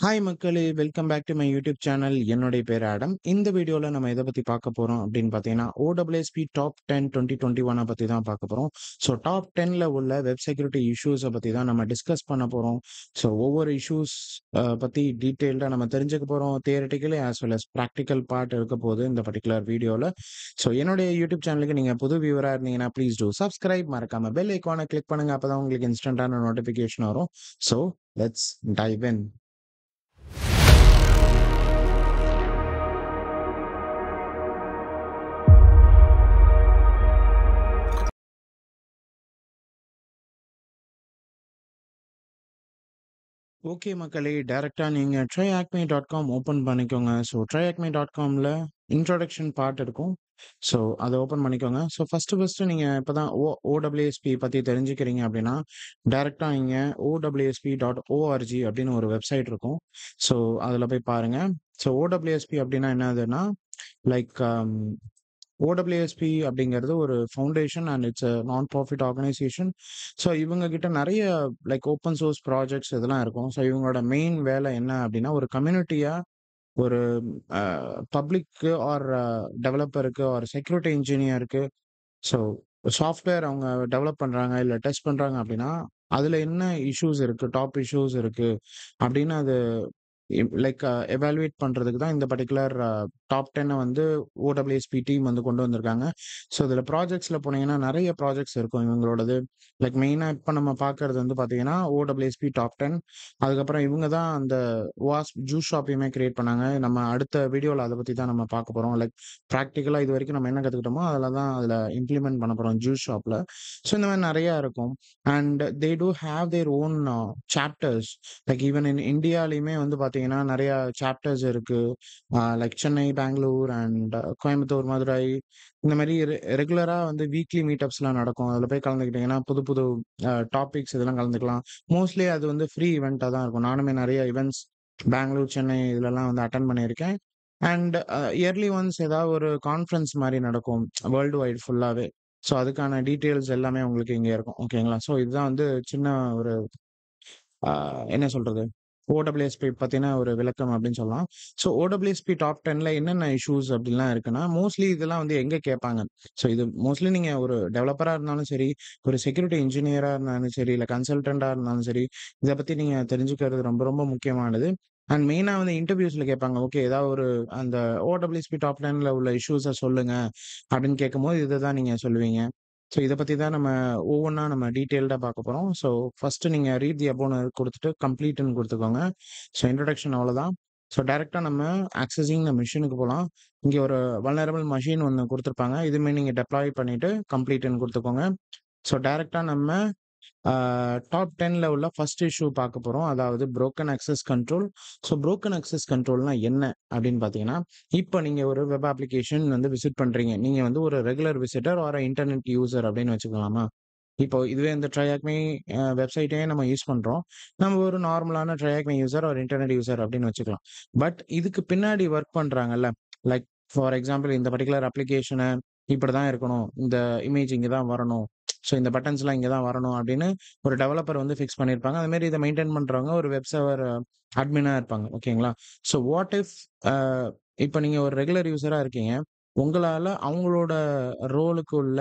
Hi மக்களே! Welcome back to my YouTube channel. என்னுடைய பேரு ஆடம். இந்த வீடியோல நம்ம எத பத்தி பார்க்க போறோம் அப்படின்னு பார்த்தீங்கன்னா, OSP டாப் 10 2021 பத்தி தான் பார்க்க போறோம். ஸோ டாப் 10ல உள்ள வெப் செக்யூரிட்டி இஷ்யூஸ பத்தி தான் நம்ம டிஸ்கஸ் பண்ண போறோம். ஸோ ஒவ்வொரு இஷ்யூஸ் பத்தி டீட்டெயில்டா நம்ம தெரிஞ்சுக்க போறோம். Theoretically as well as practical part இருக்க போகுது இந்த பர்ட்டிகுலர் வீடியோல. ஸோ என்னுடைய யூடியூப் சேனலுக்கு நீங்க புது வியூவரா இருந்தீங்கன்னா, ப்ளீஸ் டூ சப்ஸ்கிரைப். மறக்காம பெல் ஐகான கிளிக் பண்ணுங்க. அப்பதான் உங்களுக்கு இன்ஸ்டன்டான நோட்டிஃபிகேஷன் வரும். So let's dive in. Okay மக்களே! டைரக்ட்டா நீங்க tryacme.com ஓப்பன் பண்ணிக்கோங்க. ஸோ tryacme.comல இன்ட்ரோடக்ஷன் பார்ட் இருக்கும். ஸோ அத ஓப்பன் பண்ணிக்கோங்க. ஸோ ஃபர்ஸ்ட்டு நீங்க இப்ப தான் OWSP பத்தி தெரிஞ்சுக்கிறீங்க அப்படின்னா, டைரக்ட்டா நீங்க OWSP.org அப்படின்னு ஒரு வெப்சைட் இருக்கும். ஸோ அதுல போய் பாருங்க. ஸோ OWSP அப்படின்னா என்னதுன்னா, லைக் OWSP அப்படிங்கிறது ஒரு ஃபவுண்டேஷன் அண்ட் இட்ஸ் அ நான் ப்ராஃபிட் ஆர்கனைசேஷன். ஸோ இவங்க கிட்ட நெறைய லைக் ஓப்பன் சோர்ஸ் ப்ராஜெக்ட்ஸ் இதெல்லாம் இருக்கும். ஸோ இவங்களோட மெயின் வேலை என்ன அப்படின்னா, ஒரு கம்யூனிட்டியா ஒரு அ பப்ளிக்கு ஆர் டெவலப்பருக்கு ஆர் செக்யூரிட்டி இன்ஜினியருக்கு ஸோ சாஃப்ட்வேர் அவங்க டெவலப் பண்றாங்க, இல்ல டெஸ்ட் பண்றாங்க அப்படின்னா, அதுல என்ன இஷ்யூஸ் இருக்கு, டாப் இஷ்யூஸ் இருக்கு அப்படின்னு அது லைக் எவாலுவேட் பண்றதுக்கு தான் இந்த பர்ட்டிகுலர் டாப் 10 வந்து OWSP டீம் வந்து கொண்டு வந்திருக்காங்க. ஸோ இதுல ப்ராஜெக்ட்ஸ்ல போனீங்கன்னா நெறைய ப்ராஜெக்ட்ஸ் இருக்கும் இவங்களோடது. லைக் மெயினா இப்ப நம்ம பார்க்கறது வந்து பார்த்தீங்கன்னா, OWSP டாப் 10. அதுக்கப்புறம் இவங்க தான் அந்த வாஸ்ப் ஜூஸ் ஷாப்பையுமே கிரியேட் பண்ணாங்க. நம்ம அடுத்த வீடியோல அத பத்தி தான் நம்ம பார்க்க போறோம். லைக் பிராக்டிகலா இதுவரைக்கும் நம்ம என்ன கத்துக்கிட்டோமோ, அதுல இம்ப்ளிமெண்ட் பண்ண போறோம் ஜூஸ் ஷாப்ல. ஸோ இந்த மாரி நெறைய இருக்கும். And they do have their own chapters. Like even in இந்தியாலயுமே வந்து பார்த்தீங்கன்னா, நெறைய சாப்டர்ஸ் இருக்கு. லைக் சென்னை, பெங்களூர் அண்ட் கோயம்புத்தூர், மதுரை இந்த மாரி ரெகுலரா வந்து வீக்லி மீட்டப்ஸ்லாம் நடக்கும். அதுல போய் கலந்துக்கிட்டீங்கன்னா, புது புது டாபிக்ஸ் இதெல்லாம் கலந்துக்கலாம். மோஸ்ட்லி அது வந்து ஃப்ரீ ஈவென்ட்டா தான் இருக்கும். நானுமே நெறைய ஈவென்ட்ஸ் பெங்களூர், சென்னை இதுலலாம் வந்து அட்டெண்ட் பண்ணியிருக்கேன். அண்ட் இயர்லி ஒன்ஸ் ஏதாவது ஒரு கான்ஃபரன்ஸ் மாரி நடக்கும். வேர்ல்டு வைட் ஃபுல்லாவே. ஸோ அதுக்கான டீட்டெயில்ஸ் எல்லாமே உங்களுக்கு இங்க இருக்கும். ஓகேங்களா? ஸோ இதுதான் வந்து சின்ன ஒரு ஆ என்ன சொல்றது? OWSP பத்தின ஒரு விளக்கம் அப்படின்னு சொல்லலாம். ஸோ OWSP டாப் 10ல என்னென்ன இஷ்யூஸ் அப்படிலாம் இருக்குன்னா, மோஸ்ட்லி இதெல்லாம் வந்து எங்க கேட்பாங்க? ஸோ இது மோஸ்ட்லி நீங்க ஒரு டெவலப்பரா இருந்தாலும் சரி, ஒரு செக்யூரிட்டி இன்ஜினியரா இருந்தாலும் சரி, இல்ல கன்சல்டன்ட்டா இருந்தாலும் சரி, இத பத்தி நீங்க தெரிஞ்சுக்கிறது ரொம்ப ரொம்ப முக்கியமானது. அண்ட் மெயினா வந்து இன்டர்வியூஸ்ல கேட்பாங்க. ஓகே ஏதாவது ஒரு அந்த OWSP டாப் 10ல உள்ள இஷ்யூஸ சொல்லுங்க அப்படின்னு கேட்கும்போது, இத தான் நீங்க சொல்லுவீங்க. ஸோ இத பத்தி தான் நம்ம ஒவ்வொன்னா நம்ம டீட்டெயில்டா பார்க்க போறோம். ஸோ ஃபர்ஸ்ட்டு நீங்க ரீட் தி அபோவ்ன்னு குடுத்துட்டு கம்ப்ளீட்ன்னு குடுத்துக்கோங்க. ஸோ இன்ட்ரோடக்ஷன் அவ்வளோதான். ஸோ டைரக்ட்டா நம்ம ஆக்சஸிங் த மெஷினுக்கு போலாம். இங்க ஒரு வல்னரபிள் மெஷின் ஒண்ணு குடுத்துருப்பாங்க. இதுவுமே நீங்க டெப்ளாய் பண்ணிட்டு கம்ப்ளீட்ன்னு குடுத்துக்கோங்க. ஸோ டைரக்ட்டா நம்ம ஆ டாப் 10ல உள்ள ஃபர்ஸ்ட் இஷ்யூ பார்க்க போறோம். அதாவது broken access control. So broken access கண்ட்ரோல்னா என்ன அப்படின்னு பார்த்தீங்கன்னா, இப்ப நீங்க ஒரு வெப் அப்ளிகேஷன் வந்து விசிட் பண்றீங்க. நீங்க வந்து ஒரு regular visitor or internet user அப்படின்னு வச்சுக்கலாமா? இப்போ இதுவே இந்த ட்ரையாக்மி வெப்சைட்டே நம்ம யூஸ் பண்றோம். நம்ம ஒரு நார்மலான ட்ரையாக்மி யூசர் ஆர் இன்டர்நெட் யூசர் அப்படின்னு வச்சுக்கலாம். பட் இதுக்கு பின்னாடி வொர்க் பண்றாங்கல்ல, லைக் ஃபார் எக்ஸாம்பிள் இந்த பர்ட்டிகுலர் அப்ளிகேஷன இப்படிதான் இருக்கணும். இந்த இமேஜ் இங்க தான் வரணும். ஸோ இந்த பட்டன்ஸ்லாம் இங்க தான் வரணும் அப்படின்னு ஒரு டெவலப்பர் வந்து ஃபிக்ஸ் பண்ணியிருப்பாங்க. அது மாரி இத மெயின்டெயின் பண்றவங்க ஒரு வெப் சர்வர் அட்மினா இருப்பாங்க. ஓகேங்களா? ஸோ வாட் இஃப் அ இப்ப நீங்க ஒரு ரெகுலர் யூசரா இருக்கீங்க. உங்களால அவங்களோட ரோலுக்கு உள்ள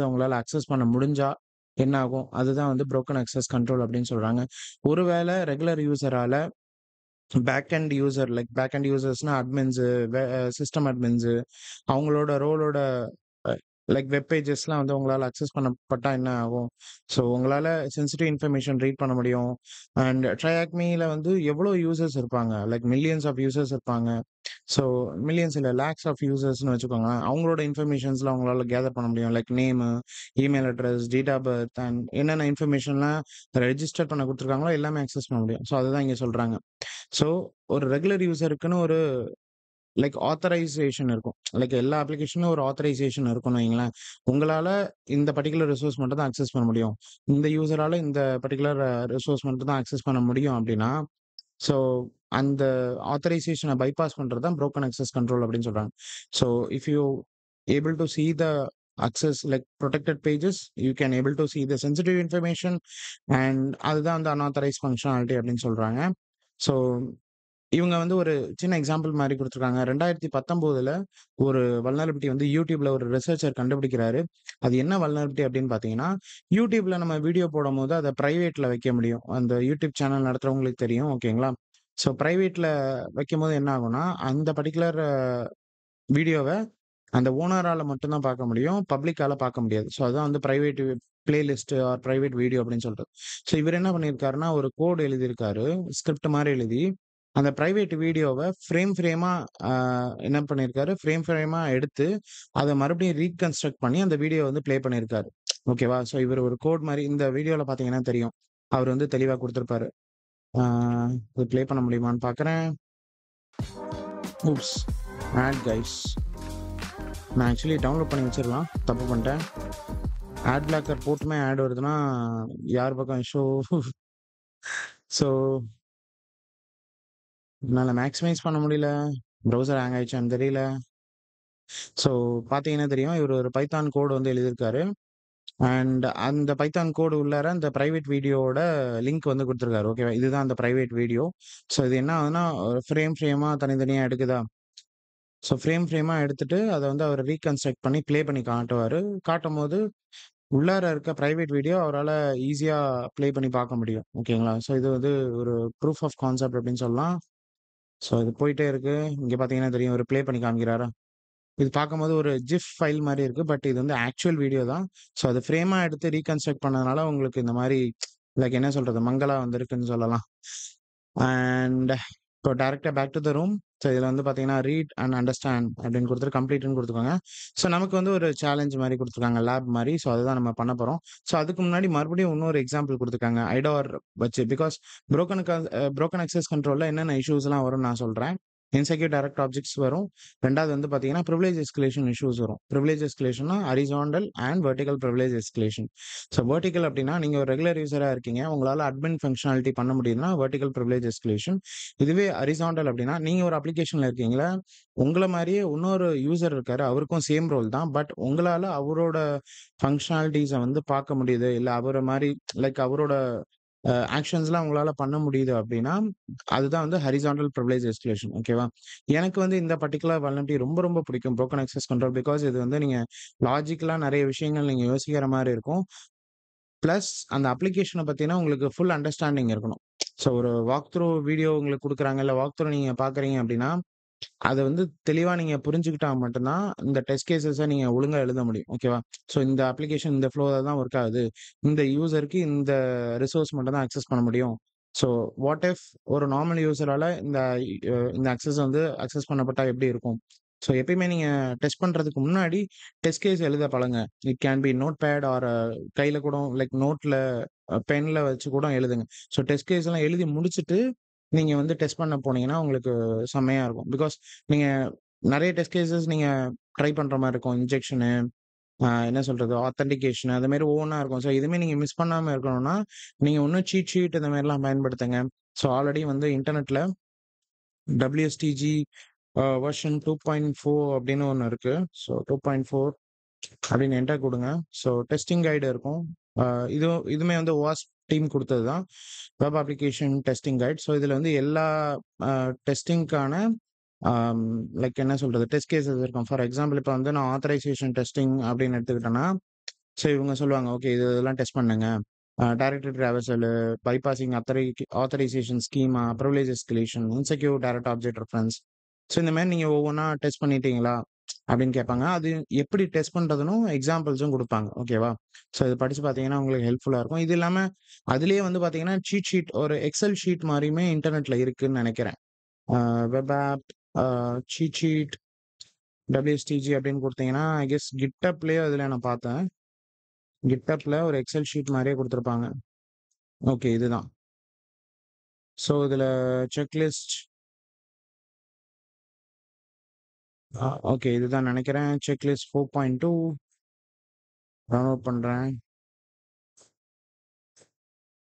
அவங்களால அக்சஸ் பண்ண முடிஞ்சா என்ன ஆகும்? அதுதான் வந்து புரோக்கன் அக்சஸ் கண்ட்ரோல் அப்படின்னு சொல்றாங்க. ஒருவேள ரெகுலர் யூசரால பேக் எண்ட் யூசர்ஸ்னா அட்மின்ஸு, சிஸ்டம் அட்மின்ஸு அவங்களோட ரோலோட அ லைக் வெப் பேஜஸ்லாம் வந்து உங்களால அக்சஸ் பண்ணப்பட்டா என்ன ஆகும்? ஸோ உங்களால சென்சிட்டிவ் இன்ஃபர்மேஷன் ரீட் பண்ண முடியும். அண்ட் ட்ரையாக்மீல வந்து எவ்வளோ யூசர்ஸ் இருப்பாங்க. லைக் மில்லியன்ஸ் ஆஃப் யூசர்ஸ் இருப்பாங்க. ஸோ மில்லியன்ஸ் இல்ல லேக்ஸ் ஆஃப் யூசர்ஸ்ன்னு வச்சுக்கோங்களேன். அவங்களோட இன்ஃபர்மேஷன்ஸ்லாம் அவங்களால கேதர் பண்ண முடியும். Like name, email address, date of birth and என்னென்ன இன்ஃபர்மேஷன்லாம் ரெஜிஸ்டர் பண்ண குடுத்துருக்காங்களோ எல்லாமே அக்சஸ் பண்ண முடியும். ஸோ அதுதான் இங்க சொல்றாங்க. ஸோ ஒரு ரெகுலர் யூசருக்குன்னு ஒரு லைக் ஆத்தரைசேஷன் இருக்கும். லைக் எல்லா அப்ளிகேஷனும் ஒரு ஆத்தரைசேஷன் இருக்குன்னு வைங்களேன். உங்களால இந்த பர்ட்டிகுலர் ரிசோர்ஸ் மட்டும் தான் அக்சஸ் பண்ண முடியும். இந்த யூசரால இந்த பர்ட்டிகுலர் ரிசோர்ஸ் மட்டும் தான் அக்சஸ் பண்ண முடியும் அப்டின்னா, ஸோ அந்த ஆத்தரைசேஷன பைபாஸ் பண்றது தான் புரோக்கன் அக்சஸ் கண்ட்ரோல் அப்டின்னு சொல்றாங்க. So if you able to see the access like protected pages, you can able to see the sensitive information and அதுதான் வந்து அன்ஆத்தரைஸ்ட் ஃபங்ஷனாலிட்டி அப்டின்னு சொல்றாங்க. ஸோ இவங்க வந்து ஒரு சின்ன எக்ஸாம்பிள் மாரி குடுத்துருக்காங்க. 2019ல ஒரு வல்னரபிலிட்டி வந்து YouTubeல ஒரு ரிசர்ச்சர் கண்டுபிடிக்கிறாரு. அது என்ன வல்னரபிலிட்டி அப்படின்னு பார்த்தீங்கன்னா, YouTubeல நம்ம வீடியோ போடும்போது அத பிரைவேட்ல வைக்க முடியும். அந்த YouTube சேனல் நடத்துறவங்களுக்கு தெரியும். ஓகேங்களா? ஸோ பிரைவேட்ல வைக்கும்போது என்ன ஆகும்னா, அந்த பர்ட்டிகுலர் வீடியோவ அந்த ஓனரால மட்டும் தான் பார்க்க முடியும். பப்ளிக்கால பார்க்க முடியாது. ஸோ அதான் வந்து private playlist R private video அப்படின்னு சொல்றது. ஸோ இவரு என்ன பண்ணியிருக்காருன்னா, ஒரு கோட் எழுதியிருக்காரு. ஸ்கிரிப்ட் மாரி எழுதி, அந்த பிரைவேட் வீடியோவ ஃப்ரேமா அ என்ன பண்ணியிருக்காரு, ஃப்ரேமா எடுத்து, அத மறுபடியும் ரீகன்ஸ்ட்ரக்ட் பண்ணி அந்த வீடியோ வந்து ப்ளே பண்ணியிருக்காரு. ஓகேவா? ஸோ இவரு ஒரு கோட் மாரி இந்த வீடியோல பார்த்தீங்கன்னா தெரியும். அவரு வந்து தெளிவா குடுத்திருப்பாரு. ஆ இது ப்ளே பண்ண முடியுமான்னு பார்க்குறேன். ஊப்ஸ்! Ad guys. நான் ஆக்சுவலி டவுன்லோட் பண்ணி வச்சிருக்கலாம். தப்பு பண்ணிட்டேன். ஆட் பிளாக்கர் போட்டுமே ஆட் வருதுன்னா, யார் பக்கம் இஷ்யூ? ஸோ என்னால மேக்ஸிமைஸ் பண்ண முடியல. ப்ரௌசர் ஹேங் ஆயிடுச்சான்னு தெரியல. ஸோ பார்த்தீங்கன்னா தெரியும். இவரு ஒரு பைத்தான் கோட் வந்து எழுதியிருக்காரு. அண்ட் அந்த பைத்தான் கோடு உள்ளார அந்த பிரைவேட் வீடியோவோட லிங்க் வந்து குடுத்துருக்காரு. ஓகேவா? இதுதான் அந்த பிரைவேட் வீடியோ. ஸோ இது என்ன ஆகுதுன்னா, ஃப்ரேமா தனித்தனியா எடுக்குதா? ஸோ ஃப்ரேமா எடுத்துட்டு அத வந்து அவரு ரீகன்ஸ்ட்ரக்ட் பண்ணி ப்ளே பண்ணி காட்டுவாரு. காட்டும்போது உள்ளார இருக்க பிரைவேட் வீடியோ அவரால ஈஸியா ப்ளே பண்ணி பார்க்க முடியும். ஓகேங்களா? ஸோ இது வந்து ஒரு ப்ரூஃப் ஆஃப் கான்செப்ட் அப்படின்னு சொல்லலாம். ஸோ இது போயிட்டே இருக்கு. இங்க பார்த்தீங்கன்னா தெரியும். இவரு ப்ளே பண்ணி காமிக்கிறாரா? இது பார்க்கும்போது ஒரு ஜிஃப் ஃபைல் மாரி இருக்கு. பட் இது வந்து ஆக்சுவல் வீடியோ தான். ஸோ அத ஃப்ரேமா எடுத்து ரீகன்ஸ்ட்ரக்ட் பண்ணதுனால உங்களுக்கு இந்த மாரி லைக் என்ன சொல்றது? மங்கலா வந்திருக்குன்னு சொல்லலாம். அண்ட் இப்போ டைரக்ட்டா back to the room. So இதுல வந்து பார்த்தீங்கன்னா, ரீட் அண்ட் அண்டர்ஸ்டாண்ட் அப்படின்னு குடுத்துட்டு கம்ப்ளீட்ன்னு குடுத்துருக்காங்க. ஸோ நமக்கு வந்து ஒரு சேலஞ்ச் மாரி குடுத்துருக்காங்க. லேப் மாரி. ஸோ அதுதான் நம்ம பண்ண போறோம். ஸோ அதுக்கு முன்னாடி மறுபடியும் இன்னொரு எக்ஸாம்பிள் குடுத்துருக்காங்க. ஐடார் வச்சு. பிகாஸ் புரோக்கன் அக்சஸ் கண்ட்ரோல்ல என்னென்ன இஷ்யூஸ்லாம் வரும்னு நான் சொல்றேன். இன்செக்யூர் டைரக்ட் ஆப்ஜெக்ட்ஸ் வரும். 2வது வந்து பார்த்தீங்கன்னா, பிரிவிலேஜ் எஸ்கலேஷன் இஷ்யூஸ் வரும். பிரிவிலேஜ் எஸ்கலேஷன்னா horizontal and vertical privilege escalation. So vertical அப்டின்னா, நீங்க ஒரு ரெகுலர் யூசரா இருக்கீங்க. உங்களால அட்மின் ஃபங்ஷனாலிட்டி பண்ண முடியுதுன்னா, வெர்டிகல் பிரிவிலேஜ் எஸ்கலேஷன். இதுவே ஹாரிசான்டல் அப்டின்னா, நீங்க ஒரு அப்ளிகேஷன்ல இருக்கீங்களா, உங்கள மாரியே இன்னொரு யூசர் இருக்காரு. அவருக்கும் சேம் ரோல் தான். பட் உங்களால அவரோட ஃபங்ஷனாலிட்டீஸ வந்து பார்க்க முடியுது. இல்ல அவர மாரி லைக் அவரோட ஆக்ஷன்ஸ்லாம் உங்களால பண்ண முடியுது அப்டின்னா, அதுதான் வந்து ஹாரிசான்டல் பிரிவிலேஜ் எஸ்கலேஷன். ஓகேவா? எனக்கு வந்து இந்த பர்ட்டிகுலர் வல்னரபிலிட்டி ரொம்ப ரொம்ப பிடிக்கும். Broken access control. பிகாஸ் இது வந்து நீங்க லாஜிக்கலா நெறைய விஷயங்கள் நீங்க யோசிக்கிற மாரி இருக்கும். பிளஸ் அந்த அப்ளிகேஷன பத்தின உங்களுக்கு ஃபுல் அண்டர்ஸ்டாண்டிங் இருக்கணும். ஸோ ஒரு வாக் த்ரூ வீடியோ உங்களுக்கு குடுக்குறாங்க, இல்ல வாக் த்ரூ நீங்க பார்க்குறீங்க அப்டின்னா, அத வந்து தெளிவா நீங்க புரிஞ்சுக்கிட்டா மட்டும் தான், இந்த டெஸ்ட் கேஸஸ நீங்க ஒழுங்கா எழுத முடியும். ஓகேவா? ஸோ இந்த அப்ளிகேஷன் இந்த ஃப்ளோல தான் ஒர்க் ஆகுது. இந்த யூசருக்கு இந்த ரிசோர்ஸ் மட்டும் தான் அக்சஸ் பண்ண முடியும். ஸோ வாட் இஃப் ஒரு நார்மல் யூசரால இந்த அக்சஸ் வந்து அக்சஸ் பண்ணப்பட்டா எப்படி இருக்கும்? ஸோ எப்பயுமே நீங்க டெஸ்ட் பண்றதுக்கு முன்னாடி டெஸ்ட் கேஸ் எழுத பழகுங்க. It can be notepad or கையில கூட லைக் நோட்ல பென்ல வச்சு கூட எழுதுங்க. ஸோ டெஸ்ட் கேஸ்லாம் எழுதி முடிச்சுட்டு, நீங்க வந்து டெஸ்ட் பண்ண போனீங்கன்னா, உங்களுக்கு செம்மையா இருக்கும். பிகாஸ் நீங்க நெறைய டெஸ்ட் கேஸஸ் நீங்க ட்ரை பண்ற மாரி இருக்கும். இன்ஜெக்ஷனு, என்ன சொல்றது? ஆத்தென்டிகேஷன் அது மாரி ஒவ்வொன்னா இருக்கும். ஸோ எதுவுமே நீங்க மிஸ் பண்ணாம இருக்கணும்னா, நீங்க இன்னும் சீட் ஷீட் இந்த மாரிலாம் பயன்படுத்துங்க. ஸோ ஆல்ரெடி வந்து இன்டர்நெட்ல WSTG வெர்ஷன் 2.4 அப்படின்னு ஒண்ணு இருக்கு. ஸோ 2.4 அப்படின்னு என்டர் குடுங்க. ஸோ டெஸ்டிங் கைடு இருக்கும். அ இதுவுமே வந்து OWASP டீம் குடுத்தது தான். Web application testing guide. So இதுல வந்து எல்லா அ டெஸ்டிங்க்கான ஆம் லைக் என்ன சொல்றது? டெஸ்ட் கேஸஸ் இருக்கும். ஃபார் எக்ஸாம்பிள் இப்ப வந்து நான் ஆத்தரைசேஷன் டெஸ்டிங் அப்படின்னு எடுத்துக்கிட்டேன்னா, ஸோ இவங்க சொல்லுவாங்க, ஓகே இதெல்லாம் டெஸ்ட் பண்ணுங்க. Directory traversal, bypassing authorization schema, privilege escalation, insecure direct object reference. So இந்த மாரி நீங்க ஒவ்வொன்னா டெஸ்ட் பண்ணிட்டீங்களா? அப்படின்னு கேட்பாங்க. அது எப்படி டெஸ்ட் பண்றதுன்னும் எக்ஸாம்பிள்ஸும் குடுப்பாங்க. ஓகேவா? ஸோ இது படிச்சு பார்த்தீங்கன்னா, உங்களுக்கு ஹெல்ப்ஃபுல்லா இருக்கும். இது இல்லாம அதிலேயே வந்து பார்த்தீங்கன்னா, சீட் ஷீட் ஒரு எக்ஸெல் ஷீட் மாரியுமே இன்டர்நெட்ல இருக்குன்னு நெனைக்கிறேன். வெப் ஆப், அ சீட் ஷீட், WSTG அப்படின்னு குடுத்தீங்கன்னா, ஐ கெஸ் GitHubலயோ இதுல நான் பார்த்தேன். GitHubல ஒரு எக்ஸெல் ஷீட் மாரியே குடுத்துருப்பாங்க. ஓகே இதுதான். ஸோ இதுல செக்லிஸ்ட் ஓகே இதுதான் நெனைக்கிறேன். செக்லிஸ்ட் 4.2 டவுன்லோட் பண்றேன்.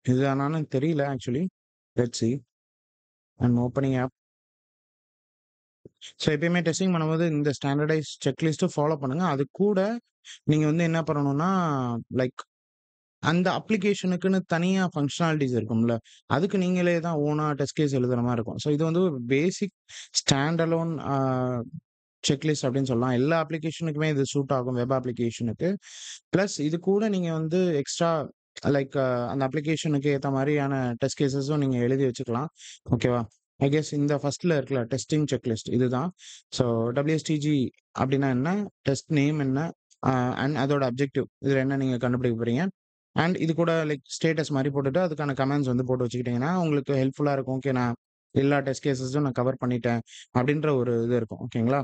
இதுதானான்னு தெரியல actually. Let's see. I am opening app. So எப்பயுமே டெஸ்டிங் பண்ணும்போது இந்த ஸ்டாண்டர்டைஸ் செக்லிஸ்ட்ட ஃபாலோ பண்ணுங்க. அது கூட நீங்க வந்து என்ன பண்ணணும்னா, லைக் அந்த அப்ளிகேஷனுக்குன்னு தனியா ஃபங்ஷனாலிட்டீஸ் இருக்கும்ல. அதுக்கு நீங்களே தான் ஓனா டெஸ்ட் கேஸ் எழுதுற மாரி இருக்கும். ஸோ இது வந்து ஒரு பேசிக் ஸ்டாண்ட் அலோன் செக்லிஸ்ட் அப்படின்னு சொல்லலாம். எல்லா அப்ளிகேஷனுக்குமே இது சூட் ஆகும். வெப் அப்ளிகேஷனுக்கு. பிளஸ் இது கூட நீங்க வந்து எக்ஸ்ட்ரா லைக் அந்த அப்ளிகேஷனுக்கு ஏத்த மாரியான டெஸ்ட் கேஸஸும் நீங்க எழுதி வச்சுக்கலாம். ஓகேவா? ஐ கெஸ் இந்த ஃபர்ஸ்ட்ல இருக்குல்ல டெஸ்டிங் செக்லிஸ்ட் இதுதான். ஸோ WSTG அப்படின்னா என்ன? டெஸ்ட் நேம் என்ன? அ அண்ட் அதோட அப்ஜெக்டிவ். இதுல என்ன நீங்க கண்டுபிடிக்க போறீங்க? அண்ட் இது கூட லைக் ஸ்டேட்டஸ் மாரி போட்டுட்டு அதுக்கான கமெண்ட்ஸ் வந்து போட்டு வச்சுக்கிட்டீங்கன்னா, உங்களுக்கு ஹெல்ப்ஃபுல்லா இருக்கும். ஓகே நான் எல்லா டெஸ்ட் கேஸஸும் நான் கவர் பண்ணிட்டேன். அப்படின்ற ஒரு இது இருக்கும். ஓகேங்களா?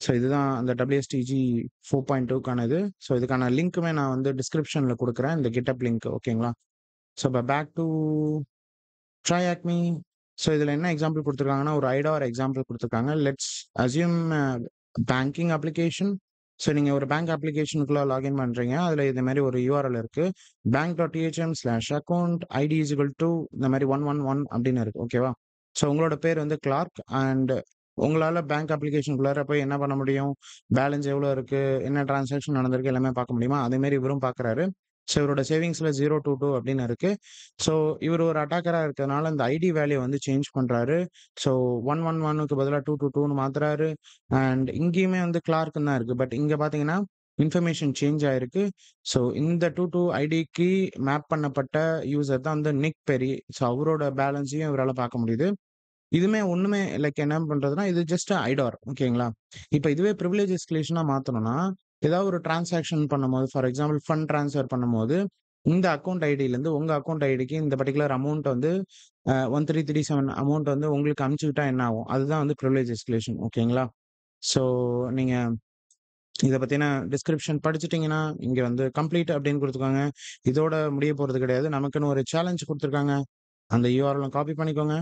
ஸோ இதுதான் அந்த WSTG 4.2க்கான இது. ஸோ இதுக்கான லிங்க்குமே நான் வந்து டிஸ்கிரிப்ஷன்ல குடுக்குறேன். இந்த GitHub லிங்க் ஓகேங்களா? ஸோ இப்ப back two try Acme. So இதுல என்ன எக்ஸாம்பிள் குடுத்துருக்காங்கன்னா, ஒரு ஐடார் எக்ஸாம்பிள் குடுத்துருக்காங்க. Let's assume banking application. So நீங்க ஒரு பேங்க் அப்ளிகேஷனுக்குள்ள லாகின் பண்றீங்க. அதுல இந்த மாரி ஒரு URL இருக்கு. bank.thm/account id is equal to இந்த மாரி 111 அப்படின்னு இருக்கு. ஓகேவா? ஸோ உங்களோட பேர் வந்து கிளார்க் அண்ட் உங்களால பேங்க் அப்ளிகேஷனுக்குள்ளார போய் என்ன பண்ண முடியும்? பேலன்ஸ் எவ்வளோ இருக்கு? என்ன டிரான்சாக்ஷன் நடந்திருக்கு? எல்லாமே பார்க்க முடியுமா? அதே மாரி இவரும் பார்க்குறாரு. ஸோ இவரோட சேவிங்ஸ்ல 022 அப்படின்னு இருக்கு. ஸோ இவரு ஒரு அட்டாக்கரா இருக்கறனால இந்த ஐடி வேல்யூ வந்து சேஞ்ச் பண்றாரு. ஸோ 111க்கு பதிலா 222ன்னு மாத்துறாரு. அண்ட் இங்கேயுமே வந்து கிளார்க்ன்னு தான் இருக்கு. பட் இங்க பார்த்தீங்கன்னா, இன்ஃபர்மேஷன் சேஞ்ச் ஆயிருக்கு. ஸோ இந்த 22 ஐடிக்கு மேப் பண்ணப்பட்ட யூசர் தான் வந்து நிக் பெரி. ஸோ அவரோட பேலன்ஸையும் இவரால பார்க்க முடியுது. இதுமே ஒண்ணுமே லைக் என்ன பண்றதுன்னா, இது ஜஸ்ட் ஐடார் ஓகேங்களா? இப்ப இதுவே பிரிவிலேஜ் எஸ்கலேஷனா மாத்தணும்னா, ஏதாவது ஒரு டிரான்சாக்ஷன் பண்ணும்போது, ஃபார் எக்ஸாம்பிள் ஃபண்ட் ட்ரான்ஸ்ஃபர் பண்ணும்போது, இந்த அக்கவுண்ட் ஐடியிலருந்து உங்க அக்கவுண்ட் ஐடிக்கு இந்த பர்ட்டிகுலர் அமௌண்ட் வந்து 1337 அமௌண்ட் வந்து உங்களுக்கு அனுப்பிச்சு விட்டா என்ன ஆகும்? அதுதான் வந்து பிரிவிலேஜ் எஸ்கலேஷன் ஓகேங்களா? ஸோ நீங்க இத பத்தின டிஸ்கிரிப்ஷன் படிச்சுட்டீங்கன்னா, இங்க வந்து கம்ப்ளீட் அப்படின்னு குடுத்துருக்காங்க. இதோட முடிய போறது கிடையாது. நமக்குன்னு ஒரு சேலஞ்ச் குடுத்துருக்காங்க. அந்த URL காப்பி பண்ணிக்கோங்க.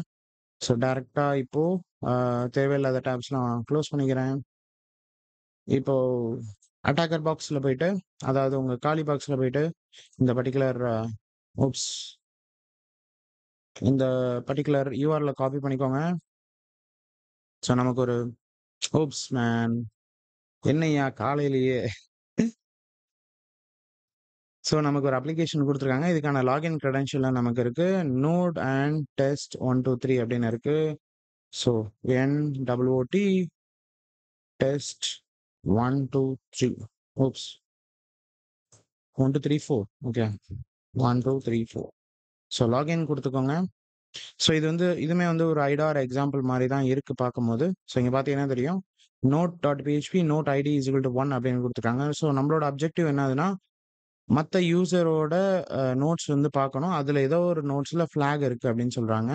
ஸோ டைரக்ட்டா இப்போ அ தேவையில்லாத டேப்ஸ்லாம் க்ளோஸ் பண்ணிக்கிறேன். இப்போ அட்டாக்கர் பாக்ஸ்ல போயிட்டு, அதாவது உங்க காலி பாக்ஸ்ல போயிட்டு, இந்த பர்ட்டிகுலர் ஓப்ஸ் இந்த பர்ட்டிகுலர் URL காப்பி பண்ணிக்கோங்க. ஸோ நமக்கு ஒரு ஓப்ஸ் மேன் என்னய்யா காலையிலேயே ஸோ நமக்கு ஒரு அப்ளிகேஷன் குடுத்துருக்காங்க. இதுக்கான லாகின் கிரெடென்ஷியல்லாம் நமக்கு இருக்கு. நோட் அண்ட் டெஸ்ட் 1, 2, 3 அப்படின்னு இருக்கு. So NOOT test 1, 2, 3 oops 1, 2, 3, 4 okay. 1, 2, 3, 4 so login குடுத்துக்கோங்க. ஸோ இது வந்து இதுவுமே வந்து ஒரு ஐடார் எக்ஸாம்பிள் மாரி தான் இருக்கு பார்க்கும்போது. ஸோ இங்க பார்த்தீங்கன்னா தெரியும். node.php node ID is equal to 1 அப்படின்னு குடுத்துருக்காங்க. ஸோ நம்மளோட அப்ஜெக்டிவ் என்னதுன்னா, மத்த யூசரோட நோட்ஸ் வந்து பார்க்கணும். அதுல ஏதோ ஒரு நோட்ஸ்ல ஃபிளாக் இருக்கு அப்படின்னு சொல்றாங்க.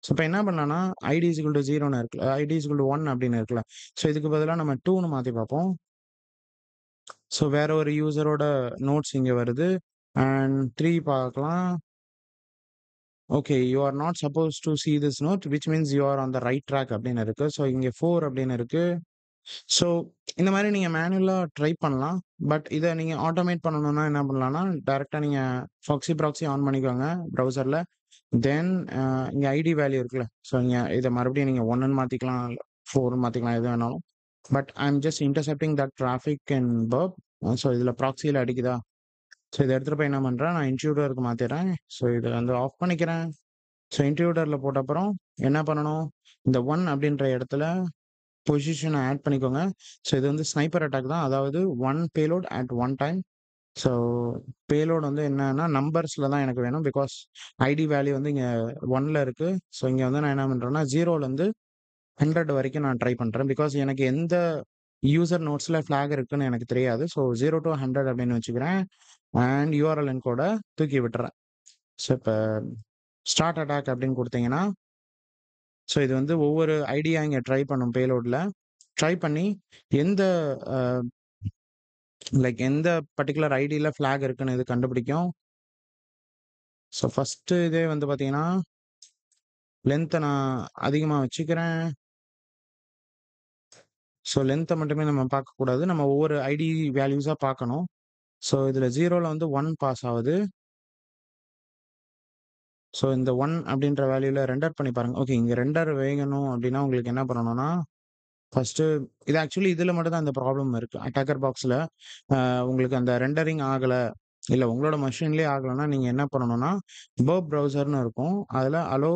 ஸோ இப்ப என்ன பண்ணலாம்னா, ஐடி இஸ் ஈக்குவல் டூ 0ன்னு இருக்குல்ல, ஐடி இஸ் ஈக்குவல் டூ 1 அப்படின்னு இருக்குல்ல. ஸோ இதுக்கு பதிலா நம்ம 2ன்னு மாத்தி பார்ப்போம். ஸோ வேற ஒரு யூசரோட நோட்ஸ் இங்க வருது. அண்ட் 3 பார்க்கலாம். Okay. You are not supposed to see this node which means you are on the right track அப்படின்னு இருக்கு. ஸோ இங்க 4 அப்படின்னு இருக்கு. ஸோ இந்த மாரி நீங்க மேனுவலா ட்ரை பண்ணலாம். பட் இத நீங்க ஆட்டோமேட் பண்ணணும்னா என்ன பண்ணலாம்னா, டைரக்ட்டா நீங்க ப்ராக்ஸி ஆன் பண்ணிக்கோங்க ப்ரௌசர்ல. தென் இங்க ஐடி வேல்யூ இருக்குல்ல. ஸோ இங்க இத மறுபடியும் நீங்க 1ன்னு மாத்திக்கலாம், 4ன்னு மாத்திக்கலாம் எது வேணாலும். But I am just intercepting that traffic in Burp. So இதுல ப்ராக்ஸில அடிக்குதா? ஸோ இத எடுத்துட்டு போய் என்ன பண்றேன், நான் இன்ட்ரூடருக்கு மாத்திடுறேன். ஸோ இத வந்து ஆஃப் பண்ணிக்கிறேன். ஸோ இன்ட்ரூடர்ல போட்ட அப்புறம் என்ன பண்ணணும்? இந்த 1 அப்படின்ற இடத்துல பொசிஷன ஆட் பண்ணிக்கோங்க. ஸோ இது வந்து ஸ்னைப்பர் அட்டாக் தான். அதாவது 1 payload at 1 time. So payload வந்து என்னன்னா நம்பர்ஸ்ல தான் எனக்கு வேணும். பிகாஸ் ஐடி வேல்யூ வந்து இங்க 1ல இருக்கு. ஸோ இங்க வந்து நான் என்ன பண்றேன்னா 0லருந்து 100 வரைக்கும் நான் ட்ரை பண்றேன். பிகாஸ் எனக்கு எந்த யூசர் நோட்ஸ்ல ஃபிளாக் இருக்குன்னு எனக்கு தெரியாது. ஸோ 0 டூ 100 அப்படின்னு வச்சுக்கிறேன். அண்ட் URL என்கோட தூக்கி விட்டுறேன். ஸோ இப்ப ஸ்டார்ட் அட்டாக் அப்படின்னு குடுத்தீங்கன்னா, ஸோ இது வந்து ஒவ்வொரு ஐடியா இங்க ட்ரை பண்ணும் பேலோட்ல. ட்ரை பண்ணி எந்த அ லைக் எந்த பர்ட்டிகுலர் ஐடில ஃபிளாக் இருக்குன்னு இது கண்டுபிடிக்கும். ஸோ ஃபர்ஸ்ட்டு இதே வந்து பார்த்தீங்கன்னா, லென்த்த நான் அதிகமா வச்சுக்கிறேன். ஸோ லென்த்த மட்டுமே நம்ம பார்க்கக்கூடாது. நம்ம ஒவ்வொரு ஐடி வேல்யூஸா பார்க்கணும். ஸோ இதுல 0ல வந்து 1 பாஸ் ஆவுது. ஸோ இந்த 1 அப்படின்ற வேல்யூல ரெண்டர் பண்ணி பாருங்க. ஓகே இங்க ரெண்டர் வேகணும் அப்படின்னா உங்களுக்கு என்ன பண்ணணும்னா, ஃபர்ஸ்ட்டு இது ஆக்சுவலி இதுல மட்டும் தான் இந்த ப்ராப்ளம் இருக்கு. அட்டாக்கர் பாக்ஸ்ல உங்களுக்கு அந்த ரெண்டரிங் ஆகல. இல்ல உங்களோட மெஷின்லயே ஆகலன்னா, நீங்க என்ன பண்ணணும்னா, பர்ப் ப்ரௌசர்ன்னு இருக்கும். அதுல allow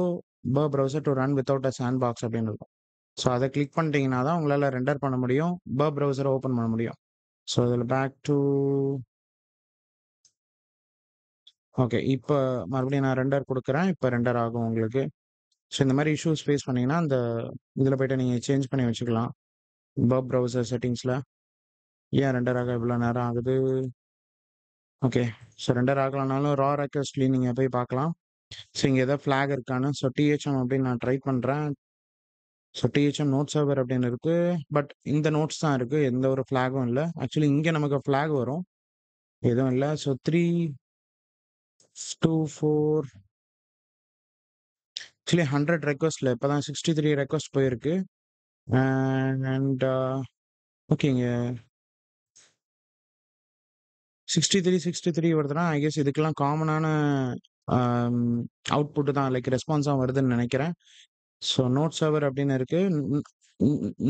Burp browser to run without a sandbox அப்படின்னு இருக்கும். ஸோ அத கிளிக் பண்ணிட்டீங்கன்னா தான் உங்களால ரெண்டர் பண்ண முடியும். பர்ப் ப்ரௌசர ஓப்பன் பண்ண முடியும். ஸோ இதுல பேக் டூ ஓகே. இப்ப மறுபடியும் நான் ரெண்டர் குடுக்குறேன். இப்ப ரெண்டர் ஆகும் உங்களுக்கு. ஸோ இந்த மாரி இஷ்யூஸ் ஃபேஸ் பண்ணீங்கன்னா, அந்த இதுல போயிட்டு நீங்க சேஞ்ச் பண்ணி வச்சுக்கலாம். பர்ப் ப்ரௌசர் செட்டிங்ஸ்ல. ஏன் ரெண்டர் ஆக இவ்வளோ நேரம் ஆகுது? ஓகே. ஸோ ரெண்டர் ஆகலனாலும் ரா ரெக்வெஸ்ட்லயும் நீங்க போய் பார்க்கலாம். ஸோ இங்க ஏதாவது ஃபிளாக் இருக்கான்னு. ஸோ THM அப்படின்னு நான் ட்ரை பண்றேன். ஸோ THM நோட் சர்வர் அப்படின்னு இருக்கு. பட் இந்த நோட்ஸ் தான் இருக்கு. எந்த ஒரு ஃபிளாகும் இல்ல. ஆக்சுவலி இங்க நமக்கு ஃபிளாக் வரும். எதுவும் இல்ல. ஸோ 3, 2, 4 ஆக்சுவலி 100 ரெக்வெஸ்ட்ல இப்பதான் 63 ரெக்வெஸ்ட் போயிருக்கு. அண்ட் ஓகேங்க. 63, 63 வருதுன்னா, ஐ கெஸ் இதுக்கெல்லாம் காமனான அம் அவுட்புட் தான் லைக் ரெஸ்பான்ஸா வருதுன்னு நெனைக்கிறேன். ஸோ நோட் சர்வர் அப்படின்னு இருக்கு.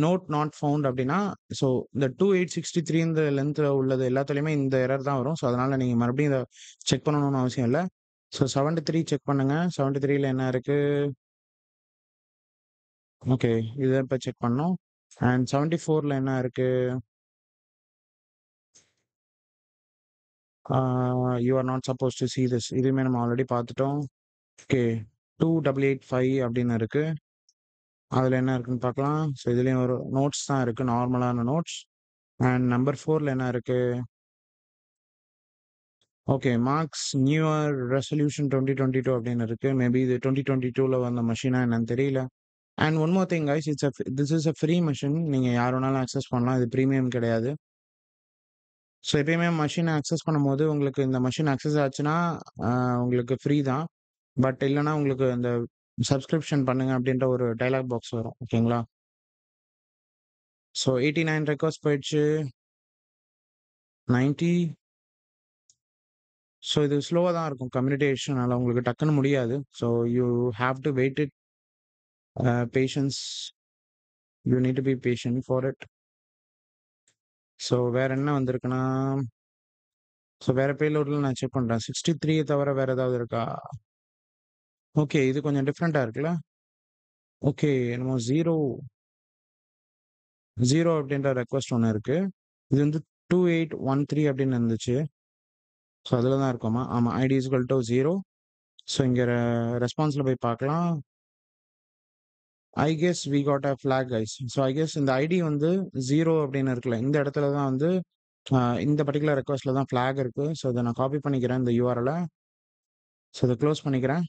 நோட் நாட் ஃபவுண்ட் அப்படின்னா, ஸோ இந்த 2863 இந்த லென்த்ல உள்ளது எல்லாத்துலயுமே இந்த எரர் தான் வரும். ஸோ அதனால நீங்க மறுபடியும் இத செக் பண்ணணும்னு அவசியம் இல்ல. ஸோ 73 செக் பண்ணுங்க. 73ல என்ன இருக்கு? ஓகே. இத இப்ப செக் பண்ணோம். அண்ட் 74ல என்ன இருக்கு? You are not supposed to see this. இதுவுமே நம்ம ஆல்ரெடி பார்த்துட்டோம். ஓகே. 2885 அப்படின்னு இருக்கு. அதுல என்ன இருக்குன்னு பார்க்கலாம். ஸோ இதுலயும் ஒரு நோட்ஸ் தான் இருக்கு. நார்மலான நோட்ஸ். அண்ட் நம்பர் 4ல என்ன இருக்கு? ஓகே. மார்க்ஸ் நியூயர் ரெசல்யூஷன் 2022 அப்படின்னு இருக்கு. மேபி இது 2022ல வந்த மெஷினா என்னன்னு தெரியல. And one more thing guys, this is a free machine. நீங்க யார் வேணாலும் ஆக்சஸ் பண்ணலாம். இது பிரீமியம் கிடையாது. ஸோ எப்பயுமே மெஷின ஆக்சஸ் பண்ணும்போது உங்களுக்கு இந்த மெஷின் ஆக்சஸ் ஆச்சுன்னா, உங்களுக்கு ஃப்ரீ தான். பட் இல்லன்னா உங்களுக்கு இந்த சப்ஸ்கிரிப்ஷன் பண்ணுங்க அப்படின்ற ஒரு டயலாக் பாக்ஸ் வரும். ஓகேங்களா? ஸோ 89 ரெக்வெஸ்ட் போயிடுச்சு. 90 ஸோ இது ஸ்லோவா தான் இருக்கும் கம்யூனிகேஷனால உங்களுக்கு டக்குன்னு முடியாது. So you have to wait it patience you need to be patient for it. So வேற என்ன வந்திருக்குன்னா, ஸோ வேற பேலோட்ல நான் செக் பண்றேன். 63 தவிர வேற ஏதாவது இருக்கா? ஓகே. இது கொஞ்சம் டிஃபரெண்ட்டா இருக்குல்ல? ஓகே. என்னமோ 0 அப்படின்ற ரெக்வெஸ்ட் ஒண்ணு இருக்கு. இது வந்து 2813 அப்படின்னு இருந்துச்சு. ஸோ அதுல தான் இருக்குமா? ஆமா. ID is equal to 0. So இங்க ரெஸ்பான்ஸ்ல போய் பார்க்கலாம். I guess we got a flag guys. So I guess இந்த ஐடி வந்து 0 அப்படின்னு இருக்குல்ல. இந்த இடத்துல தான் வந்து இந்த பர்ட்டிகுலர் ரெக்வெஸ்ட்ல தான் ஃபிளாக் இருக்கு. ஸோ இத நான் காப்பி பண்ணிக்கிறேன் இந்த URL-அ. ஸோ இத க்ளோஸ் பண்ணிக்கிறேன்.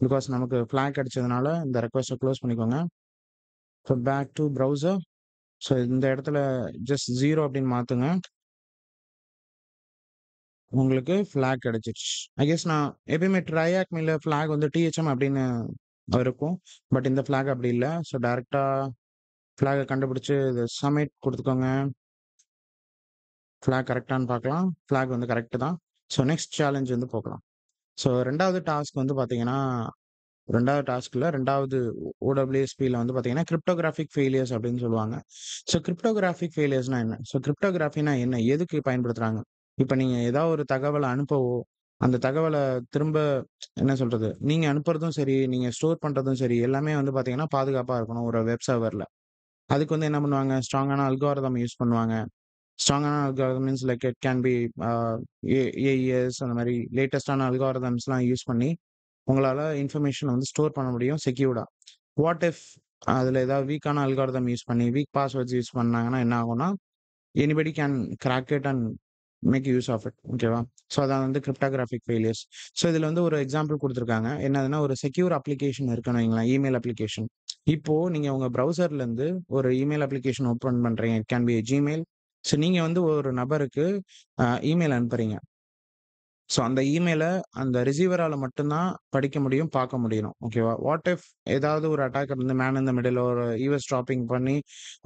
பிகாஸ் நமக்கு ஃபிளாக் அடிச்சதுனால இந்த ரெக்வெஸ்ட்ட க்ளோஸ் பண்ணிக்கோங்க. So back to browser. So இந்த இடத்துல ஜஸ்ட் 0 அப்படின்னு மாத்துங்க. உங்களுக்கு ஃபிளாக் கிடைச்சிருச்சு. ஐ கெஸ் நான் எப்பயுமே ட்ரையாக்மில ஃபிளாக் வந்து THM அப்படின்னு இருக்கும். பட் இந்த ஃபிளாக் அப்படி இல்ல. ஸோ டைரக்ட்டா ஃபிளாக கண்டுபிடிச்சு இது சப்மிட் குடுத்துக்கோங்க. ஃபிளாக் கரெக்ட்டான்னு பார்க்கலாம். ஃபிளாக் வந்து கரெக்ட் தான். ஸோ நெக்ஸ்ட் சேலஞ்ச் வந்து போகலாம். ஸோ 2வது டாஸ்க் வந்து பார்த்தீங்கன்னா, 2வது டாஸ்க்ல 2வது OWASPல வந்து பார்த்தீங்கன்னா, கிரிப்டோகிராஃபிக் ஃபெயிலியர்ஸ் அப்படின்னு சொல்லுவாங்க. ஸோ கிரிப்டோகிராஃபிக் ஃபெயிலியர்ஸ்னா என்ன? ஸோ கிரிப்டோகிராஃபினா என்ன? எதுக்கு பயன்படுத்துறாங்க? இப்ப நீங்க ஏதாவது ஒரு தகவல அனுப்பவோ, அந்த தகவல திரும்ப என்ன சொல்றது? நீங்க அனுப்புறதும் சரி, நீங்க ஸ்டோர் பண்றதும் சரி, எல்லாமே வந்து பார்த்தீங்கன்னா, பாதுகாப்பா இருக்கணும் ஒரு வெப் சர்வர்ல. அதுக்கு வந்து என்ன பண்ணுவாங்க? ஸ்ட்ராங்கான அல்காரிதம் யூஸ் பண்ணுவாங்க. ஸ்ட்ராங்கான algorithm means like it can be a AES அந்த மாரி லேட்டஸ்ட்டான அல்காரிதம்ஸ்லாம் யூஸ் பண்ணி, உங்களால இன்ஃபர்மேஷன வந்து ஸ்டோர் பண்ண முடியும் செக்யூர்டா. வாட் இஃப் அதுல ஏதாவது வீக்கான அல்காரிதம் யூஸ் பண்ணி, வீக் பாஸ்வேர்ட்ஸ் யூஸ் பண்ணாங்கன்னா என்ன ஆகும்னா, anybody can crack it and make use of it. ஓகேவா? ஸோ அதான் வந்து கிரிப்டோகிராஃபிக் ஃபெயிலியர்ஸ். ஸோ இதுல வந்து ஒரு எக்ஸாம்பிள் குடுத்துருக்காங்க. என்னதுன்னா, ஒரு செக்யூர் அப்ளிகேஷன் இருக்குன்னு வைங்களேன். Email application. இப்போ நீங்க உங்க ப்ரௌசர்லேருந்து ஒரு இமெயில் அப்ளிகேஷன் ஓப்பன் பண்றீங்க. It can B Gmail. So நீங்க வந்து ஒரு நபருக்கு இமெயில் அனுப்புறீங்க. ஸோ அந்த இமெயில அந்த ரிசீவரால மட்டும் தான் படிக்க முடியும், பார்க்க முடியும். ஓகேவா? வாட் இஃப் ஏதாவது ஒரு அட்டாக்கர் வந்து மேன் இன் த மிடில் ஒரு ஈவ்ஸ்ட்ராப்பிங் பண்ணி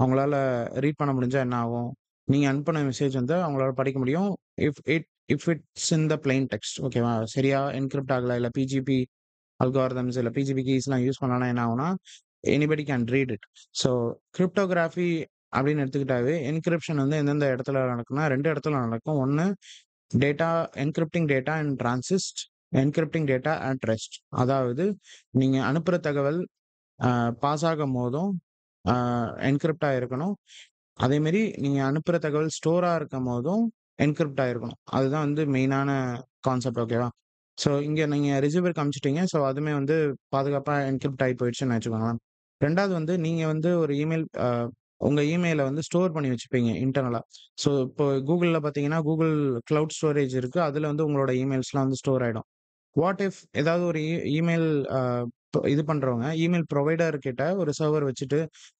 அவங்களால ரீட் பண்ண முடிஞ்சா என்ன ஆகும்? நீங்க அனுப்புன மெசேஜ் வந்து அவங்களால படிக்க முடியும். If if it's in the plain text. ஓகேவா? சரியா என்கிரிப்ட் ஆகல, இல்ல PGP அல்காரிதம்ஸ் இல்ல PGP கீஸ்லாம் யூஸ் பண்ணலனா என்ன ஆகும்னா, anybody can read it. So cryptography அப்படின்னு எடுத்துக்கிட்டாவே என்கிரிப்ஷன் வந்து எந்தெந்த இடத்துல நடக்கும்னா 2 இடத்துல நடக்கும். ஒண்ணு data encrypting data and transit, encrypting data at rest. அதாவது நீங்க அனுப்புற தகவல் பாஸ் ஆகும்போதும் என்கிரிப்ட் ஆயிருக்கணும். அதேமாரி நீங்க அனுப்புற தகவல் ஸ்டோரா இருக்கும்போதும் என்கிரிப்ட் ஆயிருக்கணும். அதுதான் வந்து மெயினான கான்செப்ட், ஓகேவா? ஸோ இங்க நீங்க ரிசீவருக்கு அனுப்பிச்சுட்டீங்க. ஸோ அதுவுமே வந்து பாதுகாப்பா என்கிரிப்ட் ஆயி போயிடுச்சுன்னு வச்சுக்கோங்களேன். 2வது வந்து நீங்க வந்து ஒரு இமெயில் உங்க இமெயில வந்து ஸ்டோர் பண்ணி வச்சுப்பீங்க இன்டர்னலா. ஸோ இப்போ Googleல பார்த்தீங்கன்னா, Google கிளவுட் ஸ்டோரேஜ் இருக்கு. அதுல வந்து உங்களோட இமெயில்ஸ்லாம் வந்து ஸ்டோர் ஆயிடும். வாட் இஃப் ஏதாவது ஒரு இமெயில் அ இது பண்றவங்க, இமெயில் புரொவைடர் கிட்ட ஒரு சர்வர் வச்சுட்டு,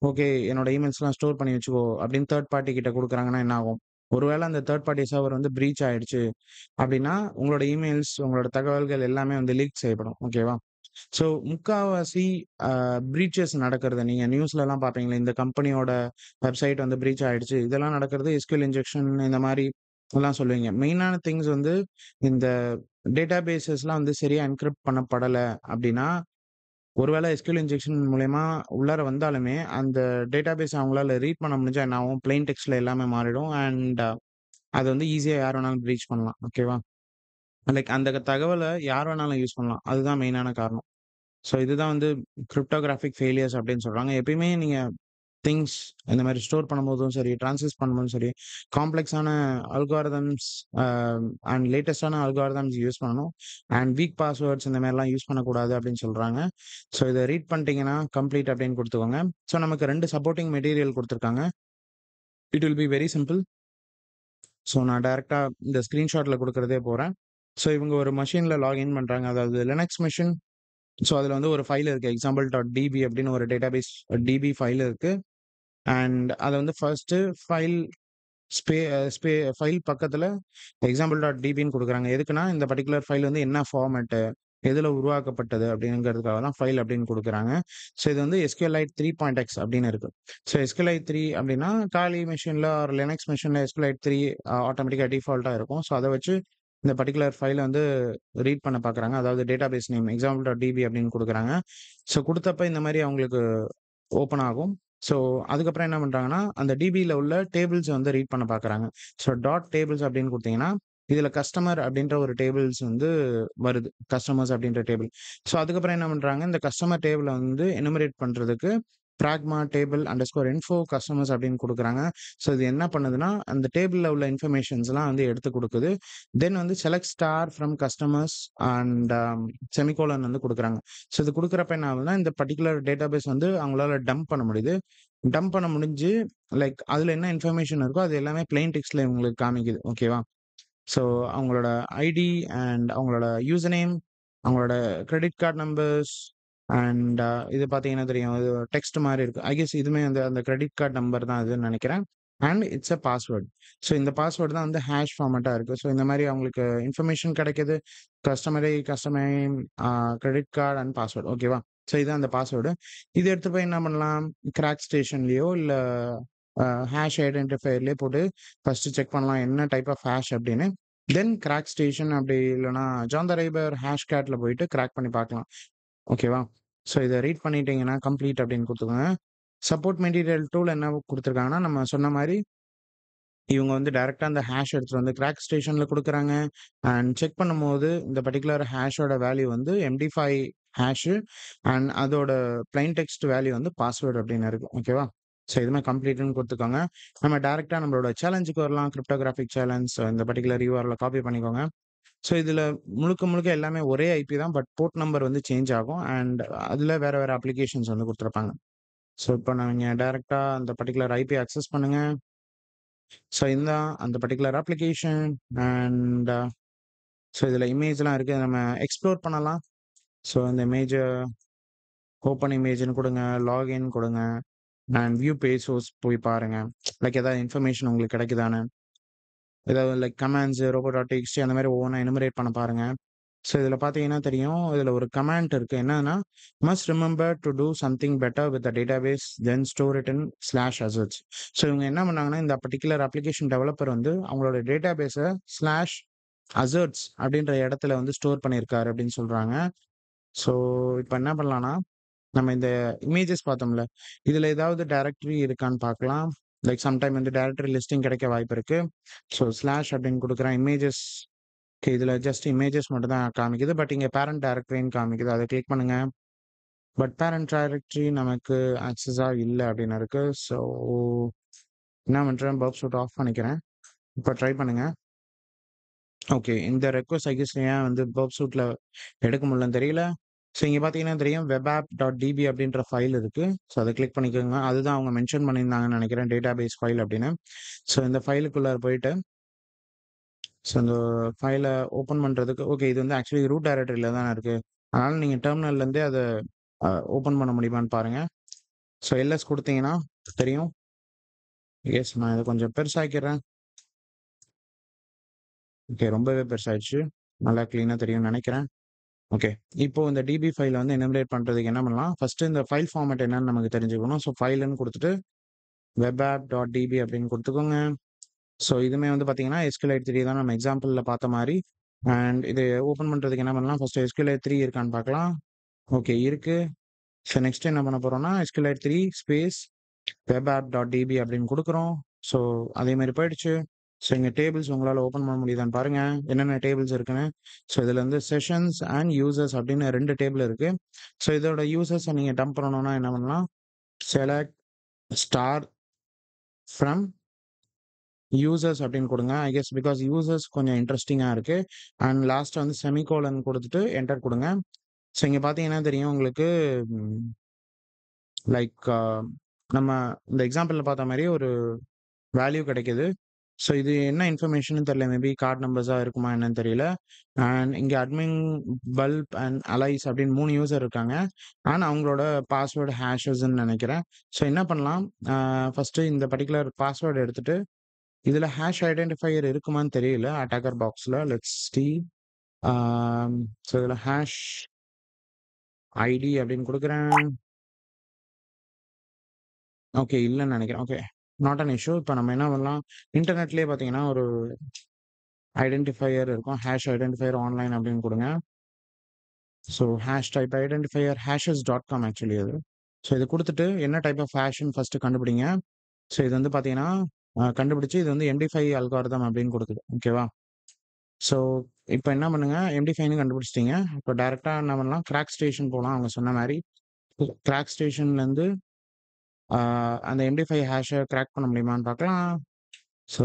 ஓகே என்னோட இமெயில்ஸ்லாம் ஸ்டோர் பண்ணி வச்சுக்கோ அப்படின்னு தேர்ட் பார்ட்டி கிட்ட குடுக்குறாங்கன்னா என்ன ஆகும்? ஒருவேள அந்த தேர்ட் பார்ட்டி சர்வர் வந்து பிரீச் ஆயிடுச்சு அப்படின்னா, உங்களோட இமெயில்ஸ், உங்களோட தகவல்கள் எல்லாமே வந்து லீக் செய்யப்படும். ஓகேவா? ஸோ முக்காவாசி அ பிரீச்சஸ் நடக்கிறத நீங்க நியூஸ்லலாம் பார்ப்பீங்களே, இந்த கம்பெனியோட வெப்சைட் வந்து பிரீச் ஆயிடுச்சு. இதெல்லாம் நடக்கிறது எஸ்கியூஎல் இன்ஜெக்ஷன் இந்த மாரி எல்லாம் சொல்லுவீங்க. மெயினான திங்ஸ் வந்து இந்த டேட்டாபேஸஸ்லாம் வந்து சரியா என்கிரிப்ட் பண்ணப்படல அப்டின்னா, ஒருவேள எஸ்கியூஎல் இன்ஜெக்ஷன் மூலியமா உள்ளார வந்தாலுமே, அந்த டேட்டாபேஸ் அவங்களால ரீட் பண்ண முடிஞ்சா என்ன ஆகும்? பிளெயின் டெக்ஸ்ட்ல எல்லாமே மாறிடும். அண்ட் அது வந்து ஈஸியா யார் வேணாலும் பிரீச் பண்ணலாம். ஓகேவா? லைக் அந்த தகவல யார் வேணாலும் யூஸ் பண்ணலாம். அதுதான் மெயினான காரணம். ஸோ இதுதான் வந்து கிரிப்டோகிராஃபிக் ஃபெயிலியர்ஸ் அப்படின்னு சொல்றாங்க. எப்பயுமே நீங்க திங்ஸ் இந்த மாரி ஸ்டோர் பண்ணும்போதும் சரி, ட்ரான்ஸ்மிட் பண்ணும்போதும் சரி, காம்ப்ளக்ஸான அல்காரிதம்ஸ் அ அண்ட் லேட்டஸ்ட்டான அல்காரிதம்ஸ் யூஸ் பண்ணணும். அண்ட் வீக் பாஸ்வேர்ட்ஸ் இந்த மாரிலாம் யூஸ் பண்ணக்கூடாது அப்படின்னு சொல்றாங்க. ஸோ இத ரீட் பண்ணிட்டீங்கன்னா, கம்ப்ளீட் அப்படின்னு குடுத்துக்கோங்க. ஸோ நமக்கு 2 சப்போர்ட்டிங் மெட்டீரியல் குடுத்துருக்காங்க. It will be very simple. So நான் டைரக்ட்டா இந்த ஸ்கிரீன்ஷாட்ல குடுக்குறதே போறேன். ஸோ இவங்க ஒரு மெஷின்ல லாகின் பண்றாங்க. அதாவது லினக்ஸ் மெஷின். ஸோ அதுல வந்து ஒரு ஃபைல் இருக்கு. எக்ஸாம்பிள் டாட் டிபி அப்படின்னு ஒரு டேட்டாபேஸ் டிபி ஃபைல் இருக்கு. அண்ட் அத வந்து ஃபர்ஸ்ட்டு ஃபைல் ஸ்பே ஸ்பே ஃபைல் பக்கத்துல எக்ஸாம்பிள் டாட் டிபின்னு குடுக்குறாங்க. எதுக்குன்னா, இந்த பர்ட்டிகுலர் ஃபைல் வந்து என்ன ஃபார்மேட்டு, எதுல உருவாக்கப்பட்டது அப்படிங்கிறதுக்காக தான் ஃபைல் அப்படின்னு குடுக்குறாங்க. ஸோ இது வந்து SQLite 3.x அப்படின்னு இருக்கு. ஸோ SQLite 3 அப்படின்னா, காலி மெஷின்ல ஆர் லினக்ஸ் மெஷின்ல SQLite 3 ஆட்டோமேட்டிக்கா டிஃபால்ட்டா இருக்கும். ஸோ அத வச்சு இந்த பர்ட்டிகுலர் ஃபைல வந்து ரீட் பண்ண பார்க்குறாங்க. அதாவது database name example dot DB அப்படின்னு குடுக்குறாங்க. ஸோ குடுத்தப்ப இந்த மாரி அவங்களுக்கு ஓப்பன் ஆகும். ஸோ அதுக்கப்புறம் என்ன பண்றாங்கன்னா, அந்த டிபில உள்ள டேபிள்ஸ வந்து ரீட் பண்ண பார்க்குறாங்க. ஸோ டாட் டேபிள்ஸ் அப்படின்னு குடுத்தீங்கன்னா, இதுல கஸ்டமர் அப்படின்ற ஒரு டேபிள்ஸ் வந்து வருது. கஸ்டமர்ஸ் அப்படின்ற டேபிள். ஸோ அதுக்கப்புறம் என்ன பண்றாங்க, இந்த கஸ்டமர் டேபிள வந்து எனுமரேட் பண்றதுக்கு பிராக்மா டேபிள் அண்டர்ஸ்கோர் இன்ஃபோ கஸ்டமர்ஸ் அப்படின்னு குடுக்குறாங்க. ஸோ இது என்ன பண்ணுதுன்னா, அந்த டேபிள்ல உள்ள இன்ஃபர்மேஷன்ஸ்லாம் வந்து எடுத்து குடுக்குது. தென் வந்து select star from customers and semicolon வந்து குடுக்குறாங்க. ஸோ இது குடுக்குறப்ப என்ன ஆகுதுன்னா, இந்த பர்ட்டிகுலர் டேட்டாபேஸ் வந்து அவங்களால டம்ப் பண்ண முடியுது. டம்ப் பண்ண முடிஞ்சு, லைக் அதுல என்ன இன்ஃபர்மேஷன் இருக்கோ, அது எல்லாமே பிளெயின் டெக்ஸ்ட்ல இவங்களுக்கு காமிக்குது. ஓகேவா? ஸோ அவங்களோட ஐடி அண்ட் அவங்களோட யூசர் நேம், அவங்களோட கிரெடிட் கார்ட் நம்பர்ஸ் அண்ட் இது பார்த்தீங்கன்னா தெரியும். இது டெக்ஸ்ட் மாரி இருக்கு. ஐ கெஸ் இதுவுமே அந்த அந்த கிரெடிட் கார்ட் நம்பர் தான் இதுன்னு நெனைக்கிறேன். And it's a password. So இந்த பாஸ்வேர்ட் தான் வந்து ஹேஷ் ஃபார்மேட்டா இருக்கு. ஸோ இந்த மாரி அவங்களுக்கு இன்ஃபர்மேஷன் கிடைக்குது. Customer name, credit card and password. ஓகேவா? ஸோ இதான் அந்த பாஸ்வேர்டு. இத எடுத்துட்டு போய் என்ன பண்ணலாம்? கிராக் ஸ்டேஷன்லயோ இல்ல ஹேஷ் ஐடென்டிஃபையர்லயே போட்டு ஃபர்ஸ்ட்டு செக் பண்ணலாம் என்ன டைப் ஆஃப் ஹேஷ் அப்படின்னு. தென் கிராக் ஸ்டேஷன் அப்படி இல்லன்னா ஜான் த ரைபர் ஹேஷ் கேட்ல போயிட்டு கிராக் பண்ணி பார்க்கலாம். ஓகேவா? ஸோ இத ரீட் பண்ணிட்டீங்கன்னா, கம்ப்ளீட் அப்படின்னு குடுத்துக்கோங்க. சப்போர்ட் மெட்டீரியல் டூல் என்ன குடுத்துருக்காங்கன்னா, நம்ம சொன்ன மாரி இவங்க வந்து டைரக்ட்டா அந்த ஹேஷ் எடுத்துட்டு வந்து கிராக் ஸ்டேஷன்ல குடுக்குறாங்க. அண்ட் செக் பண்ணும்போது இந்த பர்ட்டிகுலர் ஹேஷோட வேல்யூ வந்து MD5 ஹேஷு அண்ட் அதோட பிளெயின் டெக்ஸ்ட் வேல்யூ வந்து பாஸ்வேர்ட் அப்படின்னு இருக்கு. ஓகேவா? ஸோ இதுவுமே கம்ப்ளீட்ன்னு குடுத்துக்கோங்க. நம்ம டைரக்ட்டா நம்மளோட சேலஞ்சுக்கு வரலாம். Cryptographic challenge. ஸோ இந்த பர்ட்டிகுலர் URL காப்பி பண்ணிக்கோங்க. ஸோ இதுல முழுக்க முழுக்க எல்லாமே ஒரே ஐபி தான். பட் போர்ட் நம்பர் வந்து சேஞ்ச் ஆகும். அண்ட் அதுல வேற வேற அப்ளிகேஷன்ஸ் வந்து குடுத்துருப்பாங்க. ஸோ இப்ப நீங்க டைரக்ட்டா அந்த பர்ட்டிகுலர் ஐபி அக்சஸ் பண்ணுங்க. ஸோ இதுதான் அந்த பர்ட்டிகுலர் அப்ளிகேஷன் அண்ட் ஸோ இதுல இமேஜ்லாம் இருக்கு. நம்ம எக்ஸ்ப்ளோர் பண்ணலாம். ஸோ இந்த இமேஜ ஓப்பன் இமேஜ்ன்னு குடுங்க, லாகின் குடுங்க அண்ட் வியூ பேஜ் சோர்ஸ் போய் பாருங்க. லைக் ஏதாவது இன்ஃபர்மேஷன் உங்களுக்கு கிடைக்குதான்னு. ஏதாவது லைக் கமாண்ட்ஸ், robo.txt அந்த மாரி ஒவ்வொன்னா எனுமரேட் பண்ண பாருங்க. ஸோ இதில பார்த்தீங்கன்னா தெரியும். இதில ஒரு கமாண்ட் இருக்கு. என்னன்னா, must remember to do something better with the database then store it in slash assets. So இவங்க என்ன பண்ணாங்கன்னா, இந்த பர்ட்டிகுலர் அப்ளிகேஷன் டெவலப்பர் வந்து அவங்களோட டேட்டாபேஸ ஸ்லாஷ் அசெட்ஸ் அப்படின்ற இடத்துல வந்து ஸ்டோர் பண்ணியிருக்காரு அப்படின்னு சொல்றாங்க. ஸோ இப்ப என்ன பண்ணலாம்னா, நம்ம இந்த இமேஜஸ் பார்த்தோம்ல, இதில ஏதாவது டைரக்டரி இருக்கான்னு பார்க்கலாம். லைக் சம்டைம் வந்து டைரக்டரி லிஸ்டிங் கிடைக்க வாய்ப்பு இருக்கு. ஸோ ஸ்லாஷ் அப்படின்னு கொடுக்குறேன். இமேஜஸ் இதில் ஜஸ்ட் இமேஜஸ் மட்டும் தான் காமிக்குது. பட் இங்கே பேரண்ட் டைரக்டரின்னு காமிக்குது. அதை கிளிக் பண்ணுங்க. பட் பேரண்ட் டைரக்டரி நமக்கு ஆக்சஸாக இல்லை அப்படின்னு இருக்கு. ஸோ என்ன பண்ணுறேன், பர்ப் சூட் ஆஃப் பண்ணிக்கிறேன். இப்போ ட்ரை பண்ணுங்க. ஓகே, இந்த ரெக்வஸ்ட் ஐகஸ் ஏன் வந்து பர்ப் சூட்டில் எடுக்க முடியலன்னு தெரியல. ஸோ இங்கே பார்த்தீங்கன்னா தெரியும், webapp.db அப்படின்ற ஃபைல் இருக்கு. ஸோ அதை கிளிக் பண்ணிக்கோங்க. அதுதான் அவங்க மென்ஷன் பண்ணியிருந்தாங்கன்னு நினைக்கிறேன், டேட்டாபேஸ் ஃபைல் அப்படின்னு. ஸோ இந்த ஃபைலுக்குள்ளே போயிட்டு ஸோ இந்த ஃபைலை ஓப்பன் பண்ணுறதுக்கு ஓகே, இது வந்து ஆக்சுவலி ரூட் டைரக்டரியில் தானே இருக்கு. அதனால நீங்கள் டெர்மினல்லேருந்தே அதை ஓப்பன் பண்ண முடியுமான்னு பாருங்க. ஸோ எல்எஸ் கொடுத்தீங்கன்னா தெரியும். எஸ், நான் இதை கொஞ்சம் பெருசாக்கிறேன். ஓகே, ரொம்பவே பெருசாயிடுச்சு. நல்லா க்ளீனாக தெரியும்னு நினைக்கிறேன். ஓகே, இப்போ இந்த டிபி ஃபைலை வந்து எனுமரேட் பண்ணுறதுக்கு என்ன பண்ணலாம், ஃபர்ஸ்ட் இந்த ஃபைல் ஃபார்மேட் என்னன்னு நமக்கு தெரிஞ்சுக்கணும். ஸோ ஃபைலுன்னு கொடுத்துட்டு webapp.db அப்படின்னு கொடுத்துக்கோங்க. ஸோ இதுவுமே வந்து பார்த்தீங்கன்னா SQLite 3 தான் நம்ம எக்ஸாம்பிளில் பார்த்த மாதிரி. அண்ட் இது ஓப்பன் பண்ணுறதுக்கு என்ன பண்ணலாம், ஃபர்ஸ்ட் SQLite 3 இருக்கான்னு பார்க்கலாம். ஓகே, இருக்கு. ஸோ நெக்ஸ்ட் என்ன பண்ண போறோம்னா SQLite 3 ஸ்பேஸ் webapp.db அப்படின்னு கொடுக்குறோம். ஸோ அதே மாதிரி போயிடுச்சு. ஸோ இங்கே டேபிள்ஸ் உங்களால் ஓப்பன் பண்ண முடியுதான்னு பாருங்க, என்னென்ன டேபிள்ஸ் இருக்குன்னு. ஸோ இதில் வந்து செஷன்ஸ் அண்ட் யூசர்ஸ் அப்படின்னு 2 டேபிள் இருக்கு. ஸோ இதோட யூசர்ஸை நீங்கள் டம்ப் பண்ணணும்னா என்ன பண்ணலாம், செலக்ட் ஸ்டார் ஃப்ரம் யூசர்ஸ் அப்படின்னு கொடுங்க. ஐ கெஸ் பிகாஸ் யூசர்ஸ் கொஞ்சம் இன்ட்ரெஸ்டிங்காக இருக்கு. அண்ட் லாஸ்ட் வந்து செமிகோலன் கொடுத்துட்டு என்டர் கொடுங்க. ஸோ இங்கே பார்த்தீங்கன்னா தெரியும் உங்களுக்கு, லைக் நம்ம இந்த எக்ஸாம்பிளில் பார்த்த மாதிரி ஒரு வேல்யூ கிடைக்குது. ஸோ இது என்ன இன்ஃபர்மேஷன் தெரியல, மேபி கார்டு நம்பர்ஸாக இருக்குமா என்னன்னு தெரியல. அண்ட் இங்கே அட்மின் பல்ப் அண்ட் அலைஸ் அப்படின்னு 3 யூசர் இருக்காங்க. ஆனால் அவங்களோட பாஸ்வேர்டு ஹேஷஸ்ன்னு நினைக்கிறேன். ஸோ என்ன பண்ணலாம், ஃபர்ஸ்ட் இந்த பர்டிகுலர் பாஸ்வேர்டு எடுத்துட்டு இதில் ஹேஷ் ஐடென்டிஃபையர் இருக்குமான்னு தெரியல அட்டாக்கர் பாக்ஸில். Let's see. ஸோ இதில் ஹேஷ் ஐடி அப்படின்னு கொடுக்குறேன். ஓகே, இல்லைன்னு நினைக்கிறேன். Okay, not an issue. இப்போ நம்ம என்ன பண்ணலாம், இன்டர்நெட்லேயே பார்த்தீங்கன்னா ஒரு ஐடென்டிஃபையர் இருக்கும், ஹேஷ் ஐடென்டிஃபையர் ஆன்லைன் அப்படின்னு கொடுங்க. So hash type identifier hashes.com actually அது. ஸோ இது கொடுத்துட்டு என்ன டைப் ஆஃப் ஹேஷ்னு ஃபஸ்ட்டு கண்டுபிடிங்க. ஸோ இது வந்து பார்த்தீங்கன்னா கண்டுபிடிச்சு இது வந்து MD5 அல்காரிதம் அப்படின்னு கொடுக்குது. ஓகேவா. ஸோ இப்போ என்ன பண்ணுங்க, MD5ன்னு கண்டுபிடிச்சிட்டிங்க. இப்போ டேரெக்டாக என்ன பண்ணலாம், கிராக் ஸ்டேஷன் போகலாம். அவங்க சொன்ன மாதிரி கிராக் ஸ்டேஷன்லேருந்து அந்த MD5 ஹேஷை கிராக் பண்ண முடியுமான்னு பார்க்கலாம். ஸோ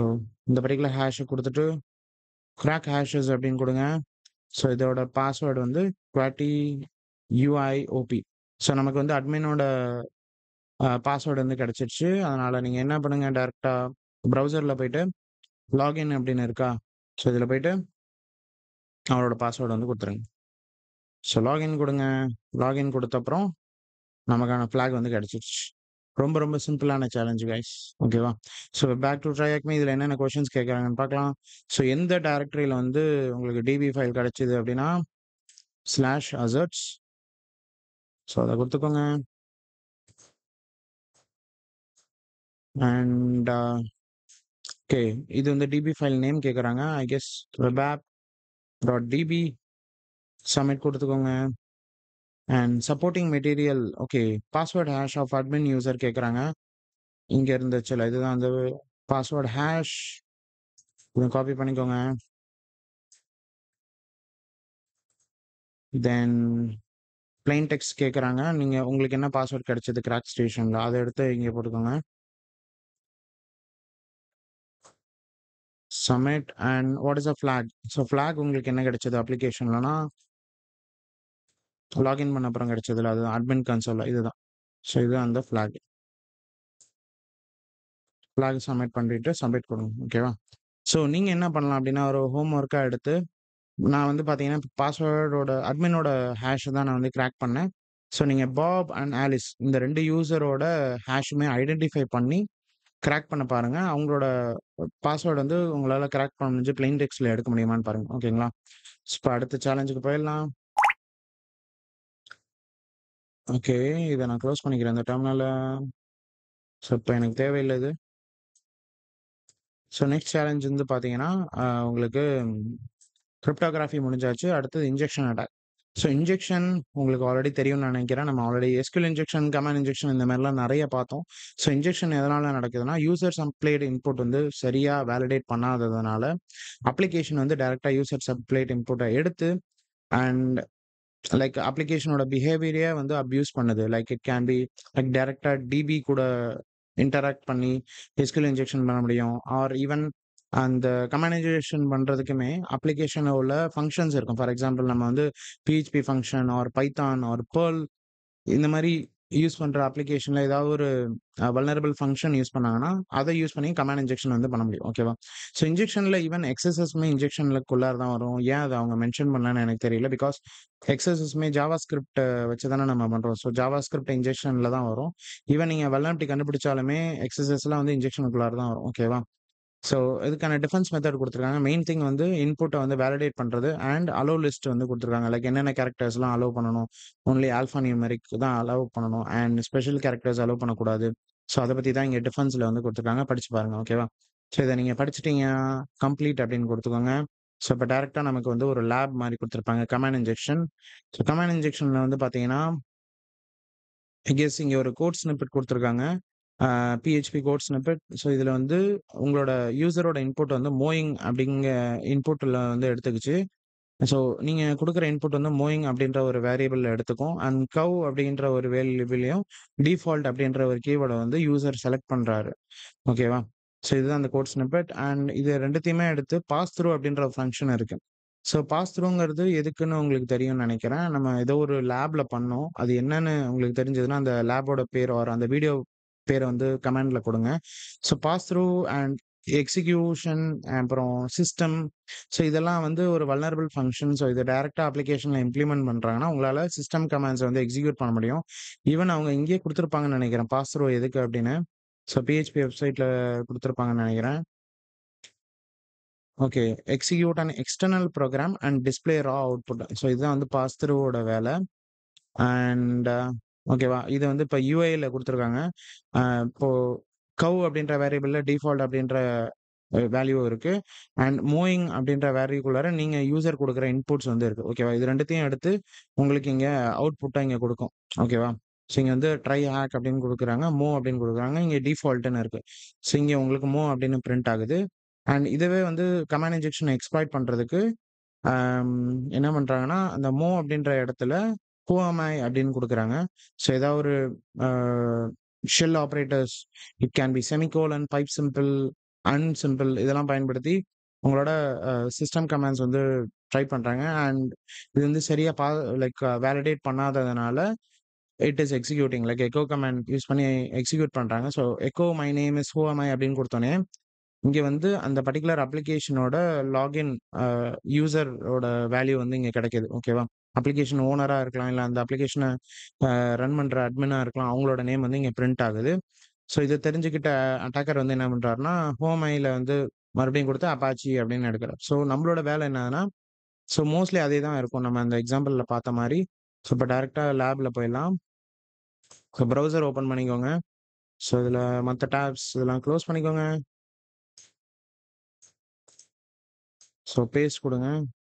இந்த பர்டிகுலர் ஹேஷை கொடுத்துட்டு கிராக் ஹேஷஸ் அப்படின்னு கொடுங்க. ஸோ இதோட பாஸ்வேர்டு வந்து QWERTY UIOP. ஸோ நமக்கு வந்து அட்மினோட பாஸ்வேர்டு வந்து கிடச்சிருச்சு. அதனால் நீங்கள் என்ன பண்ணுங்க, டேரெக்டாக ப்ரௌசரில் போயிட்டு லாகின் அப்படின்னு இருக்கா, ஸோ இதில் போயிட்டு அவரோட பாஸ்வேர்டு வந்து கொடுத்துருங்க. ஸோ லாகின் கொடுங்க. லாகின் கொடுத்த அப்புறம் நமக்கான ஃப்ளாக் வந்து கிடச்சிருச்சு. ரொம்ப ரொம்ப சிம்பிளான சேலஞ்சு கைஸ். ஓகேவா. So back to try Acme. இதில் என்னென்ன கொஷின்ஸ் கேட்குறாங்கன்னு பார்க்கலாம். ஸோ எந்த டைரக்டரியில் வந்து உங்களுக்கு டிபி ஃபைல் கிடச்சிது அப்படின்னா ஸ்லாஷ் அசர்ட்ஸ். ஸோ அதை கொடுத்துக்கோங்க. அண்ட் ஓகே, இது வந்து டிபி ஃபைல் நேம் கேட்குறாங்க. I guess webapp.db. சப்மிட் கொடுத்துக்கோங்க. And supporting material. Okay, password hash of admin user கேட்குறாங்க. இங்கே இருந்துச்சுல, இதுதான் அந்த பாஸ்வேர்ட் ஹேஷ். இதை காப்பி பண்ணிக்கோங்க. தென் பிளைன் டெக்ஸ்ட் கேட்குறாங்க. நீங்கள் உங்களுக்கு என்ன பாஸ்வேர்ட் கிடைச்சது கிராக் ஸ்டேஷனில், அதை எடுத்து இங்கே போட்டுக்கோங்க. Submit. And what is a flag. So flag உங்களுக்கு என்ன கிடைச்சது அப்ளிகேஷன்லனா லாகின் பண்ண அப்புறம் கிடைச்சதுல, அது அட்மின் கன்சோல் இதுதான். ஸோ இது அந்த ஃப்ளாக். ஃப்ளாக் சப்மிட் பண்ணிட்டு சப்மிட் கொடுங்க. ஓகேவா. ஸோ நீங்கள் என்ன பண்ணலாம் அப்படின்னா, ஒரு ஹோம் ஒர்க்காக எடுத்து நான் வந்து பார்த்தீங்கன்னா பாஸ்வேர்டோட அட்மினோட ஹேஷை தான் நான் வந்து கிராக் பண்ணேன். ஸோ நீங்கள் பாப் அண்ட் ஆலிஸ் இந்த 2 யூசரோட ஹேஷுமே ஐடென்டிஃபை பண்ணி கிராக் பண்ண பாருங்க. அவங்களோட பாஸ்வேர்டு வந்து உங்களால் கிராக் பண்ண முடிஞ்சு பிளைன் டெக்ஸ்ட்ல எடுக்க முடியுமான்னு பாருங்க. ஓகேங்களா. இப்போ அடுத்த சேலஞ்சுக்கு போயிடலாம். ஓகே, இதை நான் க்ளோஸ் பண்ணிக்கிறேன் இந்த டெர்மினலை. ஸோ இப்போ எனக்கு தேவையில்லை இது. ஸோ நெக்ஸ்ட் சேலஞ்ச் வந்து பார்த்தீங்கன்னா உங்களுக்கு கிரிப்டோகிராஃபி முடிஞ்சாச்சு. அடுத்தது இன்ஜெக்ஷன் அட்டாக். ஸோ இன்ஜெக்ஷன் உங்களுக்கு ஆல்ரெடி தெரியும்னு நினைக்கிறேன். நம்ம already SQL injection, command injection இந்த மாரிலாம் நெறைய பார்த்தோம். ஸோ இன்ஜெக்ஷன் எதனால நடக்குதுன்னா, யூசர் சப்ளைட் இன்புட் வந்து சரியா வேலிடேட் பண்ணாததுனால, அப்ளிகேஷன் வந்து டைரக்ட்டா யூசர் சப்ளைட் இன்புட்ட எடுத்து அண்ட் லைக் அப்ளிகேஷனோட பிஹேவியரயே வந்து அப்யூஸ் பண்ணுது. Like it can be like டைரக்ட்டா டிபி கூட இன்டராக்ட் பண்ணி எஸ்கியூஎல் இன்ஜெக்ஷன் பண்ண முடியும். ஆர் ஈவன் அந்த கமாண்ட் இன்ஜெக்ஷன் பண்றதுக்குமே அப்ளிகேஷன்ல உள்ள ஃபங்ஷன்ஸ் இருக்கும். ஃபார் எக்ஸாம்பிள் நம்ம வந்து PHP function or Python or Perl இந்த மாரி யூஸ் பண்ற அப்ளிகேஷன்ல ஏதாவது ஒரு வல்னரபிள் ஃபங்ஷன் யூஸ் பண்ணாங்கன்னா, அத யூஸ் பண்ணி கமாண்ட் இன்ஜெக்ஷன் வந்து பண்ண முடியும். ஓகேவா? ஸோ இன்ஜெக்ஷன்ல ஈவன் எக்ஸ்எஸ்எஸ்மே இன்ஜெக்ஷன்லக்குள்ளார தான் வரும். ஏன் அத அவங்க மென்ஷன் பண்ணலன்னு எனக்கு தெரியல. பிகாஸ் எக்ஸ்எஸ்எஸ்மே ஜாவாஸ்கிரிப்ட் வச்சு தானே நம்ம பண்றோம். ஸோ ஜாவாஸ்கிரிப்ட் இன்ஜெக்ஷன்ல தான் வரும். ஈவன் நீங்க வல்னரபிலிட்டி கண்டுபிடிச்சாலுமே எக்ஸ்எஸ்எஸ்லாம் வந்து இன்ஜெக்ஷனுக்குள்ளார தான் வரும். ஓகேவா? ஸோ இதுக்கான டிஃபென்ஸ் மெத்தட் குடுத்துருக்காங்க. மெயின் திங் வந்து இன்புட்ட வந்து வேலிடேட் பண்றது அண்ட் அலோ லிஸ்ட் வந்து குடுத்துருக்காங்க. லைக் என்னென்ன கேரக்டர்ஸ்லாம் அலோவ் பண்ணணும். ஒன்லி ஆல்ஃபா நியூமெரிக் தான் அலோவ் பண்ணணும். அண்ட் ஸ்பெஷல் கேரக்டர்ஸ் அலோவ் பண்ணக்கூடாது. ஸோ அத பத்தி தான் இங்க டிஃபென்ஸ்ல வந்து குடுத்துருக்காங்க. படிச்சு பாருங்க. ஓகேவா? ஸோ இத நீங்க படிச்சுட்டீங்க, கம்ப்ளீட் அப்படின்னு குடுத்துக்கோங்க. ஸோ இப்ப டைரக்ட்டா நமக்கு வந்து ஒரு லேப் மாரி குடுத்துருப்பாங்க. Command injection. ஸோ கமாண்ட் இன்ஜெக்ஷன்ல வந்து பார்த்தீங்கன்னா ஐ கெஸ் இங்க ஒரு கோட் ஸ்னிப்பெட் குடுத்துருக்காங்க. PHP code snippet. ஸோ இதுல வந்து உங்களோட யூசரோட இன்புட் வந்து மோயிங் அப்படிங்க இன்புட்ல வந்து எடுத்துக்கிச்சு. ஸோ நீங்க குடுக்குற இன்புட் வந்து மோயிங் அப்படின்ற ஒரு வேரியபிள்ல எடுத்துக்கும். அண்ட் கவ் அப்படின்ற ஒரு வேரியபிள்லயும் டிஃபால்ட் அப்படின்ற ஒரு கீவேர்ட வந்து யூசர் செலக்ட் பண்றாரு. ஓகேவா? ஸோ இதுதான் அந்த கோட் ஸ்னிப்பெட். அண்ட் இது 2த்தையுமே எடுத்து பாஸ் த்ரூ அப்படின்ற ஒரு ஃபங்ஷன் இருக்கு. ஸோ பாஸ் த்ரூங்கிறது எதுக்குன்னு உங்களுக்கு தெரியும்னு நெனைக்கிறேன். நம்ம ஏதோ ஒரு லேப்ல பண்ணோம். அது என்னன்னு உங்களுக்கு தெரிஞ்சதுன்னா, அந்த லேபோட பேர் ஆர் அந்த வீடியோ பேர வந்து கமெண்ட்ல குடுங்க. So pass through and execution அப்புறம் சிஸ்டம். ஸோ இதெல்லாம் வந்து ஒரு வல்னரபிள் ஃபங்ஷன். ஸோ இத டைரக்ட்டா அப்ளிகேஷன்ல இம்ப்ளிமெண்ட் பண்றாங்கன்னா, உங்களால சிஸ்டம் கமாண்ட்ஸ வந்து எக்ஸிக்யூட் பண்ண முடியும். ஈவன் அவங்க இங்கேயே குடுத்துருப்பாங்கன்னு நெனைக்கிறேன். பாஸ் த்ரூ எதுக்கு அப்படின்னு. ஸோ பிஹெச்பி வெப்சைட்ல குடுத்துருப்பாங்கன்னு நெனைக்கிறேன். Okay. Execute an external program and display raw output. So இதுதான் வந்து பாஸ் த்ரூவோட வேல. அண்ட் ஓகேவா? இது வந்து இப்ப யுஐல குடுத்துருக்காங்க. இப்போ கவ் அப்படின்ற வேரியபிள்ல டிஃபால்ட் அப்படின்ற வேல்யூ இருக்கு. அண்ட் மூவிங் அப்படின்ற வேல்யூக்குள்ளார நீங்க யூசர் குடுக்குற இன்புட்ஸ் வந்து இருக்கு. ஓகேவா? இது 2த்தையும் எடுத்து உங்களுக்கு இங்க அவுட்புட்டா இங்க குடுக்கும். ஓகேவா? ஸோ இங்க வந்து ட்ரை ஹேக் அப்படின்னு குடுக்குறாங்க. மூவ் அப்படின்னு குடுக்குறாங்க. இங்க டிஃபால்ட்ன்னு இருக்கு. ஸோ இங்க உங்களுக்கு மூவ் அப்படின்னு பிரிண்ட் ஆகுது. அண்ட் இதுவே வந்து கமாண்ட் இன்ஜெக்ஷன எக்ஸ்ப்ளாய்ட் பண்றதுக்கு அம் என்ன பண்றாங்கன்னா, அந்த மூவ் அப்படின்ற இடத்துல "ஹூ ஆம் ஐ" அப்படின்னு குடுக்குறாங்க. ஸோ ஏதாவது ஒரு uh shell operators it can be semicolon, pipe symbol, and symbol இதெல்லாம் பயன்படுத்தி உங்களோட சிஸ்டம் கமாண்ட்ஸ் வந்து ட்ரை பண்றாங்க. அண்ட் இது வந்து சரியா லைக் வேலிடேட் பண்ணாததுனால it is executing like echo command use பண்ணி எக்ஸிக்யூட் பண்றாங்க. So echo my name is who am I அப்படின்னு குடுத்தோனே இங்க வந்து அந்த பர்ட்டிகுலர் அப்ளிகேஷனோட லாகின் அ யூசரோட வேல்யூ வந்து இங்க கிடைக்குது. ஓகேவா? அப்ளிகேஷன் ஓனரா இருக்கலாம். இல்ல அந்த அப்ளிகேஷன ரன் பண்ற அட்மினா இருக்கலாம். அவங்களோட நேம் வந்து இங்க பிரிண்ட் ஆகுது. ஸோ இத தெரிஞ்சுக்கிட்ட அட்டாக்கர் வந்து என்ன பண்றாருன்னா, ஹோம் ஐல வந்து மறுபடியும் குடுத்து அப்பாச்சி அப்படின்னு எடுக்குறார். ஸோ நம்மளோட வேலை என்னன்னா, ஸோ மோஸ்ட்லி அதே தான் இருக்கும். நம்ம அந்த எக்ஸாம்பிள்ல பார்த்த மாரி. ஸோ இப்ப டைரக்ட்டா லேப்ல போயிடலாம். ஸோ ப்ரௌசர் ஓப்பன் பண்ணிக்கோங்க. ஸோ இதுல மத்த டேப்ஸ் இதெல்லாம் க்ளோஸ் பண்ணிக்கோங்க. ஸோ பேஸ்ட் குடுங்க.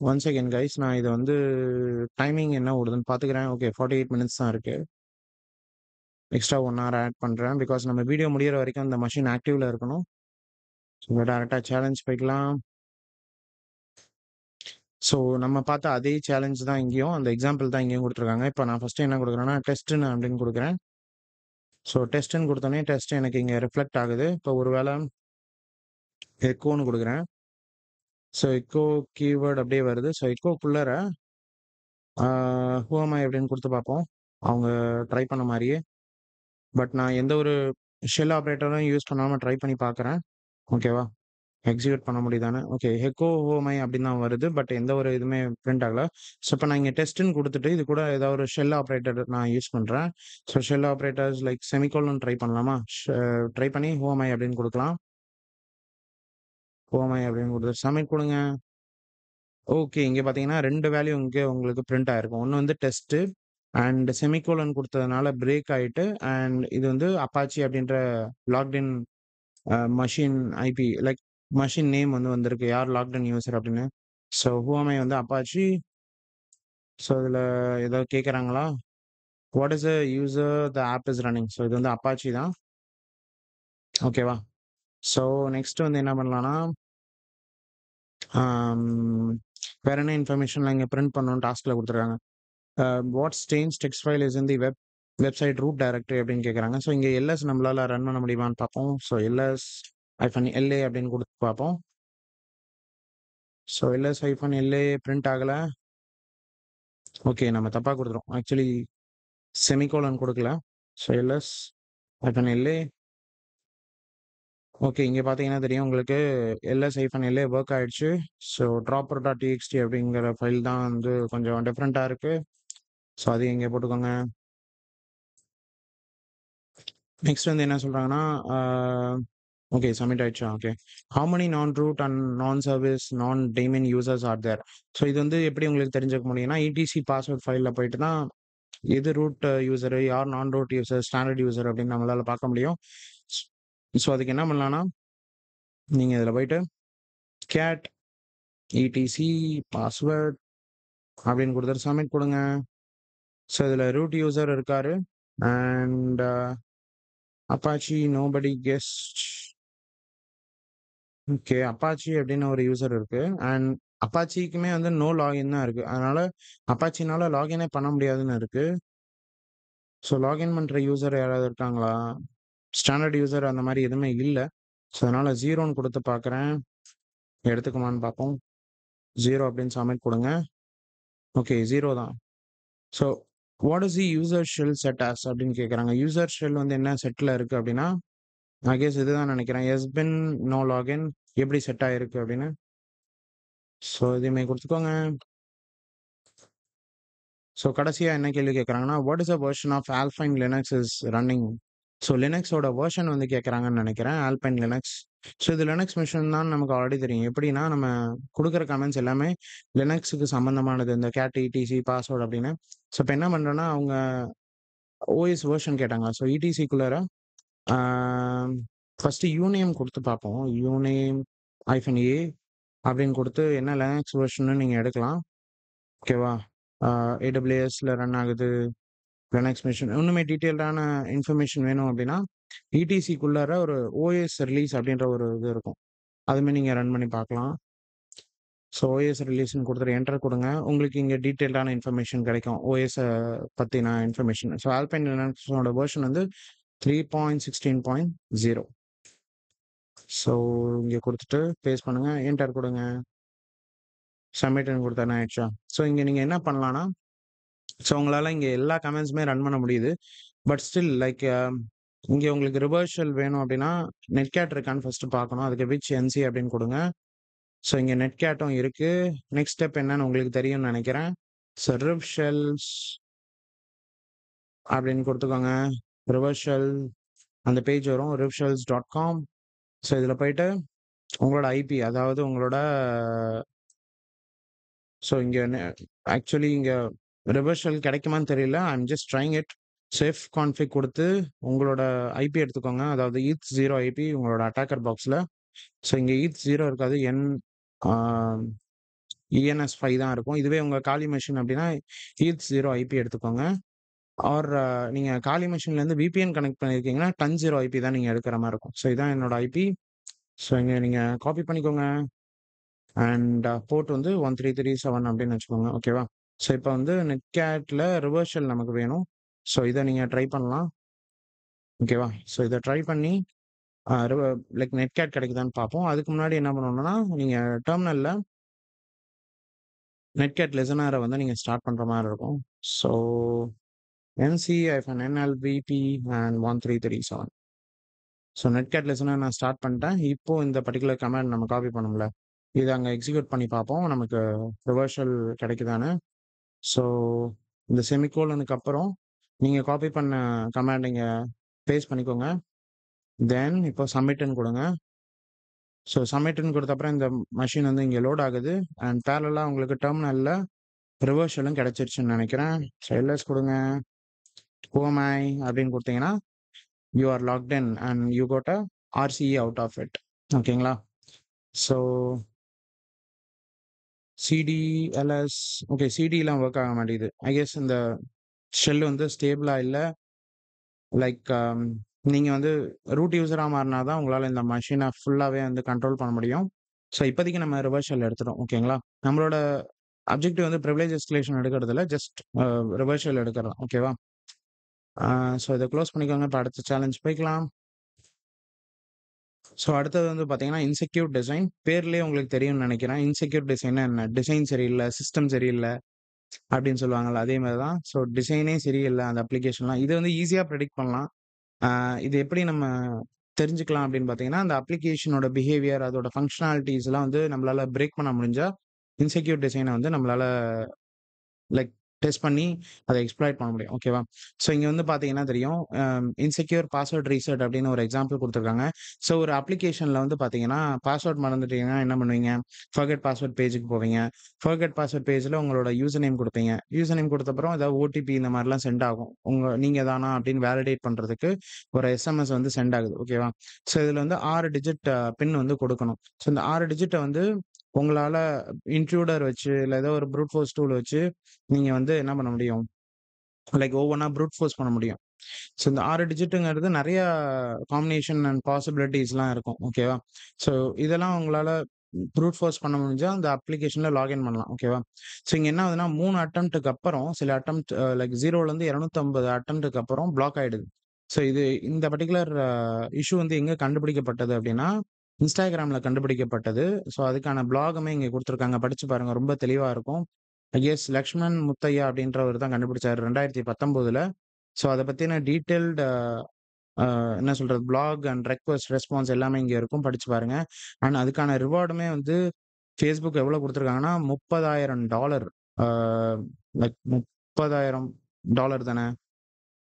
ஒன்ஸ் அகைன் கைஸ் நான் இத வந்து டைமிங் என்ன ஓடுதுன்னு பார்த்துக்கிறேன். ஓகே 48 மினிட்ஸ் தான் இருக்கு. எக்ஸ்ட்ரா 1 ஹவர் ஆட் பண்றேன். பிகாஸ் நம்ம வீடியோ முடியிற வரைக்கும் அந்த மெஷின் ஆக்டிவ்ல இருக்கணும். ஸோ டைரக்ட்டா சேலஞ்ச் போய்க்கலாம். ஸோ நம்ம பார்த்த அதே சேலஞ்ச் தான் இங்கேயும். அந்த எக்ஸாம்பிள் தான் இங்கேயும் குடுத்துருக்காங்க. இப்ப நான் ஃபர்ஸ்ட்டு என்ன குடுக்குறேன்னா, டெஸ்ட்ன்னு அப்படின்னு குடுக்குறேன். ஸோ டெஸ்ட்ன்னு குடுத்தோனே டெஸ்ட் எனக்கு இங்க ரிஃப்ளெக்ட் ஆகுது. இப்போ ஒரு வேள எக்கோன்னு குடுக்குறேன். ஸோ எக்கோ கீவேர்ட் அப்படியே வருது. So எக்கோக்குள்ளார ah who am I அப்படின்னு குடுத்து பார்ப்போம். அவங்க ட்ரை பண்ண மாரியே. பட் நான் எந்த ஒரு ஷெல் ஆப்பரேட்டரும் யூஸ் பண்ணாம ட்ரை பண்ணி பார்க்குறேன். ஓகேவா? எக்ஸிக்யூட் பண்ண முடியுதான்னு. ஓகே. எக்கோ ஹோமை அப்படின்னு தான் வருது. பட் எந்த ஒரு இதுவுமே பிரிண்ட் ஆகல. ஸோ இப்ப நான் இங்க டெஸ்ட்ன்னு குடுத்துட்டு, இது கூட ஏதாவது ஒரு ஷெல் ஆப்பரேட்டர் நான் யூஸ் பண்றேன். So shell operators like semicolon try பண்ணலாமா? ட்ரை பண்ணி ஹூ ஆம் ஐ அப்படின்னு குடுக்கலாம். ஹூ ஆம் ஐ அப்படின்னு குடுத்து சப்மிட் குடுங்க. ஓகே. இங்க பார்த்தீங்கன்னா 2 வேல்யூ இங்க உங்களுக்கு பிரிண்ட் ஆயிருக்கும். ஒண்ணு வந்து டெஸ்ட்டு அண்ட் செமிகோலன் குடுத்ததுனால பிரேக் ஆயிட்டு அண்ட் இது வந்து அப்பாச்சி அப்படின்ற logged in machine IP like machine name வந்து வந்திருக்கு. யார் லாக்ட் இன் யூசர் அப்படின்னு. ஸோ ஹூ ஆம் ஐ வந்து அப்பாச்சி ஸோ இதில ஏதாவது கேட்குறாங்களா? What is the user the app is running. So இது வந்து அப்பாச்சி தான். ஓகேவா? ஸோ நெக்ஸ்ட் வந்து என்ன பண்ணலாம்னா, ஆம், வேற என்ன இன்ஃபர்மேஷன்லாம் இங்க பிரிண்ட் பண்ணணும்னு டாஸ்க்ல குடுத்துருக்காங்க. What strange text file is in the website root directory அப்படின்னு கேட்குறாங்க. ஸோ இங்க எல்எஸ் நம்மளால ரன் பண்ண முடியுமான்னு பார்ப்போம். ஸோ எல்எஸ் -LA அப்படின்னு குடுத்து பார்ப்போம். ஸோ எல்எஸ் -LA பிரிண்ட் ஆகல. ஓகே, நம்ம தப்பா குடுத்துட்டோம். ஆக்சுவலி செமிகோலன் குடுக்கல. So LS -LA. ஓகே, இங்க பார்த்தீங்கன்னா தெரியும் உங்களுக்கு ls-LA வொர்க் ஆயிடுச்சு. ஸோ dropper.txt அப்படிங்கிற ஃபைல் தான் வந்து கொஞ்சம் டிஃபரெண்ட்டா இருக்கு. ஸோ அதையும் இங்க போட்டுக்கோங்க. நெக்ஸ்ட் வந்து என்ன சொல்றாங்கன்னா, ஆ ஓகே, சப்மிட் ஆயிடுச்சா? Okay. How many non root and non service, non domain users are there? So இது வந்து எப்படி உங்களுக்கு தெரிஞ்சுக்க முடியும்னா, இடிசி பாஸ்வேர்ட் ஃபைல்ல போயிட்டு தான் எது ரூட் யூசரு, யார் நான் ரூட் யூசர், ஸ்டாண்டர்ட் யூசர் அப்படின்னு நம்மளால பார்க்க முடியும். ஸோ அதுக்கு என்ன பண்ணலாம்னா, நீங்க இதில போயிட்டு கேட் இடிசி பாஸ்வேர்ட் அப்படின்னு குடுத்துட்டு சப்மிட் குடுங்க. ஸோ இதில ரூட் யூசர் இருக்காரு. And Apache nobody guest. Okay. Apache அப்படின்னு ஒரு யூசர் இருக்கு. அண்ட் அப்பாச்சிக்குமே வந்து நோ லாகின் தான் இருக்கு. அதனால அப்பாச்சினால லாகினே பண்ண முடியாதுன்னு இருக்கு. ஸோ லாகின் பண்ற யூசர் யாராவது இருக்காங்களா? ஸ்டாண்டர்ட் யூசர் அந்த மாரி எதுவுமே இல்ல. ஸோ அதனால 0ன்னு குடுத்து பார்க்குறேன். எடுத்துக்குமான்னு பார்ப்போம். 0 அப்படின்னு சப்மிட் குடுங்க. ஓகே, 0 தான். So what is the user shell set as அப்படின்னு கேட்குறாங்க. யூசர் ஷெல் வந்து என்ன செட்ல இருக்கு அப்படின்னா, ஐ கெஸ் இதுதான் நெனைக்கிறேன். எஸ் பின் நோ லாகின் எப்படி செட் ஆயிருக்கு அப்படின்னு. ஸோ இதையுமே குடுத்துக்கோங்க. ஸோ கடைசியா என்ன கேள்வி கேட்குறாங்கன்னா, what is the version of Alpine Linux is running? So லினக்ஸோட வெர்ஷன் வந்து கேட்குறாங்கன்னு நெனைக்கிறேன். Alpine Linux. ஸோ இது லினக்ஸ் மிஷின் தான் நமக்கு ஆல்ரெடி தெரியும். எப்படின்னா, நம்ம குடுக்குற கமெண்ட்ஸ் எல்லாமே லினக்ஸுக்கு சம்மந்தமானது. இந்த கேட் இடிசி பாஸ்வேர்ட் அப்படின்னு. ஸோ இப்ப என்ன பண்றேன்னா, அவங்க ஓஎஸ் வெர்ஷன் கேட்டாங்க. ஸோ இடிசிக்குள்ளார ஆ ஃபர்ஸ்ட்டு யூநேம் குடுத்து பார்ப்போம். யூநேம் -A அப்படின்னு குடுத்து என்ன லினக்ஸ் வெர்ஷன்னு நீங்க எடுக்கலாம். ஓகேவா? ஆ AWSல ரன் ஆகுது. Linux machine. இன்னுமே டீட்டெயில்டான இன்ஃபர்மேஷன் வேணும் அப்படின்னா, இடிசிக்குள்ளார ஒரு ஓஎஸ் ரிலீஸ் அப்படின்ற ஒரு இது இருக்கும். அதுமாரி நீங்க ரன் பண்ணி பார்க்கலாம். ஸோ ஓஎஸ் ரிலீஸ்ன்னு குடுத்துட்டு என்டர் குடுங்க. உங்களுக்கு இங்க டீட்டெயில்டான இன்ஃபர்மேஷன் கிடைக்கும். ஓஎஸ்ஸ பத்தின இன்ஃபர்மேஷன். ஸோ ஆல்பைன் லினக்ஸோட வெர்ஷன் வந்து 3.16.0. ஸோ இங்க குடுத்துட்டு பேஸ்ட் பண்ணுங்க. என்டர் குடுங்க. சப்மிட்ன்னு குடுத்தா என்ன ஆயிடுச்சா? ஸோ இங்க நீங்க என்ன பண்ணலாம்னா, ஸோ உங்களால இங்க எல்லா கமெண்ட்ஸுமே ரன் பண்ண முடியுது. பட் ஸ்டில் லைக் இங்க உங்களுக்கு ரிவர்ஷல் வேணும் அப்படின்னா, நெட்கேட் இருக்கான்னு ஃபர்ஸ்ட்டு பார்க்கணும். அதுக்கு விச் என்சி அப்படின்னு குடுங்க. ஸோ இங்க நெட்கேட்டும் இருக்கு. நெக்ஸ்ட் ஸ்டெப் என்னன்னு உங்களுக்கு தெரியும்னு நெனைக்கிறேன். ஸோ ரிவ்ஷெல்ஸ் அப்படின்னு குடுத்துக்கோங்க. ரிவர்ஷல் அந்த பேஜ் வரும். rivshells.com. ஸோ இதுல போயிட்டு உங்களோட ஐபி அதாவது உங்களோட ஸோ இங்க ஆக்சுவலி இங்க ரிவர்ஷல் கிடைக்குமான்னு தெரியல. I am just trying it. Save config குடுத்து உங்களோட ஐபி எடுத்துக்கோங்க. அதாவது ETH0 ஐபி உங்களோட அட்டாக்கர் பாக்ஸ்ல. ஸோ இங்க ETH0 இருக்காது. ஆ ENS5 தான் இருக்கும். இதுவே உங்க காலி மெஷின் அப்படின்னா, ETH0 ஐபி எடுத்துக்கோங்க. ஆர் நீங்க காலி மெஷின்லேருந்து VPN கனெக்ட் பண்ணியிருக்கீங்கன்னா, TON0 ஐபி தான் நீங்க எடுக்கிற மாரி இருக்கும். ஸோ இதான் என்னோட ஐபி. ஸோ இங்க நீங்க காப்பி பண்ணிக்கோங்க. அண்ட் போர்ட் வந்து 1337 அப்படின்னு வச்சுக்கோங்க. ஓகேவா? ஸோ இப்ப வந்து நெட்கேட்ல ரிவர்ஷல் நமக்கு வேணும். ஸோ இத நீங்க ட்ரை பண்ணலாம். ஓகேவா? ஸோ இத ட்ரை பண்ணி அ ரிவ லைக் நெட்கேட் கிடைக்குதான்னு பார்ப்போம். அதுக்கு முன்னாடி என்ன பண்ணணும்னா, நீங்க டெர்மினல்ல நெட்கேட் லிசனர வந்து நீங்க ஸ்டார்ட் பண்ற மாரி இருக்கும். So NC-NLVP and 1337. So netcat listener நான் ஸ்டார்ட் பண்ணிட்டேன். இப்போ இந்த பர்ட்டிகுலர் கமாண்ட் நம்ம காப்பி பண்ணோம்ல, இத அங்க எக்ஸிக்யூட் பண்ணி பார்ப்போம். நமக்கு ரிவர்ஷல் கிடைக்குதான்னு. ஸோ இந்த செமிகோலனுக்கு அப்புறம் நீங்க காப்பி பண்ண கமாண்ட் இங்க பேஸ்ட் பண்ணிக்கோங்க. தென் இப்போ சப்மிட்ன்னு குடுங்க. ஸோ சப்மிட்ன்னு குடுத்த அப்புறம் இந்த மெஷின் வந்து இங்க லோட் ஆகுது. அண்ட் பேரலலா உங்களுக்கு டெர்மினல்ல ரிவர்ஷலும் கிடைச்சிருச்சுன்னு நெனைக்கிறேன். ஸோ எல்எஸ் குடுங்க. ஹூ அம் ஐ அப்படின்னு குடுத்தீங்கன்னா, you are logged in and you got a RCE out of it. ஓகேங்களா? ஸோ சிடி, எல்எஸ் ஓகே சிடிலாம் ஒர்க் ஆக மாட்டேங்குது. ஐ கெஸ் இந்த ஷெல் வந்து ஸ்டேபிளா இல்ல. லைக் நீங்க வந்து ரூட் யூசரா மாறினா தான் உங்களால இந்த மெஷின ஃபுல்லாவே வந்து கண்ட்ரோல் பண்ண முடியும். ஸோ இப்போதைக்கு நம்ம ரிவர்ஸ் ஷெல் எடுத்துட்டோம். ஓகேங்களா? நம்மளோட அப்ஜெக்டிவ் வந்து பிரிவிலேஜ் எஸ்கலேஷன் எடுக்கிறது இல்ல. ஜஸ்ட் ரிவர்ஸ் ஷெல் எடுக்கிறோம். ஓகேவா? ஸோ இத க்ளோஸ் பண்ணிக்கோங்க. இப்ப அடுத்த சேலஞ்ச் போய்க்கலாம். ஸோ அடுத்தது வந்து பார்த்தீங்கன்னா, இன்செக்யூர் டிசைன். பேர்லயே உங்களுக்கு தெரியும்னு நெனைக்கிறேன். இன்செக்யூர் டிசைன்னா என்ன? டிசைன் சரியில்ல, சிஸ்டம் சரியில்ல அப்படின்னு சொல்லுவாங்கல்ல. அதே மாரி தான். ஸோ டிசைனே சரியில்ல அந்த அப்ளிகேஷன்லாம். இது வந்து ஈஸியா பிரெடிக்ட் பண்ணலாம். ஆ இது எப்படி நம்ம தெரிஞ்சுக்கலாம் அப்படின்னு பார்த்தீங்கன்னா, அந்த அப்ளிகேஷனோட பிஹேவியர், அதோட ஃபங்ஷனாலிட்டீஸ்லாம் வந்து நம்மளால பிரேக் பண்ண முடிஞ்சா, இன்செக்யூர் டிசைன வந்து நம்மளால லைக் டெஸ்ட் பண்ணி அத எக்ஸ்ப்ளாய்ட் பண்ண முடியும். ஓகேவா? ஸோ இங்க வந்து பார்த்தீங்கன்னா தெரியும். இன்செக்யூர் பாஸ்வேர்ட் ரீசெட் அப்படின்னு ஒரு எக்ஸாம்பிள் குடுத்துருக்காங்க. ஸோ ஒரு அப்ளிகேஷன்ல வந்து பார்த்தீங்கன்னா, பாஸ்வேர்ட் மறந்துட்டீங்கன்னா என்ன பண்ணுவீங்க? ஃபர்கெட் பாஸ்வேர்ட் பேஜுக்கு போவீங்க. ஃபர்கெட் பாஸ்வேர்ட் பேஜ்ல உங்களோட யூசர் நேம் குடுப்பீங்க. யூசர் நேம் குடுத்தப்புறம் ஏதாவது ஓடிபி இந்த மாரிலாம் சென்ட் ஆகும். நீங்க தானா அப்படின்னு வேலிடேட் பண்றதுக்கு ஒரு எஸ்எம்எஸ் வந்து சென்ட் ஆகுது. ஓகேவா? ஸோ இதுல வந்து 6 டிஜிட் பின் வந்து குடுக்கணும். ஸோ இந்த 6 டிஜிட்ட வந்து உங்களால இன்ட்ரூடர் வச்சு, இல்ல ஏதோ ஒரு ப்ரூட் ஃபோர்ஸ் டூல் வச்சு நீங்க வந்து என்ன பண்ண முடியும்? லைக் ஒவ்வொன்னா ப்ரூட் ஃபோர்ஸ் பண்ண முடியும். ஸோ இந்த 6 டிஜிட்டுங்கிறது நெறைய காம்பினேஷன் அண்ட் பாசிபிலிட்டீஸ்லாம் இருக்கும். ஓகேவா? ஸோ இதெல்லாம் உங்களால ப்ரூட் ஃபோர்ஸ் பண்ண முடிஞ்சா, அந்த அப்ளிகேஷன்ல லாகின் பண்ணலாம். ஓகேவா? ஸோ இங்க என்ன ஆகுதுன்னா 3 அட்டெம்ப்ட்க்கு அப்புறம் சில அட்டெம்ப்ட் லைக் 0லருந்து 250 அட்டெம்ப்ட்க்கு அப்புறம் பிளாக் ஆயிடுது. ஸோ இந்த பர்ட்டிகுலர் இஷ்யூ வந்து எங்க கண்டுபிடிக்கப்பட்டது அப்டின்னா, Instagramல கண்டுபிடிக்கப்பட்டது. ஸோ அதுக்கான ப்ளாகுமே இங்க குடுத்துருக்காங்க. படிச்சு பாருங்க. ரொம்ப தெளிவா இருக்கும். ஐஎஸ் லக்ஷ்மண் முத்தையா அப்படின்றவரு தான் கண்டுபிடிச்சாரு 2019ல. ஸோ அத பத்தின டீட்டெயில்டு என்ன சொல்றது? ப்ளாக் அண்ட் ரெக்வெஸ்ட், ரெஸ்பான்ஸ் எல்லாமே இங்க இருக்கும். படிச்சு பாருங்க. அண்ட் அதுக்கான ரிவார்டுமே வந்து Facebook எவ்வளோ குடுத்துருக்காங்கன்னா, $30,000 ஆ லைக் $30,000 தானே?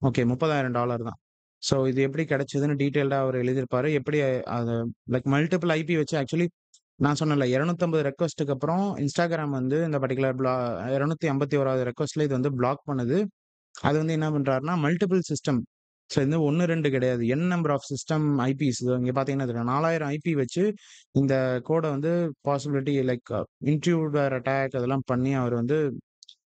ஓகே $30,000 தான். ஸோ இது எப்படி கிடைச்சதுன்னு டீட்டெயில்டா அவரு எழுதியிருப்பாரு. எப்படி அத லைக் மல்டிபிள் ஐபி வச்சு ஆக்சுவலி நான் சொன்னேன்ல 250 ரெக்வெஸ்ட்க்கு அப்புறம் Instagram வந்து இந்த பர்ட்டிகுலர் 251வது ரெக்வெஸ்ட்ல இது வந்து பிளாக் பண்ணுது. அது வந்து என்ன பண்றாருன்னா, மல்டிபிள் சிஸ்டம். ஸோ இது 1, 2 கிடையாது. நம்பர் ஆஃப் சிஸ்டம் ஐபிஸ் இங்க பார்த்தீங்கன்னா தெரியும். 4000 ஐபி வச்சு இந்த கோட வந்து பாசிபிலிட்டி லைக் இன்ட்ரூடர் அட்டாக் அதெல்லாம் பண்ணி அவர் வந்து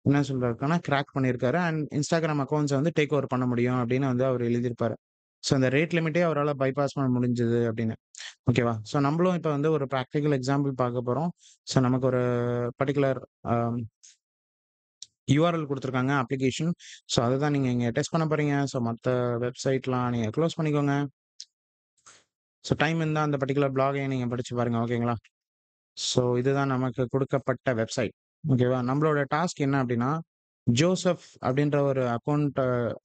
என்ன சொல்றாருன்னா, கிராக் பண்ணியிருக்காரு. அண்ட் Instagram அக்கவுண்ட்ஸ வந்து டேக் ஓவர் பண்ண முடியும் அப்படின்னு வந்து அவர் எழுதியிருப்பாரு. ஸோ அந்த ரேட் லிமிட்டே அவரால பைபாஸ் பண்ண முடிஞ்சது அப்படின்னு. ஓகேவா? ஸோ நம்மளும் இப்ப வந்து ஒரு பிராக்டிகல் எக்ஸாம்பிள் பார்க்க போறோம். ஸோ நமக்கு ஒரு பர்ட்டிகுலர் அ யுஆர்எல் குடுத்துருக்காங்க அப்ளிகேஷன். ஸோ அததான் நீங்க இங்க டெஸ்ட் பண்ண போறீங்க. ஸோ மத்த வெப்சைட்லாம் நீங்க க்ளோஸ் பண்ணிக்கோங்க. ஸோ டைம் இருந்தா அந்த பர்ட்டிகுலர் ப்ளாகையும் நீங்க படிச்சு பாருங்க. ஓகேங்களா? ஸோ இதுதான் நமக்கு குடுக்கப்பட்ட வெப்சைட். ஓகேவா? நம்மளோட டாஸ்க் என்ன அப்டின்னா, ஜோசப் அப்டின்ற ஒரு அக்கவுண்ட்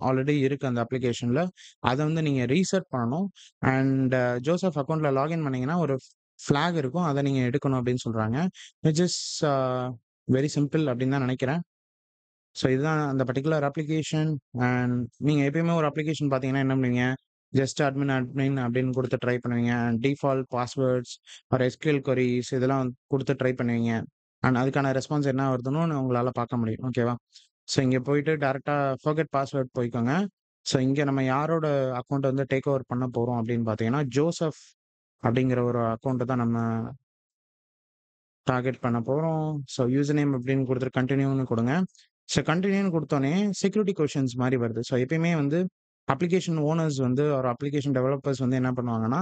ஆல்ரெடி இருக்கு அந்த அப்ளிகேஷன்ல. அத வந்து நீங்க ரீசெட் பண்ணணும். அண்ட் ஜோசப் அக்கவுண்ட்ல லாகின் பண்ணீங்கன்னா, ஒரு ஃபிளாக் இருக்கும். அத நீங்க எடுக்கணும் அப்டின்னு சொல்றாங்க. Which is a very simple அப்டின்னு தான் நெனைக்கிறேன். ஸோ இதுதான் அந்த பர்ட்டிகுலர் அப்ளிகேஷன். அண்ட் நீங்க எப்பயுமே ஒரு அப்ளிகேஷன் பார்த்தீங்கன்னா என்ன பண்ணுவீங்க? ஜஸ்ட் அட்மின் அட்மின் அப்படின்னு குடுத்து ட்ரை பண்ணுவீங்க. And default passwords or SQL queries இதெல்லாம் குடுத்து ட்ரை பண்ணுவீங்க. அண்ட் அதுக்கான ரெஸ்பான்ஸ் என்ன வருதுன்னு உங்களால பார்க்க முடியும். ஓகேவா? ஸோ இங்க போயிட்டு டைரக்ட்டா ஃபர்கெட் பாஸ்வேர்ட் போய்க்கோங்க. ஸோ இங்க நம்ம யாரோட அக்கவுண்ட் வந்து டேக் ஓவர் பண்ண போறோம் அப்படின்னு பார்த்தீங்கன்னா, ஜோசப் அப்படிங்கிற ஒரு அக்கவுண்ட் தான் நம்ம டார்கெட் பண்ண போறோம். ஸோ யூசர் நேம் அப்படின்னு குடுத்துட்டு கன்டின்யூன்னு குடுங்க. ஸோ கன்டின்யூன்னு குடுத்தோனே செக்யூரிட்டி கொஸ்டின்ஸ் மாரி வருது. ஸோ எப்பயுமே வந்து அப்ளிகேஷன் ஓனர்ஸ் வந்து ஒரு அப்ளிகேஷன் டெவலப்பர்ஸ் வந்து என்ன பண்ணுவாங்கன்னா,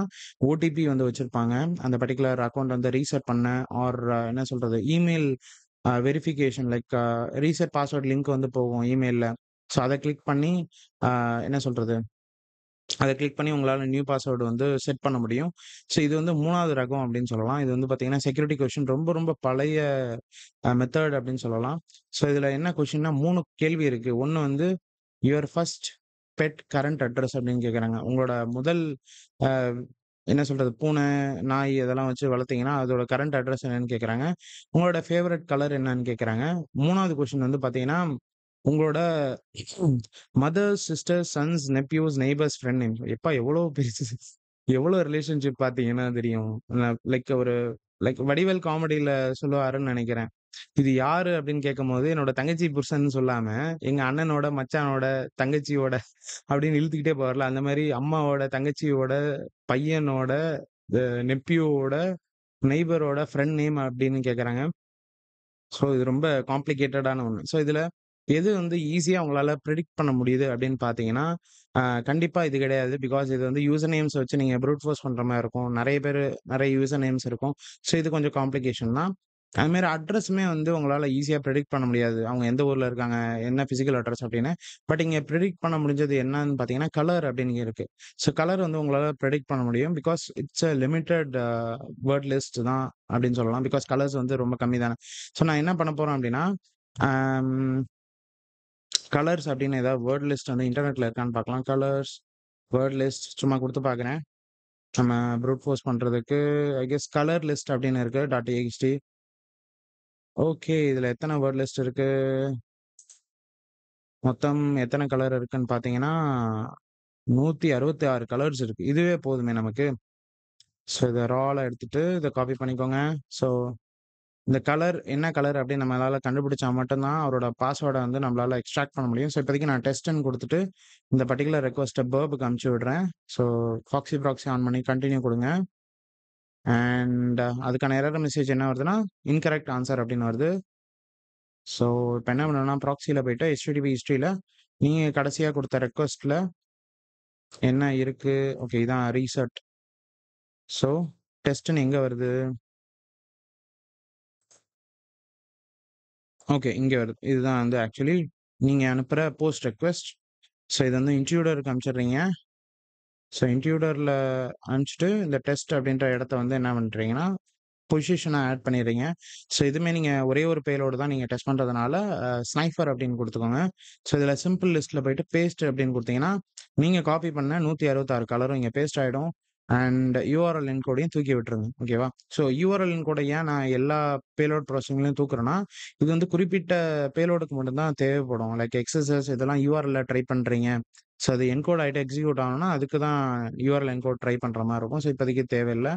ஓடிபி வந்து வச்சிருப்பாங்க. அந்த பர்ட்டிகுலர் அக்கவுண்ட் வந்து ரீசெட் பண்ண ஆர் என்ன சொல்றது? Email verification like reset password link வந்து போகும் இமெயில்ல. ஸோ அத கிளிக் பண்ணி என்ன சொல்றது? அத கிளிக் பண்ணி உங்களால நியூ பாஸ்வேர்ட் வந்து செட் பண்ண முடியும். ஸோ இது வந்து 3வது ரகம் அப்படின்னு சொல்லலாம். இது வந்து பார்த்தீங்கன்னா, செக்யூரிட்டி கொஸ்டின் ரொம்ப ரொம்ப பழைய மெத்தட் அப்படின்னு சொல்லலாம். ஸோ இதுல என்ன கொஸ்டின்னா 3 கேள்வி இருக்கு. 1 வந்து your first pet current address அப்படின்னு கேட்கறாங்க. உங்களோட முதல் அ என்ன சொல்றது? பூனை, நாய் இதெல்லாம் வச்சு வளர்த்தீங்கன்னா, அதோட கரண்ட் அட்ரஸ் என்னன்னு கேட்கறாங்க. உங்களோட ஃபேவரைட் கலர் என்னன்னு கேட்கறாங்க. 3வது கொஸ்டின் வந்து பார்த்தீங்கன்னா, உங்களோட mothers, sisters, sons, nephews, neighbours, friend name. எப்பா எவ்வளோ பெருசு எவ்வளோ ரிலேஷன்ஷிப் பார்த்தீங்கன்னா தெரியும். லைக் ஒரு லைக் வடிவேல் காமெடில சொல்லுவாருன்னு நெனைக்கிறேன். இது யாரு அப்படின்னு கேட்கும்போது, என்னோட தங்கச்சி புருஷன்னு சொல்லாம, எங்க அண்ணனோட, மச்சானோட, தங்கச்சியோட அப்படின்னு இழுத்துக்கிட்டே போவார்ல. அந்த மாரி அம்மாவோட, தங்கச்சியோட, பையனோட, அ நெப்யூவோட, நெய்பரோட ஃப்ரெண்ட் நேம் அப்படின்னு கேட்கறாங்க. ஸோ இது ரொம்ப காம்ப்ளிகேட்டடான ஒண்ணு. ஸோ இதுல எது வந்து ஈஸியா உங்களால பிரெடிக்ட் பண்ண முடியுது அப்படின்னு பார்த்தீங்கன்னா, அ கண்டிப்பா இது கிடையாது. பிகாஸ் இது வந்து யூசர் நேம்ஸ் வச்சு நீங்க ப்ரூட் ஃபோர்ஸ் பண்ற மாரி இருக்கும். நெறைய யூசர் நேம்ஸ் இருக்கும். ஸோ இது கொஞ்சம் காம்ப்ளிகேஷன் தான். அது மாரி அட்ரஸுமே வந்து உங்களால ஈஸியா பிரெடிக்ட் பண்ண முடியாது. அவங்க எந்த ஊர்ல இருக்காங்க, என்ன பிசிக்கல் அட்ரஸ் அப்படின்னு. பட் இங்க பிரெடிக்ட் பண்ண முடிஞ்சது என்னன்னு பார்த்தீங்கன்னா, கலர் அப்படின்னு இருக்கு. ஸோ கலர் வந்து உங்களால பிரெடிக்ட் பண்ண முடியும். Because it's a limited word list தான் அப்படின்னு சொல்லலாம். பிகாஸ் கலர்ஸ் வந்து ரொம்ப கம்மி தானே. ஸோ நான் என்ன பண்ண போறேன் அப்டின்னா, அம் கலர்ஸ் அப்டின்னு ஏதாவது வேர்ட் லிஸ்ட் வந்து இன்டர்நெட்ல இருக்கான்னு பார்க்கலாம். கலர்ஸ், வேர்ட் லிஸ்ட் சும்மா குடுத்து பார்க்குறேன். நம்ம ப்ரூட் ஃபோர்ஸ் பண்றதுக்கு ஐ கெஸ் கலர் லிஸ்ட் அப்டின்னு இருக்கு. .txt. ஓகே. இதுல எத்தன வேர்ட் லிஸ்ட் இருக்கு? மொத்தம் எத்தன கலர் இருக்குன்னு பார்த்தீங்கன்னா, 166 கலர்ஸ் இருக்கு. இதுவே போதுமே நமக்கு. ஸோ இத ரால எடுத்துட்டு இத காப்பி பண்ணிக்கோங்க. ஸோ இந்த கலர் என்ன கலர் அப்படின்னு நம்மளால கண்டுபிடிச்சா மட்டும் தான் அவரோட பாஸ்வேர்ட வந்து நம்மளால எக்ஸ்ட்ராக்ட் பண்ண முடியும். ஸோ இப்போதைக்கு நான் டெஸ்ட்ன்னு குடுத்துட்டு, இந்த பர்ட்டிகுலர் ரெக்வெஸ்ட்ட பர்ப்க்கு அனுப்பிச்சு விடுறேன். ஸோ ப்ராக்ஸி ஆன் பண்ணி கன்டின்யூ குடுங்க. அண்ட் அதுக்கான எரர் மெசேஜ் என்ன வருதுன்னா, இன்கரெக்ட் ஆன்ஸர் அப்படின்னு வருது. ஸோ இப்ப என்ன பண்ணணும்னா, ப்ராக்ஸில போயிட்டு HTTP ஹிஸ்டரியில நீங்க கடைசியா குடுத்த ரெக்வெஸ்ட்ல என்ன இருக்கு? ஓகே இதான் ரீசெட். ஸோ டெஸ்ட்ன்னு எங்க வருது? ஓகே இங்க வருது. இதுதான் வந்து ஆக்சுவலி நீங்க அனுப்புற போஸ்ட் ரெக்வெஸ்ட். ஸோ இது வந்து இன்ட்ரூடருக்கு அனுப்பிச்சிடுறீங்க. ஸோ இன்ட்ரூடர்ல அனுப்பிச்சுட்டு இந்த டெஸ்ட் அப்படின்ற இடத்த வந்து என்ன பண்றீங்கன்னா, பொசிஷனா ஆட் பண்ணிடுறீங்க. ஸோ இதுவுமே நீங்க ஒரே ஒரு பேலோடு தான் நீங்க டெஸ்ட் பண்றதுனால, ஸ்னைஃபர் அப்படின்னு குடுத்துக்கோங்க. ஸோ இதுல சிம்பிள் லிஸ்ட்ல போயிட்டு பேஸ்ட் அப்படின்னு குடுத்தீங்கன்னா, நீங்க காப்பி பண்ண 166 கலரும் இங்க பேஸ்ட் ஆயிடும். அண்ட் யுஆர்எல் என்கோடையும் தூக்கி விட்டுருங்க. ஓகேவா? ஸோ யுஆர்எல் என்கோட ஏன் நான் எல்லா பேலோட் ப்ராசஸிங்லயும் தூக்குறேன்னா, இது வந்து குறிப்பிட்ட பேலோடுக்கு மட்டும் தான் தேவைப்படும். லைக் எக்ஸ்எஸ்எஸ் இதெல்லாம் யுஆர்எல்ல ட்ரை பண்றீங்க. ஸோ அது என்கோட் ஆயிட்டு எக்ஸிக்யூட் ஆகணும்னா, அதுக்கு தான் யுஆர்எல் என்கோட் ட்ரை பண்ற மாரி இருக்கும். ஸோ இப்போதைக்கு தேவையில்ல.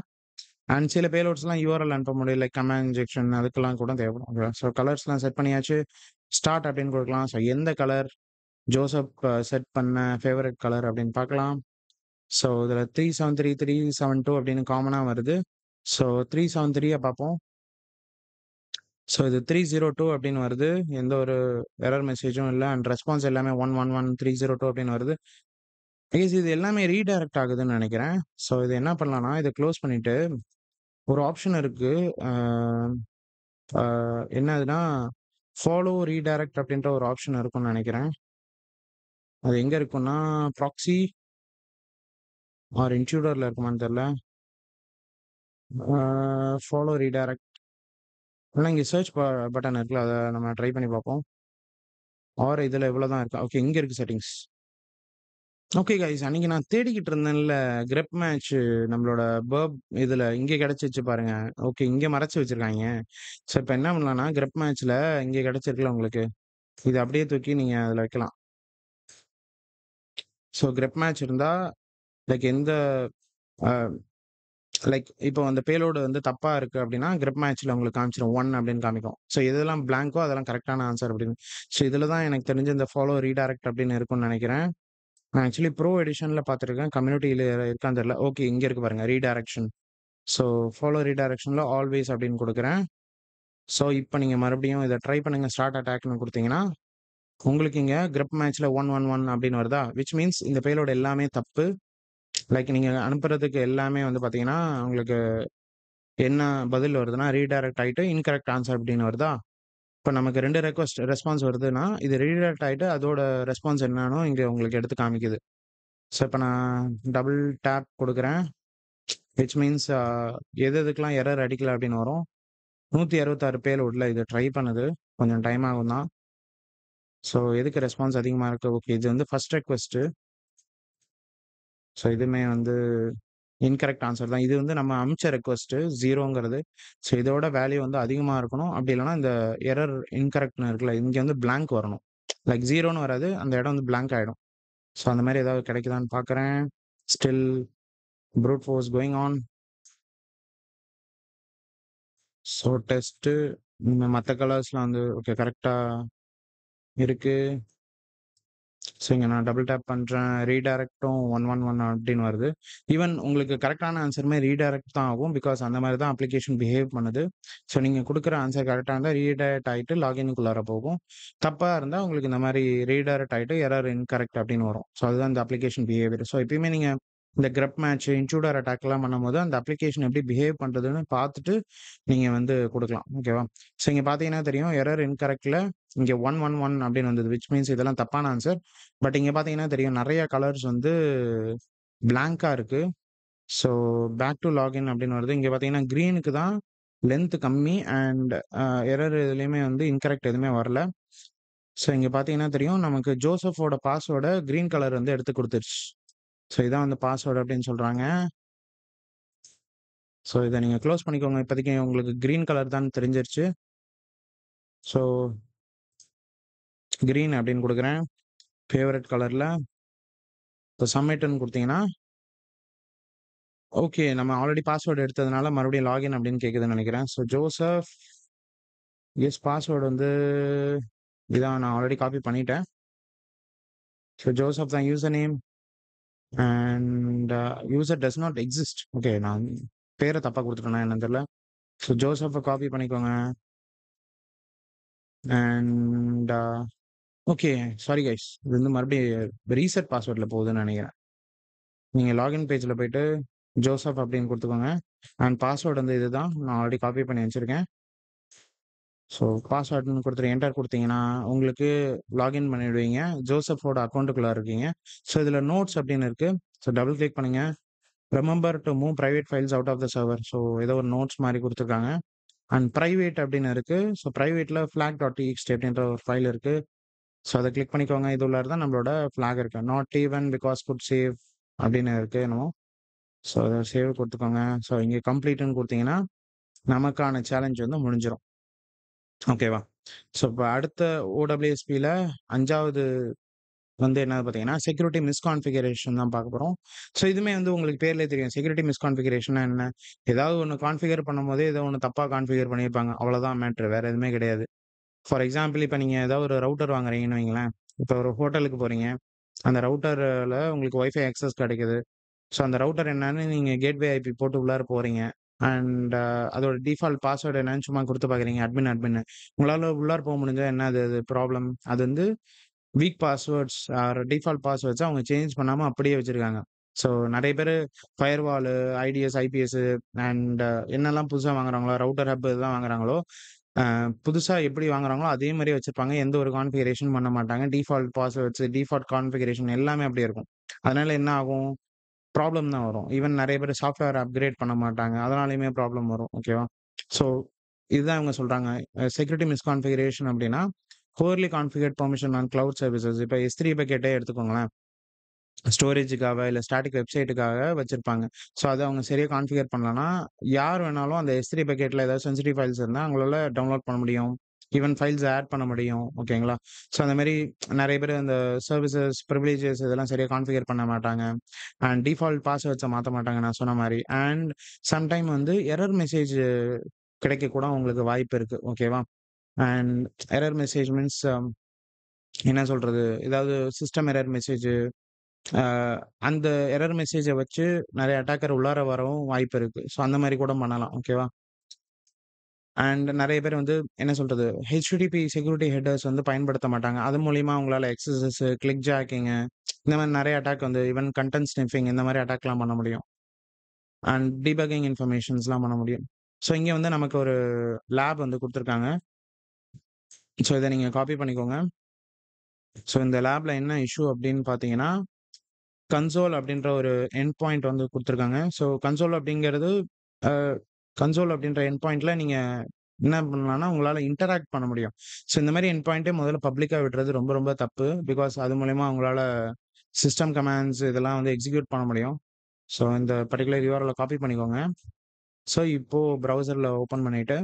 அண்ட் சில பேலோட்ஸ்லாம் யுஆர்எல் அனுப்ப முடியும். லைக் கமாண்ட் இன்ஜெக்ஷன் அதுக்கெல்லாம் கூட தேவைப்படும். ஓகேவா? ஸோ கலர்ஸ்லாம் செட் பண்ணியாச்சு. ஸ்டார்ட் அப்படின்னு குடுக்கலாம். ஸோ எந்த கலர் ஜோசப் செட் பண்ண ஃபேவரைட் கலர் அப்படின்னு பார்க்கலாம். ஸோ இதுல 373, 372 அப்படின்னு காமனா வருது. ஸோ 373 பார்ப்போம். ஸோ இது 302 அப்படின்னு வருது. எந்த ஒரு எரர் மெசேஜும் இல்ல. அண்ட் ரெஸ்பான்ஸ் எல்லாமே 111 302 அப்படின்னு வருது. ஐகெஸ் இது எல்லாமே ரீடைரக்ட் ஆகுதுன்னு நெனைக்கிறேன். ஸோ இது என்ன பண்ணலாம்னா, இத க்ளோஸ் பண்ணிட்டு, ஒரு ஆப்ஷன் இருக்கு. அ அ என்னதுன்னா, ஃபாலோ ரீடைரக்ட் அப்படின்ற ஒரு ஆப்ஷன் இருக்கும்னு நெனைக்கிறேன். அது எங்க இருக்கும்னா, ப்ராக்ஸி ஆர் இன்ட்ரூடர்ல இருக்குமான்னு தெரியல. ஃபாலோ ரீடைரக்ட் இல்லனா இங்க சர்ச் பட்டன் இருக்குல்ல. அத நம்ம ட்ரை பண்ணி பார்ப்போம். ஆர் இதுல இவ்வளோ தான் இருக்கா? ஓகே இங்க இருக்கு செட்டிங்ஸ். ஓகே கைஸ் அன்னைக்கு நான் தேடிக்கிட்டு இருந்தேன்ல, கிரெப் மேட்ச் நம்மளோட பர்ப் இதுல இங்க கிடைச்சிச்சு பாருங்க. ஓகே இங்க மறைச்சு வச்சிருக்காய்ங்க. ஸோ இப்ப என்ன பண்ணலாம்னா, கிரெப் மேட்ச்ல இங்க கிடைச்சிருக்குல்ல உங்களுக்கு. இத அப்படியே தூக்கி நீங்க அதுல வைக்கலாம். ஸோ கிரெப் மேட்ச் இருந்தா லைக் எந்த அ லைக் இப்போ அந்த பேலோடு வந்து தப்பா இருக்கு அப்படின்னா, கிரெப் மேட்ச்ல உங்களுக்கு காமிச்சிரும் 1 அப்படின்னு காமிக்கும். ஸோ எதெல்லாம் பிளாங்க்கோ அதெல்லாம் கரெக்ட்டான ஆன்ஸர் அப்படின்னு. ஸோ இதுல தான் எனக்கு தெரிஞ்சு இந்த ஃபாலோ ரீடைரக்ட் அப்படின்னு இருக்கும்னு நெனைக்கிறேன். நான் ஆக்சுவலி ப்ரோ எடிஷன்ல பார்த்துருக்கேன். கம்யூனிட்டில இருக்கான்னு தெரியல. ஓகே இங்க இருக்கு பாருங்க ரீடைரக்ஷன். ஸோ ஃபாலோ ரீடைரக்ஷன்ல ஆல்வேஸ் அப்படின்னு குடுக்குறேன். ஸோ இப்ப நீங்க மறுபடியும் இத ட்ரை பண்ணுங்க ஸ்டார்ட் அட்டாக்ன்னு குடுத்தீங்கன்னா, உங்களுக்கு இங்க கிரெப் மேட்ச்ல 111 அப்படின்னு வருதா? விச் மீன்ஸ் இந்த பேலோட் எல்லாமே தப்பு. லைக் நீங்க அனுப்புறதுக்கு எல்லாமே வந்து பார்த்தீங்கன்னா, உங்களுக்கு என்ன பதில் வருதுன்னா, ரீடைரக்ட் ஆயிட்டு இன்கரெக்ட் ஆன்ஸர் அப்படின்னு வருதா? இப்ப நமக்கு 2 ரெஸ்பான்ஸ் வருதுன்னா, இது ரீடைரக்ட் ஆயிட்டு அதோட ரெஸ்பான்ஸ் என்னன்னு இங்க உங்களுக்கு எடுத்து காமிக்குது. ஸோ இப்ப நான் டபுள் டேப் குடுக்குறேன். விச் மீன்ஸ் எது எதுக்கெல்லாம் எரர் அடிக்கல அப்படின்னு வரும். 166 பேலோட்ல இது ட்ரை பண்ணுது. கொஞ்சம் டைம் ஆகும் தான். ஸோ எதுக்கு ரெஸ்பான்ஸ் அதிகமா இருக்கு? ஓகே இது வந்து ஃபர்ஸ்ட் ரெக்வெஸ்ட்டு. ஸோ இதுவுமே வந்து இன்கரெக்ட் ஆன்ஸர் தான். இது வந்து நம்ம அனுப்பிச்ச ரெக்வெஸ்ட்டு 0ங்கிறது. ஸோ இதோட வேல்யூ வந்து அதிகமா இருக்கணும். அப்படி இல்லன்னா இந்த எரர் இன்கரெக்ட்ன்னு இருக்குல்ல, இங்க வந்து பிளாங்க் வரணும். லைக் 0ன்னு வராது. அந்த இடம் வந்து பிளாங்க் ஆயிடும். ஸோ அந்த மாரி ஏதாவது கிடைக்குதான்னு பார்க்குறேன். Still fruit force going on. So test மத்த கலர்ஸ்லாம் வந்து ஓகே கரெக்ட்டா இருக்கு. ஸோ இங்க நான் டபுள் டேப் பண்றேன். ரீடைரக்டும் 111 அப்படின்னு வருது. ஈவன் உங்களுக்கு கரெக்ட்டான ஆன்ஸருமே ரீடைரக்ட் தான் ஆகும். பிகாஸ் அந்த மாரி தான் அப்ளிகேஷன் பிஹேவ் பண்ணுது. ஸோ நீங்க குடுக்குற ஆன்ஸர் கரெக்ட்டா இருந்தா ரீடைரக்ட் ஆயிட்டு லாகின்க்குள்ளார போகும். தப்பா இருந்தா உங்களுக்கு இந்த மாரி ரீடைரக்ட் ஆயிட்டு எரர் இன்கரெக்ட் அப்படின்னு வரும். ஸோ அதுதான் இந்த அப்ளிகேஷன் பிஹேவியர். ஸோ எப்பயுமே நீங்க இந்த கிரப் மேட்ச், இன்ட்ரூடர் அட்டாக்லாம் பண்ணும்போது அந்த அப்ளிகேஷன் எப்படி பிஹேவ் பண்றதுன்னு பார்த்துட்டு நீங்க வந்து குடுக்கலாம். ஓகேவா? ஸோ இங்க பார்த்தீங்கன்னா தெரியும் எரர் இன்கரெக்ட்ல இங்க 111 அப்படின்னு வந்தது. விச் மீன்ஸ் இதெல்லாம் தப்பான ஆன்ஸர். பட் இங்க பார்த்தீங்கன்னா தெரியும் நெறைய கலர்ஸ் வந்து பிளாங்க்கா இருக்கு. ஸோ பேக் டூ லாகின் அப்படின்னு வருது. இங்க பார்த்தீங்கன்னா கிரீனுக்கு தான் லென்த் கம்மி அண்ட் எரர் எதுலயுமே வந்து இன்கரெக்ட் எதுவுமே வரல. ஸோ இங்க பார்த்தீங்கன்னா தெரியும் நமக்கு ஜோசஃபோட பாஸ்வேர்ட கிரீன் கலர் வந்து எடுத்து குடுத்துருச்சு. ஸோ இதான் வந்து பாஸ்வேர்ட் அப்படின்னு சொல்றாங்க. ஸோ இத நீங்க க்ளோஸ் பண்ணிக்கோங்க. இப்போதைக்கு உங்களுக்கு கிரீன் கலர் தான் தெரிஞ்சிருச்சு. ஸோ கிரீன் அப்படின்னு குடுக்குறேன். ஃபேவரட் கலர்ல. இப்போ சப்மிட்ன்னு குடுத்தீங்கன்னா ஓகே. நம்ம ஆல்ரெடி பாஸ்வேர்ட் எடுத்ததுனால மறுபடியும் லாகின் அப்படின்னு கேட்குதுன்னு நெனைக்கிறேன். ஸோ ஜோசப் பாஸ்வேர்ட் வந்து இதான் நான் ஆல்ரெடி காப்பி பண்ணிட்டேன். ஸோ ஜோசப் தான் user name and user does not exist. Okay. நான் பேர தப்பா குடுத்துட்டேனா என்னன்னு தெரியல. ஸோ ஜோசப்ப காப்பி பண்ணிக்கோங்க. And okay. Sorry guys. இது வந்து மறுபடியும் ரீசெட் பாஸ்வேர்ட்ல போகுதுன்னு நெனைக்கிறேன். நீங்க லாகின் பேஜ்ல போயிட்டு ஜோசப் அப்படின்னு குடுத்துக்கோங்க. அண்ட் பாஸ்வேர்ட் வந்து இதுதான். நான் ஆல்ரெடி காப்பி பண்ணி வச்சிருக்கேன். ஸோ பாஸ்வேர்ட்ன்னு குடுத்துட்டு என்டர் குடுத்தீங்கன்னா, உங்களுக்கு லாகின் பண்ணிடுவீங்க. ஜோசஃபோட அக்கவுண்ட்டுக்குள்ள இருக்கீங்க. ஸோ இதுல நோட்ஸ் அப்படின்னு இருக்கு. ஸோ டபுள் கிளிக் பண்ணுங்க. Remember to move private files out of the server. So ஏதோ ஒரு நோட்ஸ் மாரி குடுத்துருக்காங்க. அண்ட் பிரைவேட் அப்படின்னு இருக்கு. ஸோ பிரைவேட்ல flag.txt அப்படின்ற ஒரு ஃபைல் இருக்கு. ஸோ அத கிளிக் பண்ணிக்கோங்க. இது உள்ளார தான் நம்மளோட ஃபிளாக் இருக்கு. Not even because good save அப்படின்னு இருக்கு என்னமோ. ஸோ அத சேவ் குடுத்துக்கோங்க. ஸோ இங்க கம்ப்ளீட்ன்னு குடுத்தீங்கன்னா, நமக்கான சேலஞ்ச் வந்து முடிஞ்சிரும். ஓகேவா? ஸோ இப்ப அடுத்த OWSPல 5வது வந்து என்னது பார்த்தீங்கன்னா, செக்யூரிட்டி மிஸ்கான்ஃபிகரேஷன் தான் பார்க்க போறோம். ஸோ இதுவுமே வந்து உங்களுக்கு பேர்லயே தெரியும். செக்யூரிட்டி மிஸ்கான்ஃபிகரேஷன்னா என்ன? ஏதாவது ஒண்ணு கான்ஃபிகர் பண்ணும்போதே ஏதோ ஒண்ணு தப்பா கான்ஃபிகர் பண்ணியிருப்பாங்க. அவ்வளோதான் மேட்ரு. வேற எதுவுமே கிடையாது. ஃபார் எக்ஸாம்பிள் இப்ப நீங்க ஏதாவது ஒரு ரவுட்டர் வாங்குறீங்கன்னு வைங்களேன். இப்ப ஒரு ஹோட்டலுக்கு போறீங்க. அந்த ரவுட்டர்ல உங்களுக்கு வைஃபை ஆக்சஸ் கிடைக்குது. ஸோ அந்த ரவுட்டர் என்னன்னு நீங்க கேட்வே ஐபி போட்டு உள்ளார போறீங்க. அண்ட் அதோட டிஃபால்ட் பாஸ்வேர்ட் என்னன்னு சும்மா குடுத்து பார்க்குறீங்க. அட்மின்னு. உங்களால உள்ளார போ முடிஞ்சா என்ன அது ப்ராப்ளம்? அது வந்து வீக் பாஸ்வேர்ட்ஸ் ஆர் டிஃபால்ட் பாஸ்வேர்ட்ஸ அவங்க சேஞ்ச் பண்ணாம அப்படியே வச்சிருக்காங்க. ஸோ நெறைய பேரு ஃபயர்வாலு, ஐடிஎஸ், ஐபிஎஸ் அண்ட் என்னெல்லாம் புதுசா வாங்குறாங்களோ, ரவுட்டர் ஹப் இதெல்லாம் வாங்குறாங்களோ, அ புதுசா எப்படி வாங்குறாங்களோ அதே மாரியே வச்சிருப்பாங்க. எந்த ஒரு கான்ஃபிகரேஷன் பண்ண மாட்டாங்க. டிஃபால்ட் பாஸ்வேர்ட்ஸ், டிஃபால்ட் கான்ஃபிகரேஷன் எல்லாமே அப்படியே இருக்கும். அதனால என்ன ஆகும்? ப்ராப்ளம் தான் வரும். ஈவன் நெறைய பேரு சாஃப்ட்வேர் அப்கிரேட் பண்ண மாட்டாங்க. அதனாலயுமே ப்ராப்ளம் வரும். ஓகேவா? ஸோ இதுதான் இவங்க சொல்றாங்க. செக்யூரிட்டி மிஸ்கான்ஃபிகரேஷன் அப்டின்னா, poorly configured permission on cloud services. இப்ப S3 பக்கெட்டே எடுத்துக்கோங்களேன். ஸ்டோரேஜுக்காக இல்ல ஸ்டாட்டிக் வெப்சைட்டுக்காக வச்சிருப்பாங்க. ஸோ அத அவங்க சரியா கான்ஃபிகர் பண்ணலன்னா, யார் வேணாலும் அந்த S3 பக்கெட்ல ஏதாவது சென்சிட்டிவ் ஃபைல்ஸ் இருந்தா அவங்களால டவுன்லோட் பண்ண முடியும். ஈவன் ஃபைல்ஸ் ஆட் பண்ண முடியும். ஓகேங்களா? ஸோ அந்த மாரி நெறைய பேரு அந்த சர்விசஸ், பிரிவிலேஜஸ் இதெல்லாம் சரியா கான்ஃபிகர் பண்ண மாட்டாங்க. அண்ட் டிஃபால்ட் பாஸ்வேர்ட்ஸ மாத்த மாட்டாங்க நான் சொன்ன மாரி. அண்ட் சம்டைம் வந்து எரர் மெசேஜ் கிடைக்க கூட உங்களுக்கு வாய்ப்பு இருக்கு. ஓகேவா? அண்ட் எரர் மெசேஜ் மீன்ஸ் என்ன சொல்றது? ஏதாவது சிஸ்டம் எரர் மெசேஜ் அ அந்த எரர் மெசேஜ வச்சு நெறைய அட்டாக்கர் உள்ளார வரவும் வாய்ப்பு இருக்கு. ஸோ அந்த மாரி கூட பண்ணலாம். ஓகேவா? அண்ட் நெறைய பேர் வந்து என்ன சொல்றது? HTTP செக்யூரிட்டி ஹெட்டர்ஸ் வந்து பயன்படுத்த மாட்டாங்க. அது மூலியமா உங்களால எக்ஸஸஸ், கிளிக் ஜாக்கிங்கு இந்த மாரி நெறைய அட்டாக் வந்து ஈவன் கன்டென்ட் ஸ்னிஃபிங் இந்த மாரி அட்டாக்லாம் பண்ண முடியும். அண்ட் டீபக்கிங் இன்ஃபர்மேஷன்ஸ்லாம் பண்ண முடியும். ஸோ இங்க வந்து நமக்கு ஒரு லேப் வந்து குடுத்துருக்காங்க. ஸோ இத நீங்க காப்பி பண்ணிக்கோங்க. ஸோ இந்த லேப்ல என்ன இஷ்யூ அப்டின்னு பார்த்தீங்கன்னா, கன்சோல் அப்டின்ற ஒரு எண்ட் பாயிண்ட் வந்து குடுத்துருக்காங்க. ஸோ கன்சோல் அப்டிங்கிறது அ கன்சோல் அப்டின்ற எண்ட் பாயிண்ட்ல நீங்க என்ன பண்ணலாம்னா, உங்களால இன்டராக்ட் பண்ண முடியும். ஸோ இந்த மாரி எண்ட் பாயிண்ட்டே முதல்ல பப்ளிக்கா விடுறது ரொம்ப ரொம்ப தப்பு. பிகாஸ் அது மூலியமா உங்களால சிஸ்டம் கமாண்ட்ஸ் இதெல்லாம் வந்து எக்ஸிக்யூட் பண்ண முடியும். ஸோ இந்த பர்ட்டிகுலர் URL காப்பி பண்ணிக்கோங்க. ஸோ இப்போ ப்ரௌசர்ல ஓப்பன் பண்ணிட்டு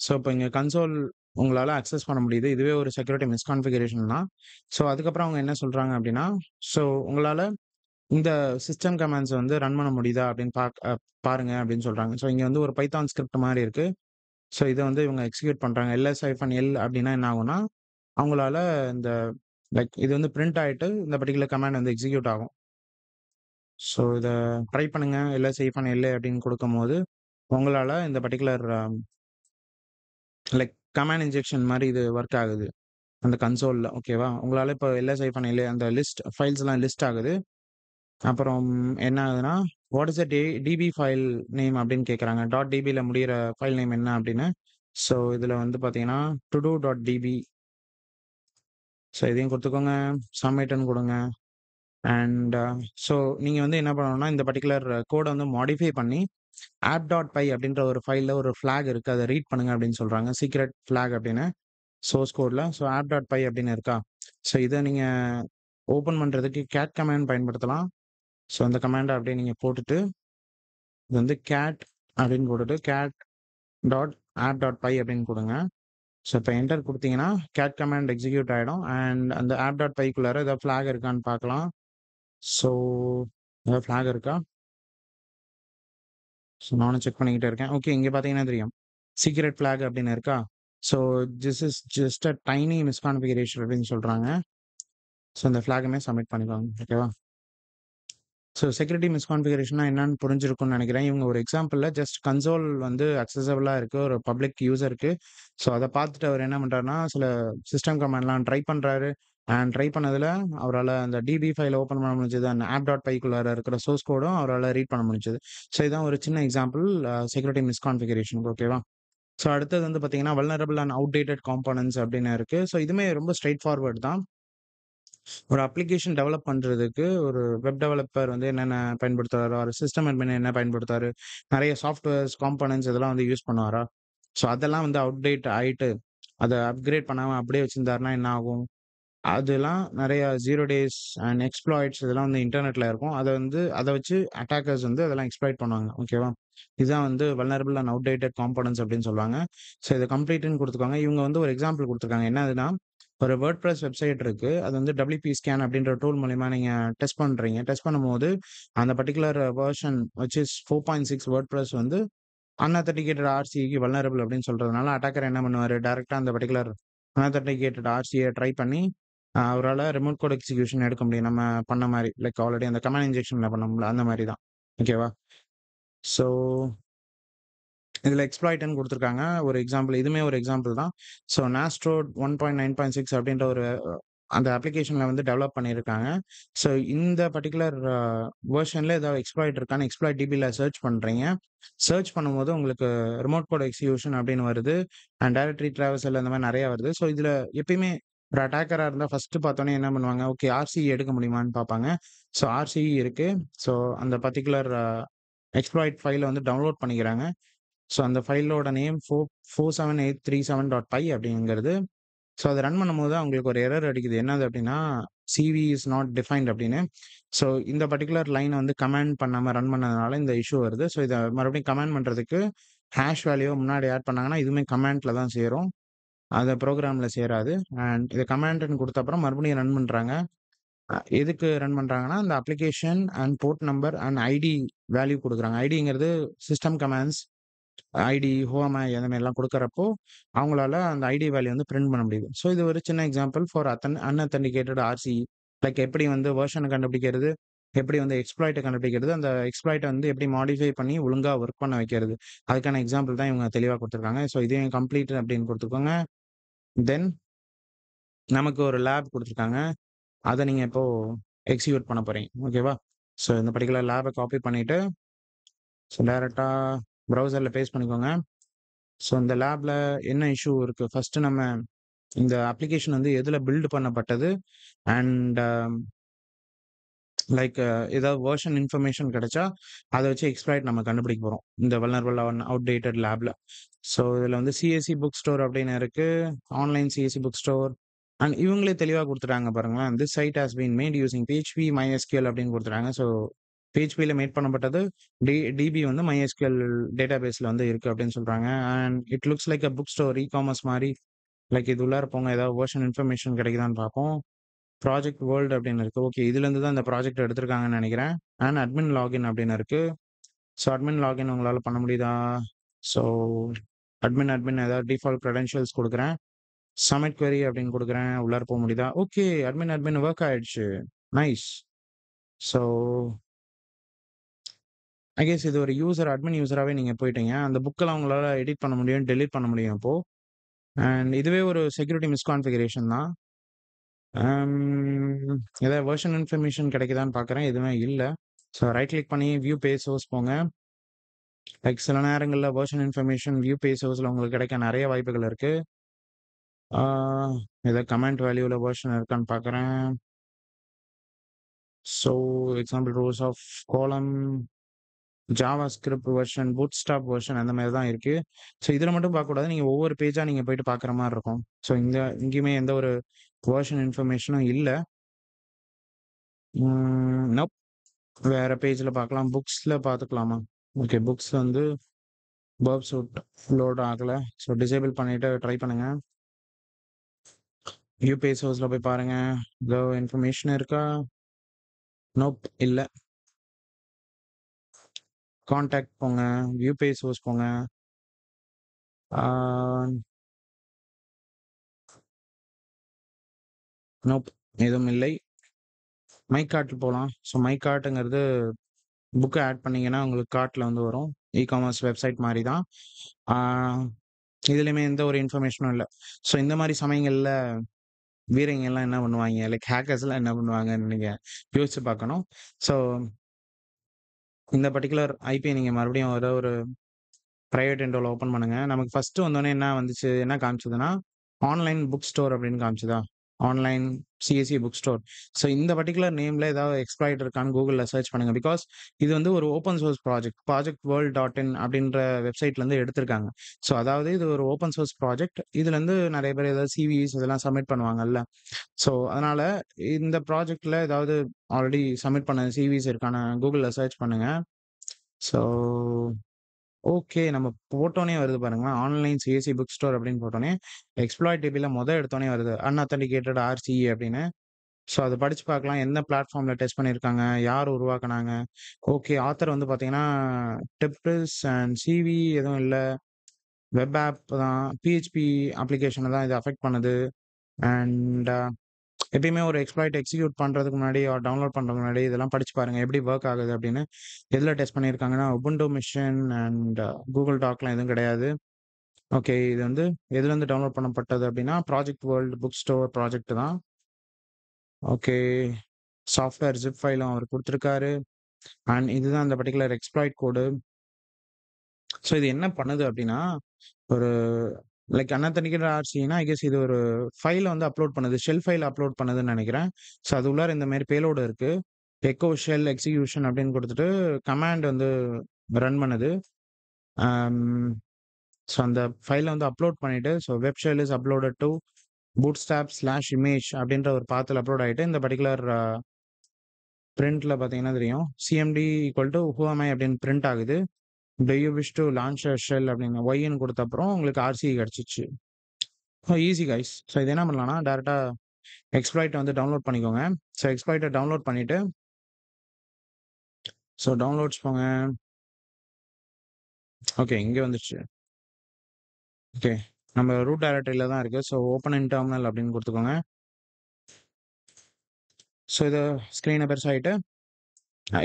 ஸோ இப்ப இங்க கன்சோல் உங்களால அக்சஸ் பண்ண முடியுது. இதுவே ஒரு செக்யூரிட்டி மிஸ்கான்ஃபிகரேஷன் தான். ஸோ அதுக்கப்புறம் அவங்க என்ன சொல்றாங்க அப்டின்னா, ஸோ உங்களால இந்த சிஸ்டம் கமாண்ட்ஸ் வந்து ரன் பண்ண முடியுதா அப்படின்னு பாருங்க அப்படின்னு சொல்றாங்க. ஸோ இங்க வந்து ஒரு பைத்தான் ஸ்கிரிப்ட் மாரி இருக்கு. ஸோ இத வந்து இவங்க எக்ஸிக்யூட் பண்றாங்க. -L அப்படின்னா என்ன ஆகும்னா, அவங்களால இந்த லைக் இது வந்து பிரிண்ட் ஆயிட்டு இந்த பர்ட்டிகுலர் கமாண்ட் வந்து எக்ஸிக்யூட் ஆகும். ஸோ இத ட்ரை பண்ணுங்க. -L அப்படின்னு குடுக்கும்போது, உங்களால இந்த பர்ட்டிகுலர் லைக் கமாண்ட் இன்ஜெக்ஷன் மாரி இது ஒர்க் ஆகுது. அந்த கன்சோல்ல ஓகேவா? உங்களால இப்போ -L அந்த லிஸ்ட் ஃபைல்ஸ்லாம் லிஸ்ட் ஆகுது. அப்புறம் என்ன ஆகுதுன்னா, what is the DB file name அப்படின்னு கேட்குறாங்க. .dbல முடியிற ஃபைல் நேம் என்ன அப்படின்னு. ஸோ இதில வந்து பார்த்தீங்கன்னா, todo.db. ஸோ இதையும் குடுத்துக்கோங்க. சப்மிட்ன்னு குடுங்க. அண்ட் ஸோ நீங்க வந்து என்ன பண்ணணும்னா, இந்த பர்ட்டிகுலர் கோட வந்து மாடிஃபை பண்ணி app.py அப்படின்ற ஒரு ஃபைல்ல ஒரு ஃபிளாக் இருக்கு. அத ரீட் பண்ணுங்க அப்படின்னு சொல்றாங்க. சீக்ரெட் ஃபிளாக் அப்படின்னு சோர்ஸ் கோட்ல. ஸோ app.py அப்படின்னு இருக்கா? ஸோ இத நீங்க ஓப்பன் பண்றதுக்கு கேட் கமாண்ட் பயன்படுத்தலாம். ஸோ அந்த கமாண்ட அப்படியே நீங்க போட்டுட்டு, இது வந்து கேட் அப்படின்னு போட்டுட்டு cat dot app dot py அப்படின்னு குடுங்க. ஸோ இப்ப என்டர் குடுத்தீங்கன்னா, கேட் கமாண்ட் எக்ஸிக்யூட் ஆயிடும். அண்ட் அந்த ஆப் டாட் பைக்குள்ளார ஏதாவது ஃபிளாக் இருக்கான்னு பார்க்கலாம். ஸோ ஏதாவது ஃபிளாக் இருக்கா? ஸோ நானும் செக் பண்ணிக்கிட்டே இருக்கேன். ஓகே, இங்க பார்த்தீங்கன்னா தெரியும். சீக்ரெட் ஃபிளாக் அப்படின்னு இருக்கா? So this is just a tiny misconfiguration அப்படின்னு சொல்றாங்க. ஸோ இந்த ஃபிளாகுமே சப்மிட் பண்ணிக்கோங்க. ஓகேவா? ஸோ செக்யூரிட்டி மிஸ்கான்ஃபிகரேஷன்னா என்னன்னு புரிஞ்சிருக்கும்னு நெனைக்கிறேன். இவங்க ஒரு எக்ஸாம்பிள்ல ஜஸ்ட் கன்சோல் வந்து அக்சஸபிளா இருக்கு. ஒரு பப்ளிக் யூசருக்கு. ஸோ அத பார்த்துட்டு அவர் என்ன பண்றாருன்னா, சில சிஸ்டம் கமாண்ட்லாம் ட்ரை பண்றாரு. அண்ட் ட்ரை பண்ணதுல அவரால அந்த டிபி ஃபைல ஓப்பன் பண்ண முடிஞ்சது. அந்த app.pyக்குள்ளார இருக்கிற சோர்ஸ் கோடும் அவரால ரீட் பண்ண முடிஞ்சது. ஸோ இதான் ஒரு சின்ன எக்ஸாம்பிள் செக்யூரிட்டி மிஸ்கான்ஃபிகரேஷனுக்கு ஓகேவா? ஸோ அடுத்தது வந்து பார்த்தீங்கன்னா, வல்னரபிள் அண்ட் அவுட்டேட்டட் காம்போனன்ட்ஸ் அப்படின்னு இருக்கு. ஸோ இதுவுமே ரொம்ப ஸ்ட்ரெய்ட் ஃபார்வர்ட் தான். ஒரு அப்ளிகேஷன் டெவலப் பண்றதுக்கு ஒரு வெப் டெவலப்பர் வந்து என்னென்ன பயன்படுத்துறாரோ, ஒரு சிஸ்டம் அட்மின் என்ன பயன்படுத்துறாரு, நெறைய சாஃப்ட்வேர்ஸ், காம்போனன்ட்ஸ் இதெல்லாம் வந்து யூஸ் பண்ணுவாரா? ஸோ அதெல்லாம் வந்து அப்டேட் ஆயிட்டு, அத அப்கிரேட் பண்ணாம அப்படியே வச்சிருந்தாருன்னா என்ன ஆகும்? அதெல்லாம் நெறைய 0 டேஸ் அண்ட் எக்ஸ்ப்ளாய்ட்ஸ் இதெல்லாம் வந்து இன்டர்நெட்ல இருக்கும். அத வச்சு அட்டாக்கர்ஸ் வந்து அதெல்லாம் எக்ஸ்ப்ளாய்ட் பண்ணுவாங்க. ஓகேவா? இதுதான் வந்து வல்னரபிள் அண்ட் அவுட்டேட்டட் காம்போனன்ட்ஸ் அப்படின்னு சொல்லுவாங்க. ஸோ இத கம்ப்ளீட்ன்னு குடுத்துருக்காங்க. இவங்க வந்து ஒரு எக்ஸாம்பிள் குடுத்துருக்காங்க. என்னதுன்னா, ஒரு வேர்ட்பிரஸ் வெப்சைட் இருக்கு. அது வந்து WP ஸ்கேன் அப்படின்ற டூல் மூலியமா நீங்க டெஸ்ட் பண்றீங்க. டெஸ்ட் பண்ணும்போது, அந்த particular version which is 4.6 WordPress வந்து அன்அத்தென்டிகேட்டட் RCக்கு வல்னரபிள் அப்படின்னு சொல்றதுனால, அட்டாக்கர் என்ன பண்ணுவாரு, டைரக்ட்டா அந்த பர்ட்டிகுலர் அன்அத்தென்டிகேட்டட் RCய ட்ரை பண்ணி, அவரால ரிமோட் கோட் எக்ஸிகியூஷன் எடுக்க முடியும். நம்ம பண்ண மாரி. லைக் ஆல்ரெடி அந்த கமாண்ட் இன்ஜெக்ஷன்ல பண்ணோம்ல, அந்த மாரி தான். ஓகேவா? ஸோ இதுல எக்ஸ்ப்ளாய்ட்ன்னு குடுத்துருக்காங்க. ஒரு எக்ஸாம்பிள் இதுவுமே ஒரு எக்ஸாம்பிள் தான். ஸோ நாஸ்ட்ரோட் 1.9.6 அப்படின்ற ஒரு அந்த அப்ளிகேஷன்ல வந்து டெவலப் பண்ணியிருக்காங்க. ஸோ இந்த பர்ட்டிகுலர் வெர்ஷன்ல ஏதாவது எக்ஸ்ப்ளாய்ட் இருக்கான்னு எக்ஸ்ப்ளாய்ட் டிபில சர்ச் பண்றீங்க. சர்ச் பண்ணும்போது உங்களுக்கு ரிமோட் கோட் எக்ஸிகியூஷன் அப்படின்னு வருது. அண்ட் டைரக்டரி டிராவர்சல் அந்த மாரி நெறைய வருது. ஸோ இதுல எப்பயுமே ஒரு அட்டாக்கரா இருந்தா ஃபர்ஸ்ட் பார்த்தோனே என்ன பண்ணுவாங்க, ஓகே RCE எடுக்க முடியுமான்னு பார்ப்பாங்க. ஸோ RCE இருக்கு. ஸோ அந்த பர்ட்டிகுலர் எக்ஸ்ப்ளாய்ட் ஃபைல வந்து டவுன்லோட் பண்ணிக்கிறாங்க. ஸோ அந்த ஃபைலோட நேம் 47837.py அப்படிங்கிறது. ஸோ அத ரன் பண்ணும்போது அவங்களுக்கு ஒரு எரர் அடிக்குது. என்னது அப்படின்னா, சிவி இஸ் நாட் டிஃபைன்ட் அப்படின்னு. ஸோ இந்த பர்ட்டிகுலர் லைன வந்து கமாண்ட் பண்ணாம ரன் பண்ணதுனால இந்த இஷ்யூ வருது. ஸோ இத மறுபடியும் கமாண்ட் பண்றதுக்கு ஹாஷ் வேல்யூவ முன்னாடி ஆட் பண்ணாங்கன்னா, இதுவுமே கமாண்ட்ல தான் சேரும். அது புரோகிராம்ல சேராது. அண்ட் இத கமாண்ட்ன்னு குடுத்த அப்புறம் மறுபடியும் ரன் பண்றாங்க. எதுக்கு ரன் பண்றாங்கன்னா, அந்த application and port number and ID value குடுக்குறாங்க. ஐடிங்கிறது system commands ID, whoami அந்த மாரிலாம் குடுக்குறப்போ, அவங்களால அந்த ஐடி வேல்யூ வந்து பிரிண்ட் பண்ண முடியுது. ஸோ இது ஒரு சின்ன எக்ஸாம்பிள் ஃபார் அன்அத்தென்டிகேட்டட் RCE. லைக் எப்படி வந்து வெர்ஷன கண்டுபிடிக்கிறது, எப்படி வந்து எக்ஸ்ப்ளாய்ட்ட கண்டுபிடிக்கிறது, அந்த எக்ஸ்ப்ளாய்ட்ட வந்து எப்படி மாடிஃபை பண்ணி ஒழுங்கா ஒர்க் பண்ண வைக்கிறது. அதுக்கான எக்ஸாம்பிள் தான் இவங்க தெளிவா குடுத்துருக்காங்க. ஸோ இதையும் கம்ப்ளீட் அப்படின்னு குடுத்துருக்காங்க. தென் நமக்கு ஒரு லேப் குடுத்துருக்காங்க. அத நீங்க இப்போ எக்ஸிக்யூட் பண்ண போறீங்க. ஓகேவா? ஸோ இந்த பர்ட்டிகுலர் லேப காப்பி பண்ணிட்டு, ஸோ டைரக்ட்டா ப்ரௌசர்ல பேஸ்ட் பண்ணிக்கோங்க. ஸோ இந்த லேப்ல என்ன இஷ்யூ இருக்கு? ஃபர்ஸ்ட் நம்ம இந்த அப்ளிகேஷன் வந்து எதுல பில்ட் பண்ணப்பட்டது? அண்ட் லைக் ஏதாவது வெர்ஷன் இன்ஃபர்மேஷன் கிடைச்சா, அத வச்சு எக்ஸ்ப்ளாய்ட் நம்ம கண்டுபிடிக்க போறோம். இந்த வல்னரபிள் அவுட்டேட்டட் லேப்ல. ஸோ இதுல வந்து CSE புக் ஸ்டோர் அப்படின்னு இருக்கு. Online CSE book store. And இவங்களே தெளிவா குடுத்துட்டாங்க பாருங்களேன். This site has been made using PHP, MySQL அப்படின்னு குடுத்துட்டாங்க. ஸோ PHPல மேட் பண்ணப்பட்டது. DB வந்து MySQL டேட்டாபேஸ்ல வந்து இருக்கு அப்படின்னு சொல்றாங்க. And it looks like a book store, commerce மாரி. லைக் இது உள்ளார போங்க ஏதாவது வெர்ஷன் இன்ஃபர்மேஷன் கிடைக்குதான்னு பார்ப்போம். ப்ராஜெக்ட் வேர்ல்ட் அப்படின்னு இருக்கு. ஓகே, இதுலேருந்து தான் இந்த ப்ராஜெக்ட் எடுத்திருக்காங்கன்னு நெனைக்கிறேன். அண்ட் அட்மின் லாகின் அப்படின்னு இருக்கு. ஸோ அட்மின் லாகின் உங்களால பண்ண முடியுதா? ஸோ அட்மின் ஏதாவது டிஃபால்ட் கிரெடென்ஷியல்ஸ் குடுக்குறேன். சப்மிட் query அப்படின்னு குடுக்குறேன். உள்ளார போ முடியுதா? ஓகே. அட்மின் வொர்க் ஆயிடுச்சு. நைஸ். ஸோ ஐ கெஸ் இது ஒரு அட்மின் யூசராவே நீங்க போயிட்டீங்க. அந்த புக்கெல்லாம் உங்களால எடிட் பண்ண முடியும், டெலீட் பண்ண முடியும் இப்போ. அண்ட் இதுவே ஒரு செக்யூரிட்டி மிஸ்கான்ஃபிகரேஷன் தான். ஏதாவது வெர்ஷன் இன்ஃபர்மேஷன் கிடைக்குதான்னு பார்க்குறேன். எதுவுமே இல்ல. ஸோ ரைட் கிளிக் பண்ணி வியூ பேஜ் சோர்ஸ் போங்க. லைக் சில நேரங்கள்ல வெர்ஷன் இன்ஃபர்மேஷன் வியூ பேஜ் சோர்ஸ்ல உங்களுக்கு கிடைக்க நெறைய வாய்ப்புகள் இருக்கு. ஆ ஏதாவது கமெண்ட் வேல்யூல வெர்ஷன் இருக்கான்னு பார்க்குறேன். So example rows of column, JavaScript version, bootstrap version அந்த மாரி தான் இருக்கு. ஸோ இதுல மட்டும் பார்க்கக்கூடாது. நீங்க ஒவ்வொரு பேஜா நீங்க போயிட்டு பார்க்குற மாரி இருக்கும். ஸோ இங்கேயுமே எந்த ஒரு வெர்ஷன் இன்ஃபர்மேஷனும் இல்ல. நோப். வேற பேஜ்ல பார்க்கலாம். புக்ஸ்ல பார்த்துக்கலாமா? ஓகே. புக்ஸ் வந்து வெர்ப் சூட் லோட் ஆகல. ஸோ டிசேபிள் பண்ணிட்டு ட்ரை பண்ணுங்க. வியூ பேஜ் சோர்ஸ்ல போய் பாருங்க. ஏதோ இன்ஃபர்மேஷன் இருக்கா? நோப். இல்ல. கான்டாக்ட் போங்க. வியூ பேஜ் சோர்ஸ் போங்க. ஆ நோப். எதுவும் இல்லை. மை கார்ட் போலாம். ஸோ மை கார்ட்ங்கிறது புக்க ஆட் பண்ணீங்கன்னா, உங்களுக்கு கார்ட்ல வந்து வரும். இ-காமர்ஸ் வெப்சைட் மாரி தான். ஆ இதுலயுமே எந்த ஒரு இன்ஃபர்மேஷனும் இல்ல. ஸோ இந்த மாரி சமயங்கள்ல வீரங்கலாம் என்ன பண்ணுவாய்ங்க? லைக் ஹேக்கர்ஸ்லாம் என்ன பண்ணுவாங்கன்னு நீங்க யோசிச்சு பார்க்கணும். ஸோ இந்த பர்ட்டிகுலர் ஐபிய நீங்க மறுபடியும் ஏதோ ஒரு பிரைவேட் விண்டோல ஓப்பன் பண்ணுங்க. நமக்கு ஃபர்ஸ்ட்டு வந்தோனே என்ன வந்துச்சு? என்ன காமிச்சதுன்னா, ஆன்லைன் புக் ஸ்டோர் அப்படின்னு காமிச்சதா? Online CSE book store. So இந்த பர்ட்டிகுலர் நேம்ல ஏதாவது எக்ஸ்ப்ளாய்ட் இருக்கான்னு கூகுள்ல சர்ச் பண்ணுங்க. பிகாஸ் இது வந்து ஒரு open source project. Project world dot in அப்படின்ற வெப்சைட்லேருந்து எடுத்திருக்காங்க. ஸோ அதாவது இது ஒரு ஓப்பன் சோர்ஸ் ப்ராஜெக்ட். இதுலேருந்து நெறைய பேர் ஏதாவது சிவிஸ் இதெல்லாம் சப்மிட் பண்ணுவாங்கல்ல. ஸோ அதனால இந்த ப்ராஜெக்ட்ல ஏதாவது ஆல்ரெடி சப்மிட் பண்ண சிவிஸ் இருக்கான்னு கூகுள்ல சர்ச் பண்ணுங்க. So okay. நம்ம போட்டோனே வருது பாருங்களேன். ஆன்லைன் சிஎஸ்இ புக் ஸ்டோர் அப்படின்னு போட்டோனே, எக்ஸ்ப்ளாய்டபிள்ல எடுத்தோனே வருது. அன்அத்தென்டிகேட்டட் ஆர்சிஇ அப்படின்னு. ஸோ அத படிச்சு பார்க்கலாம். எந்த பிளாட்ஃபார்ம்ல டெஸ்ட் பண்ணியிருக்காங்க? யார் உருவாக்குனாங்க? ஓகே. ஆத்தர் வந்து பார்த்தீங்கன்னா, டெப்ரிஸ் அண்ட் சிவி எதுவும் இல்ல. வெப் ஆப் தான். பிஹெச்பி அப்ளிகேஷன தான் இது அஃபெக்ட் பண்ணுது. அண்ட் எப்பயுமே ஒரு எக்ஸ்ப்ளாய்ட் எக்ஸிக்யூட் பண்றதுக்கு முன்னாடி டவுன்லோட் பண்றதுக்கு முன்னாடி இதெல்லாம் படிச்சு பாருங்க. எப்படி வொர்க் ஆகுது அப்படின்னு. எதுல டெஸ்ட் பண்ணியிருக்காங்கன்னா, உபுண்டு மிஷன் அண்ட் கூகுள் டாக்லாம் எதுவும் கிடையாது. ஓகே. இது வந்து எதுலருந்து டவுன்லோட் பண்ணப்பட்டது அப்படின்னா, project world book store project தான். ஓகே. சாஃப்ட்வேர் ஜிப் ஃபைலும் அவர் குடுத்திருக்காரு. அண்ட் இதுதான் அந்த பர்ட்டிகுலர் எக்ஸ்ப்ளாய்ட் கோடு. ஸோ இது என்ன பண்ணுது அப்படின்னா, ஒரு லைக் அன்அத்தென்டிகேட்டட் ஆர்சின்னா, ஐ கெஸ் இது ஒரு ஃபைல வந்து அப்லோட் பண்ணுது. ஷெல் ஃபைல் அப்லோட் பண்ணுதுன்னு நெனைக்கிறேன். ஸோ அது உள்ளார இந்த மாரி பேலோட் இருக்கு. எக்கோ ஷெல் எக்ஸிகியூஷன் அப்படின்னு குடுத்துட்டு, கமாண்ட் வந்து ரன் பண்ணுது. அம் ஸோ அந்த ஃபைல வந்து அப்லோட் பண்ணிட்டு, so web shell is uploaded to bootstrap/image அப்படின்ற ஒரு பாத்ல அப்லோட் ஆயிட்டு, இந்த பர்ட்டிகுலர் பிரிண்ட்ல பார்த்தீங்கன்னா தெரியும். CMD equal two who am I அப்படின்னு பிரிண்ட் ஆகுது. Do you wish to launch a shell அப்படின்னு ஒய்ன்னு குடுத்த அப்புறம் உங்களுக்கு ஆர்சிஇ கிடைச்சிச்சு. Easy guys. ஸோ இது என்ன பண்ணலாம்னா, டைரக்ட்டா எக்ஸ்ப்ளாய்ட்ட வந்து டவுன்லோட் பண்ணிக்கோங்க. ஸோ எக்ஸ்ப்ளாய்ட்ட டவுன்லோட் பண்ணிட்டு, ஸோ டவுன்லோட்ஸ் போங்க. ஓகே. இங்க வந்துருச்சு. ஓகே. நம்ம ரூட் டைரக்டரியில தான் இருக்கு. ஸோ ஓப்பன் இன் டெர்மினல் அப்படின்னு குடுத்துக்கோங்க. ஸோ இத ஸ்க்ரீன பெருசாயிட்டு,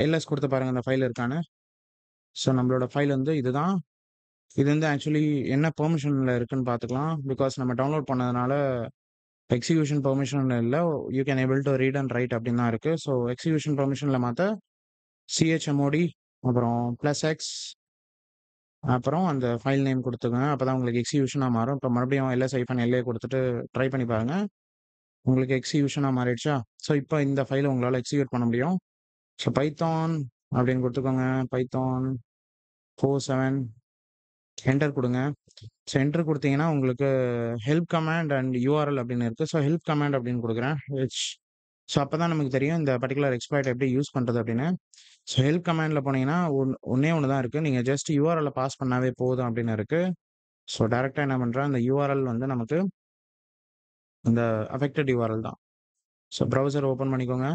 எல்எஸ் குடுத்து பாருங்க அந்த ஃபைல் இருக்கான்னு. ஸோ நம்மளோட ஃபைல் வந்து இதுதான். இது வந்து ஆக்சுவலி என்ன பெர்மிஷன்ல இருக்குன்னு பார்த்துக்கலாம். பிகாஸ் நம்ம டவுன்லோட் பண்ணதுனால எக்ஸிகியூஷன் பெர்மிஷன்ல இல்ல. You can able to read and write அப்படின்னு தான் இருக்கு. ஸோ எக்ஸிகியூஷன் பெர்மிஷன்ல மாத்த சிஹெச்எம்ஓடி அப்புறம் +X அப்புறம் அந்த ஃபைல் நேம் குடுத்துக்கங்க. அப்பதான் உங்களுக்கு எக்ஸிகியூஷனா மாறும். இப்ப மறுபடியும் -LA குடுத்துட்டு ட்ரை பண்ணி பாருங்க. உங்களுக்கு எக்ஸிகியூஷனா மாறிடுச்சா? ஸோ இப்ப இந்த ஃபைல உங்களால எக்ஸிக்யூட் பண்ண முடியும். ஸோ பைத்தான் அப்படின்னு குடுத்துக்கோங்க. பைத்தான் 47 என்டர் குடுங்க. ஸோ என்டர் குடுத்தீங்கன்னா, உங்களுக்கு ஹெல்ப் கமாண்ட் அண்ட் யுஆர்எல் அப்படின்னு இருக்கு. ஸோ ஹெல்ப் கமாண்ட் அப்படின்னு குடுக்குறேன். ஸோ அப்பதான் நமக்கு தெரியும் இந்த பர்ட்டிகுலர் எக்ஸ்ப்ளாய்ட் எப்படி யூஸ் பண்றது அப்படின்னு. ஸோ ஹெல்ப் கமாண்ட்ல போனீங்கன்னா, ஒண்ணே ஒண்ணு தான் இருக்கு. நீங்க ஜஸ்ட் யுஆர்எல்ல பாஸ் பண்ணாவே போதும் அப்படின்னு இருக்கு. ஸோ டைரக்ட்டா என்ன பண்றேன், அந்த யுஆர்எல் வந்து நமக்கு இந்த அஃபெக்டட் யுஆர்எல் தான். ஸோ ப்ரௌசர் ஓப்பன் பண்ணிக்கோங்க.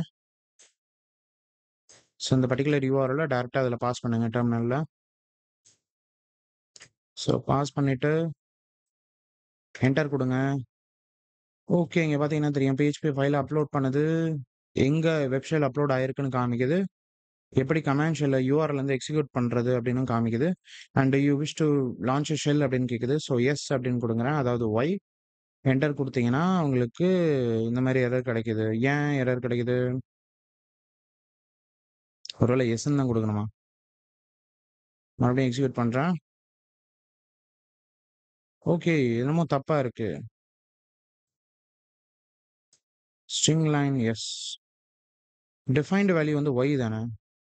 ஸோ இந்த பர்ட்டிகுலர் யுஆர்எல்ல டைரக்ட்டா அதுல பாஸ் பண்ணுங்க டெர்மினல்ல. ஸோ பாஸ் பண்ணிட்டு என்டர் குடுங்க. ஓகே. இங்க பார்த்தீங்கன்னா தெரியும். PHP ஃபைல அப்லோட் பண்ணது எங்க வெப் ஷெல் அப்லோட் ஆயிருக்குன்னு காமிக்குது. எப்படி கமாண்ட் ஷெல்ல யூஆர்எல் வந்து எக்ஸிக்யூட் பண்றது அப்படின்னும் காமிக்குது. And you wish to launch a shell அப்படின்னு கேட்குது. ஸோ எஸ் அப்படின்னு குடுங்குறேன். அதாவது ஒய் என்டர் குடுத்தீங்கன்னா, உங்களுக்கு இந்த மாரி எரர் கிடைக்குது. ஏன் எரர் கிடைக்குது? ஒருவேளை எஸ்ன்னு தான் குடுக்கணுமா? மறுபடியும் எக்ஸிக்யூட் பண்றேன். ஓகே. என்னமோ தப்பா இருக்கு. String line S. Defined value வந்து ஒய் தானே?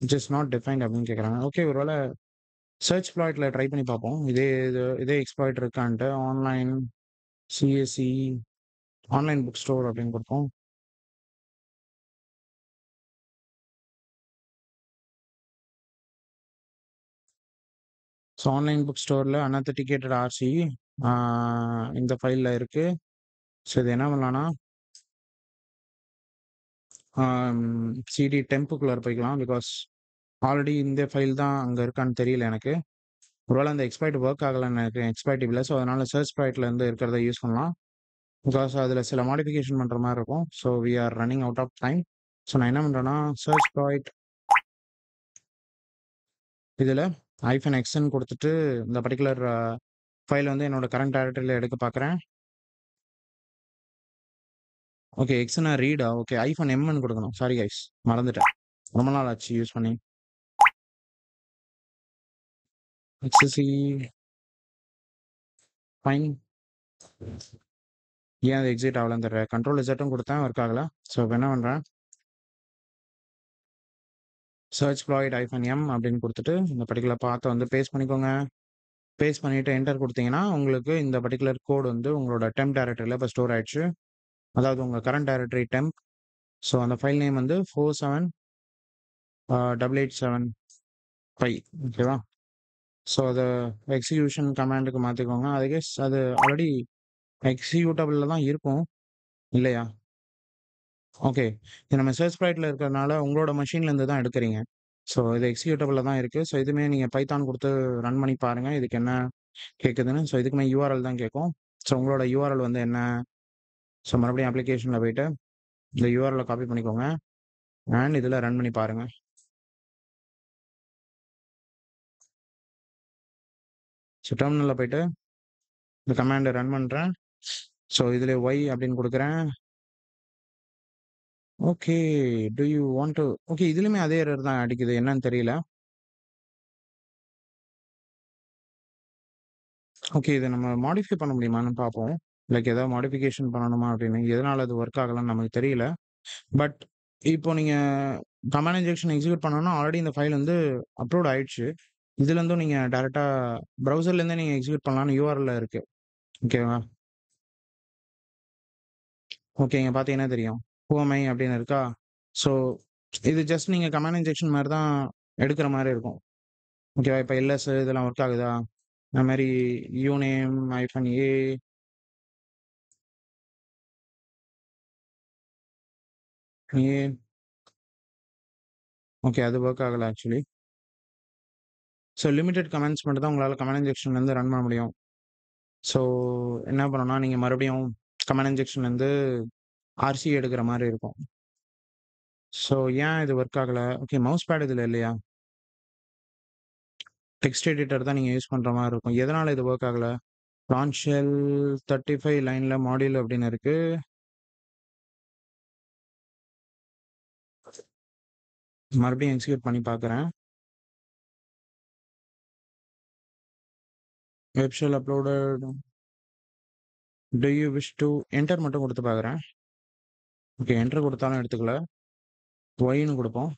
இட் இஸ் நாட் டிஃபைன்ட் அப்படின்னு கேட்குறாங்க. ஓகே. ஒருவேள சர்ச் எக்ஸ்ப்ளாய்ட்ல ட்ரை பண்ணி பார்ப்போம். இதே எக்ஸ்ப்ளாய்ட் இருக்கான்ட்டு online CSE online book store அப்படின்னு குடுப்போம். ஸோ ஆன்லைன் புக் ஸ்டோர்ல அன்அத்தென்டிகேட்டட் ஆர்சி ஆ இந்த ஃபைல்ல இருக்கு. ஸோ இது என்ன பண்ணலாம்னா, சிடி டெம்ப்க்குள்ளார போய்க்கலாம். பிகாஸ் ஆல்ரெடி இந்த ஃபைல் தான் அங்க இருக்கான்னு தெரியல எனக்கு. ஒருவேள அந்த எக்ஸ்ப்ளாய்ட் வொர்க் ஆகலன்னு நெனைக்கிறேன். எக்ஸ்ப்ளாய்ட் இல்ல. ஸோ அதனால சர்ச் எக்ஸ்ப்ளாய்ட்ல இருந்து இருக்கிறத யூஸ் பண்ணலாம். பிகாஸ் அதுல சில மாடிஃபிகேஷன் பண்ற மாரி இருக்கும். So we are running out of time. So நான் என்ன பண்றேன்னா, சர்ச் எக்ஸ்ப்ளாய்ட் இதுல -xன்னு குடுத்துட்டு இந்த பர்ட்டிகுலர் ஃபைல் வந்து என்னோட கரண்ட் டைரக்டரில எடுக்க பார்க்குறேன். ஓகே. எக்ஸ்ன்னா ரீடா? ஓகே. -mன்னு குடுக்கணும். Sorry guys. மறந்துட்டேன். ரொம்ப நாள் ஆச்சு யூஸ் பண்ணி. எக்ஸ்சி ஃபைன். ஏன் அது எக்ஸிட் ஆகலன்னு தெரியல. கண்ட்ரோல் இசட்டும் குடுத்தேன். ஒர்க் ஆகல. ஸோ இப்ப என்ன பண்றேன், சர்ச் எக்ஸ்ப்ளாய்ட் -m அப்படின்னு குடுத்துட்டு இந்த பர்ட்டிகுலர் பாத்த வந்து பேஸ்ட் பண்ணிக்கோங்க. பேஸ்ட் பண்ணிட்டு என்டர் குடுத்தீங்கன்னா, உங்களுக்கு இந்த பர்ட்டிகுலர் கோட் வந்து உங்களோட டெம்ப் டைரக்டரில இப்ப ஸ்டோர் ஆயிடுச்சு. அதாவது உங்க கரண்ட் டைரக்டரி டெம்ப். ஸோ அந்த ஃபைல் நேம் வந்து 47887 ஓகேவா? ஸோ அத எக்ஸிகியூஷன் கமாண்டுக்கு மாத்திக்கோங்க. ஐ கெஸ் அது ஆல்ரெடி எக்ஸிக்யூட்டபிள்ல தான் இருக்கும். இல்லையா? ஓகே. இது நம்ம சர்ச் ஸ்ப்ரைட்ல இருக்கிறதுனால உங்களோட மெஷின்ல இருந்து தான் எடுக்குறீங்க. ஸோ இது எக்ஸிக்யூட்டபிள்ல தான் இருக்கு. ஸோ இதுவுமே நீங்க பைத்தான் குடுத்து ரன் பண்ணி பாருங்க. இதுக்கு என்ன கேட்குதுன்னு. ஸோ இதுக்குமே யூஆர்எல் தான் கேட்கும். ஸோ உங்களோட யூஆர்எல் வந்து என்ன? ஸோ மறுபடியும் அப்ளிகேஷன்ல போயிட்டு இந்த யூஆர்எல்ல காப்பி பண்ணிக்கோங்க. அண்ட் இதுல ரன் பண்ணி பாருங்க. ஸோ டெர்மினல்ல போயிட்டு இந்த கமாண்ட ரன் பண்றேன். ஸோ இதுல ஒய் அப்படின்னு குடுக்குறேன். Okay. Do you want to okay. இதுலயுமே அதே எரர் தான் அடிக்குது. என்னன்னு தெரியல. ஓகே. இத நம்ம மாடிஃபை பண்ண முடியுமான்னு பார்ப்போம். லைக் ஏதாவது மாடிஃபிகேஷன் பண்ணணுமா அப்படின்னு. எதனால அது ஒர்க் ஆகலன்னு நமக்கு தெரியல. பட் இப்போ நீங்க கமாண்ட் இன்ஜெக்ஷன் எக்ஸிக்யூட் பண்ணணும்னா ஆல்ரெடி இந்த ஃபைல் வந்து அப்லோட் ஆயிடுச்சு. இதுலருந்தும் நீங்க டைரக்ட்டா ப்ரௌசர்ல இருந்தே நீங்க எக்ஸிக்யூட் பண்ணலாம்னு யூஆர்எல்ல இருக்கு. ஓகேவா? ஓகே. இங்க பார்த்தீங்கன்னா தெரியும். ஹூ அம் ஐ அப்படின்னு இருக்கா? ஸோ இது ஜஸ்ட் நீங்க கமாண்ட் இன்ஜெக்ஷன் மாரி தான் எடுக்கிற மாரி இருக்கும். ஓகேவா? இப்ப எல்எஸ் இதெல்லாம் ஒர்க் ஆகுதா? அது மாரி யூநேம் -a ஏ ஓகே. அது ஒர்க் ஆகல ஆக்சுவலி. ஸோ லிமிட்டட் கமாண்ட்ஸ் மட்டும் தான் உங்களால கமாண்ட் இன்ஜெக்ஷன்லேருந்து ரன் பண்ண முடியும். ஸோ என்ன பண்ணணும்னா, நீங்க மறுபடியும் கமாண்ட் இன்ஜெக்ஷன்லேருந்து ஆர்சி எடுக்கிற மாரி இருக்கும். ஸோ ஏன் இது ஒர்க் ஆகல? ஓகே. மவுஸ் பேட் இதுல இல்லையா? டெக்ஸ்ட் எடிட்டர் தான் நீங்க யூஸ் பண்ற மாரி இருக்கும். எதனால இது ஒர்க் ஆகல? லான்ச் ஷெல் 35 லைன்ல மாடியூல் அப்படின்னு இருக்கு. மறுபடியும் எக்ஸிக்யூட் பண்ணி பார்க்குறேன். Web shell uploaded do you wish to enter மட்டும் குடுத்து பார்க்குறேன். ஓகே. என்டர் குடுத்தாலும் எடுத்துக்கல. ஒய்ன்னு குடுப்போம்.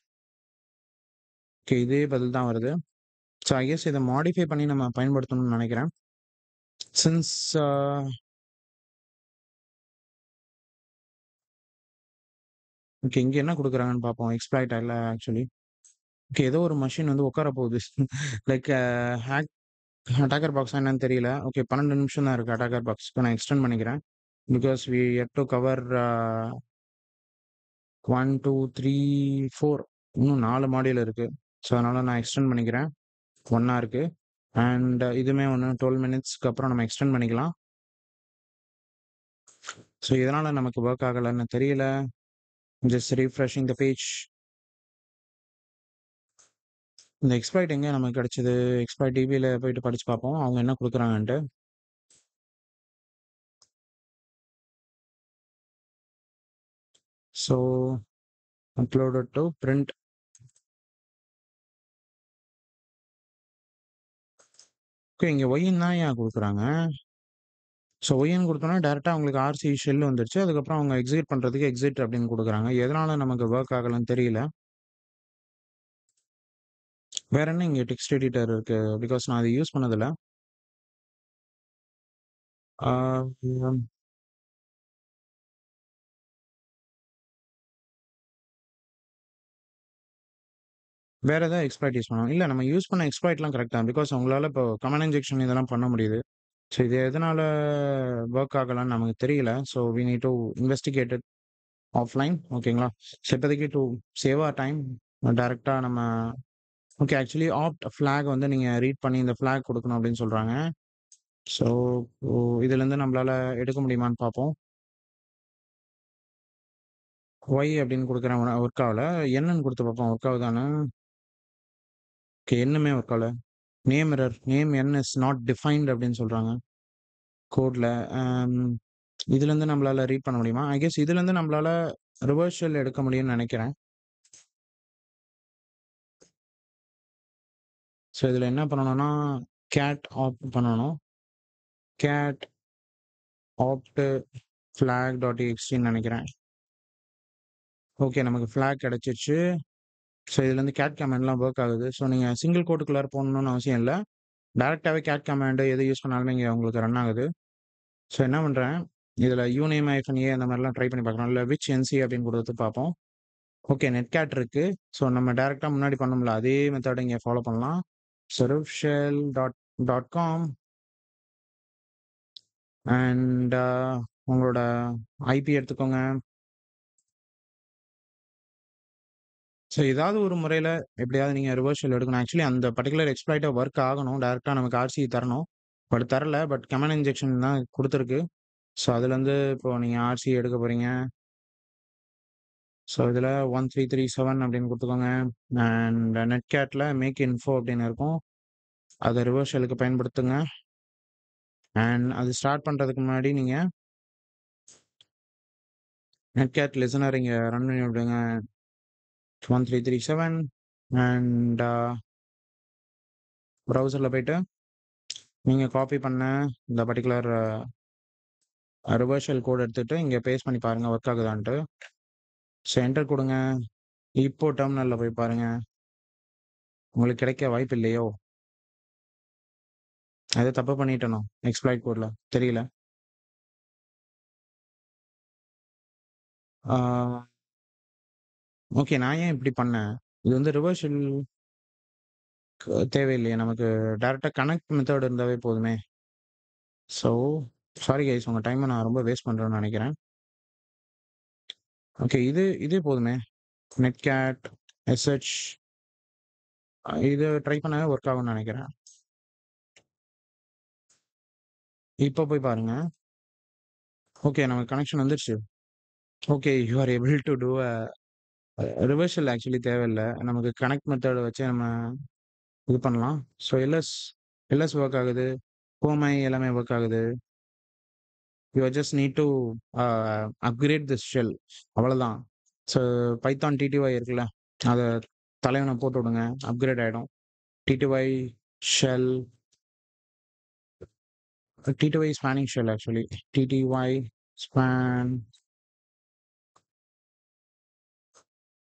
ஓகே. இதே பதில் தான் வருது. ஸோ ஐ கெஸ் இத மாடிஃபை பண்ணி நம்ம பயன்படுத்தணும்னு நெனைக்கிறேன். Since okay. இங்க என்ன குடுக்குறாங்கன்னு பார்ப்போம். எக்ஸ்ப்ளாய்ட் இல்ல ஆக்சுவலி. ஓகே. ஏதோ ஒரு மெஷின் வந்து உட்கார போகுது. லைக் ஹேக் அட்டாக்கர் பாக்ஸா என்னன்னு தெரியல. ஓகே. 12 நிமிஷம் தான் இருக்கு அட்டாக்கர் பாக்ஸ்க்கு. நான் எக்ஸ்டெண்ட் பண்ணிக்கிறேன். Because we have to cover 1, 2, 3, 4 இன்னும் 4 மாடியூல் இருக்கு. ஸோ அதனால நான் எக்ஸ்டெண்ட் பண்ணிக்கிறேன். 1 இருக்கு. அண்ட் இதுவுமே ஒண்ணு 12 மினிட்ஸ்க்கு அப்புறம் நம்ம எக்ஸ்டெண்ட் பண்ணிக்கலாம். ஸோ எதனால நமக்கு வொர்க் ஆகலன்னு தெரியல. ஜஸ்ட் ரிஃப்ரெஷிங் த பேஜ். இந்த எக்ஸ்ப்ளாய்ட் எங்க நமக்கு கிடைச்சது? எக்ஸ்ப்ளாய்ட் டிபில போயிட்டு படிச்சு பார்ப்போம். அவங்க என்ன குடுக்குறாங்கன்ட்டு. So uploaded to print. Okay, இங்க ஒய்ன்னு தான் ஏன் குடுக்குறாங்க? ஸோ ஒய்ன்னு குடுத்தோம்னா டைரக்ட்டா உங்களுக்கு ஆர்சி ஷெல் வந்துருச்சு. அதுக்கப்புறம் அவங்க எக்ஸிக்யூட் பண்றதுக்கு எக்ஸிட் அப்படின்னு குடுக்குறாங்க. எதனால நமக்கு வொர்க் ஆகலன்னு தெரியல. வேற என்ன இங்க டெக்ஸ்ட் எடிட்டர் இருக்கு? பிகாஸ் நான் அத யூஸ் பண்ணதில்ல. ஆ வேற ஏதாவது எக்ஸ்ப்ளாய்ட் யூஸ் பண்ணணும். இல்ல நம்ம யூஸ் பண்ண எக்ஸ்ப்ளாய்ட்லாம் கரெக்ட் தான். பிகாஸ் உங்களால இப்போ கமாண்ட் இன்ஜெக்ஷன் இதெல்லாம் பண்ண முடியுது. ஸோ இது எதனால வொர்க் ஆகலன்னு நமக்கு தெரியல. So we need to investigate it offline. ஓகேங்களா? ஸோ இப்போதைக்கு டு சேவ் ஆர் டைம் டைரக்ட்டா நம்ம ஓகே ஆக்சுவலி ஆப்ட் ஃபிளாக் வந்து நீங்க ரீட் பண்ணி இந்த ஃபிளாக் குடுக்கணும் அப்படின்னு சொல்றாங்க. ஸோ இதுலேருந்து நம்மளால எடுக்க முடியுமான்னு பார்ப்போம். ஒய் அப்படின்னு குடுக்குறேன் ஒர்க் ஆகல. என்னன்னு குடுத்து பார்ப்போம் ஒர்க் ஆகுதான்னு. ஓகே என்னுமே ஒர்க் ஆகல. Name error. Name N is not defined அப்படின்னு சொல்றாங்க. கோட்ல. அம் இதுலேருந்து நம்மளால ரீட் பண்ண முடியுமா? ஐ கெஸ் இதுலேருந்து நம்மளால ரிவர்சல் எடுக்க முடியும்னு நெனைக்கிறேன். ஸோ இதில என்ன பண்ணணும்னா, கேட் ஆப்ட் பண்ணணும். கேட் ஆப்ட் ஃபிளாக் டாட் டிஎக்ஸ்டின்னு நெனைக்கிறேன். ஓகே நமக்கு ஃபிளாக் கிடைச்சிருச்சு. ஸோ இதுலேருந்து கேட் கமாண்ட்லாம் வொர்க் ஆகுது. ஸோ நீங்க சிங்கிள் கோட்டுக்குள்ளார போடணும்னு அவசியம் இல்ல. டைரக்ட்டாவே கேட் கமாண்ட் எது யூஸ் பண்ணாலுமே இங்க உங்களுக்கு ரன் ஆகுது. ஸோ என்ன பண்றேன், இதில யூநேம் -ஏ அந்த மாரிலாம் ட்ரை பண்ணி பார்க்குறோம். இல்ல விச் என்சி அப்படின்னு குடுத்து பார்ப்போம். ஓகே நெட்கேட் இருக்கு. ஸோ நம்ம டைரக்ட்டா முன்னாடி பண்ணோம்ல, அதே மெத்தட் இங்க ஃபாலோ பண்ணலாம். சர்வ்ஷெல் டாட் காம் அண்ட் உங்களோட ஐபி எடுத்துக்கோங்க. ஸோ ஏதாவது ஒரு முறையில எப்படியாவது நீங்க ரிவர்சல் எடுக்கணும். ஆக்சுவலி அந்த பர்ட்டிகுலர் எக்ஸ்ப்ளாய்ட் ஒர்க் ஆகணும். டைரக்ட்டா நமக்கு ஆர்சி தரணும். பட் தரல. பட் கமாண்ட் இன்ஜெக்ஷன் தான் குடுத்துருக்கு. ஸோ அதுலேருந்து இப்போ நீங்க ஆர்சி எடுக்க போறீங்க. ஸோ இதில 1337 அப்படின்னு குடுத்துக்கோங்க. அண்ட் நெட்கேட்ல மேக் இன்ஃபோ அப்படின்னு இருக்கும். அத ரிவர்சலுக்கு பயன்படுத்துங்க. அண்ட் அது ஸ்டார்ட் பண்றதுக்கு முன்னாடி நீங்க நெட்கேட் லிசனர் இங்க ரன் பண்ணி விடுங்க. 1337 அண்ட் ப்ரௌசர்ல போயிட்டு நீங்க காப்பி பண்ண இந்த பர்ட்டிகுலர் ரிவர்சல் கோட் எடுத்துட்டு இங்க பேஸ்ட் பண்ணி பாருங்க ஒர்க் ஆகுதான்ட்டு. ஸோ என்டர் குடுங்க. இப்போ டெர்மினல்ல போய் பாருங்க. உங்களுக்கு கிடைக்க வாய்ப்பு இல்லையோ? ஏதோ தப்பு பண்ணிட்டேனோ? எக்ஸ்ப்ளாய்ட் கோட்ல தெரியல. ஆ ஓகே நான் ஏன் இப்படி பண்ணேன்? இது வந்து ரிவர்சல் தேவையில்லையே நமக்கு டைரக்ட்டா கனெக்ட் மெத்தட் இருந்தாவே போதுமே. ஸோ சாரி கைஸ் உங்க டைம நான் ரொம்ப வேஸ்ட் பண்றேன்னு நெனைக்கிறேன். ஓகே இதே போதுமே. நெட்கேட், எஸ்ஹெச் இது ட்ரை பண்ணாவே ஒர்க் ஆகும்னு நெனைக்கிறேன். இப்ப போய் பாருங்க. ஓகே நமக்கு கனெக்ஷன் வந்துருச்சு. Okay you are able to do reversal actually தேவையில்ல. நமக்கு கனெக்ட் மெத்தட் வச்சே நம்ம இது பண்ணலாம். ஸோ எல்எஸ் வொர்க் ஆகுது. கோமை எல்லாமே வொர்க் ஆகுது. You just need to uh upgrade this shell அவ்வளதான். ஸோ பைத்தான் டிடிஒய் இருக்குல்ல, அத தலைவன போட்டு விடுங்க. அப்கிரேட் ஆயிடும். TTY shell TTY spawning shell actually. TTY spawn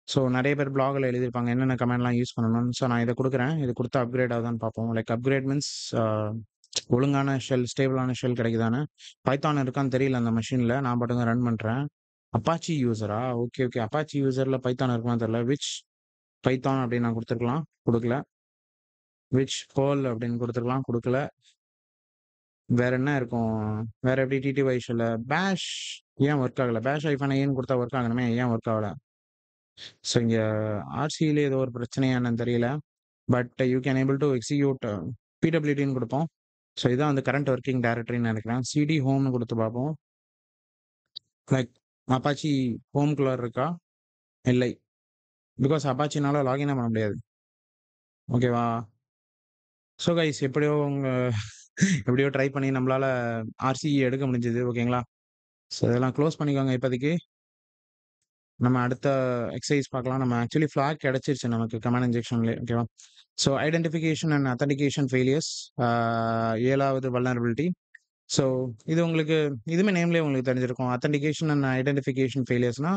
so நெறைய பேர் ப்ளாக்ல எழுதியிருப்பாங்க. என்னென்ன கமாண்ட்லாம் யூஸ் பண்ணணும்னு. ஸோ நான் இத குடுக்குறேன். இது குடுத்தா அப்கிரேட் ஆகுதான்னு பார்ப்போம். லைக் அப்கிரேட் மீன்ஸ் அ ஒழுங்கான ஷெல், ஸ்டேபிளான ஷெல் கிடைக்குதான்னு. பைத்தான் இருக்கான்னு தெரியல அந்த மெஷின்ல. நான் பாட்டுக்கு ரன் பண்றேன். அப்பாச்சி யூசரா? Okay, okay. அப்பாச்சி யூசர்ல பைத்தான் இருக்குமான்னு தெரியல. விச் பைத்தான் அப்படின்னு நான் குடுத்துருக்கலாம். குடுக்கல. விச் பெர்ல் அப்படின்னு குடுத்துருக்கலாம். குடுக்கல. வேற என்ன இருக்கும்? வேற எப்படி டிடிஒய் ஷெல்ல பேஷ் ஏன் ஒர்க் ஆகல? பேஷ் -ஏன்னு குடுத்தா ஒர்க் ஆகணுமே. ஏன் ஒர்க் ஆகல? ஸோ இங்க ஆர்சியில ஏதோ ஒரு பிரச்சனையா என்னன்னு தெரியல. But you can able to execute பிடபிள்யூடின்னு குடுப்போம். ஸோ இதான் வந்து கரண்ட் ஒர்க்கிங் டைரக்டரின்னு நெனைக்கிறேன். சிடி ஹோம்னு குடுத்து பார்ப்போம். லைக் அப்பாச்சி ஹோம்குள்ள இருக்கா? இல்லை. பிகாஸ் அப்பாச்சினால லாகினே பண்ண முடியாது. ஓகேவா? ஸோ கைஸ் எப்படியோ எப்படியோ ட்ரை பண்ணி நம்மளால ஆர்சிஇ எடுக்க முடிஞ்சது. ஓகேங்களா? ஸோ இதெல்லாம் க்ளோஸ் பண்ணிக்கோங்க இப்போதைக்கு. நம்ம அடுத்த எக்சர்சைஸ் பார்க்கலாம். நம்ம ஆக்சுவலி ஃபிளாக் கிடைச்சிருச்சு நமக்கு கமாண்ட் இன்ஜெக்ஷன்லயே. ஓகேவா? So identification and authentication failures 7வது வல்னரபிலிட்டி. ஸோ இது உங்களுக்கு இதுவுமே நேம்லயே உங்களுக்கு தெரிஞ்சிருக்கும். அத்தென்டிகேஷன் அண்ட் ஐடென்டிஃபிகேஷன் ஃபெயிலியர்ஸ்னா,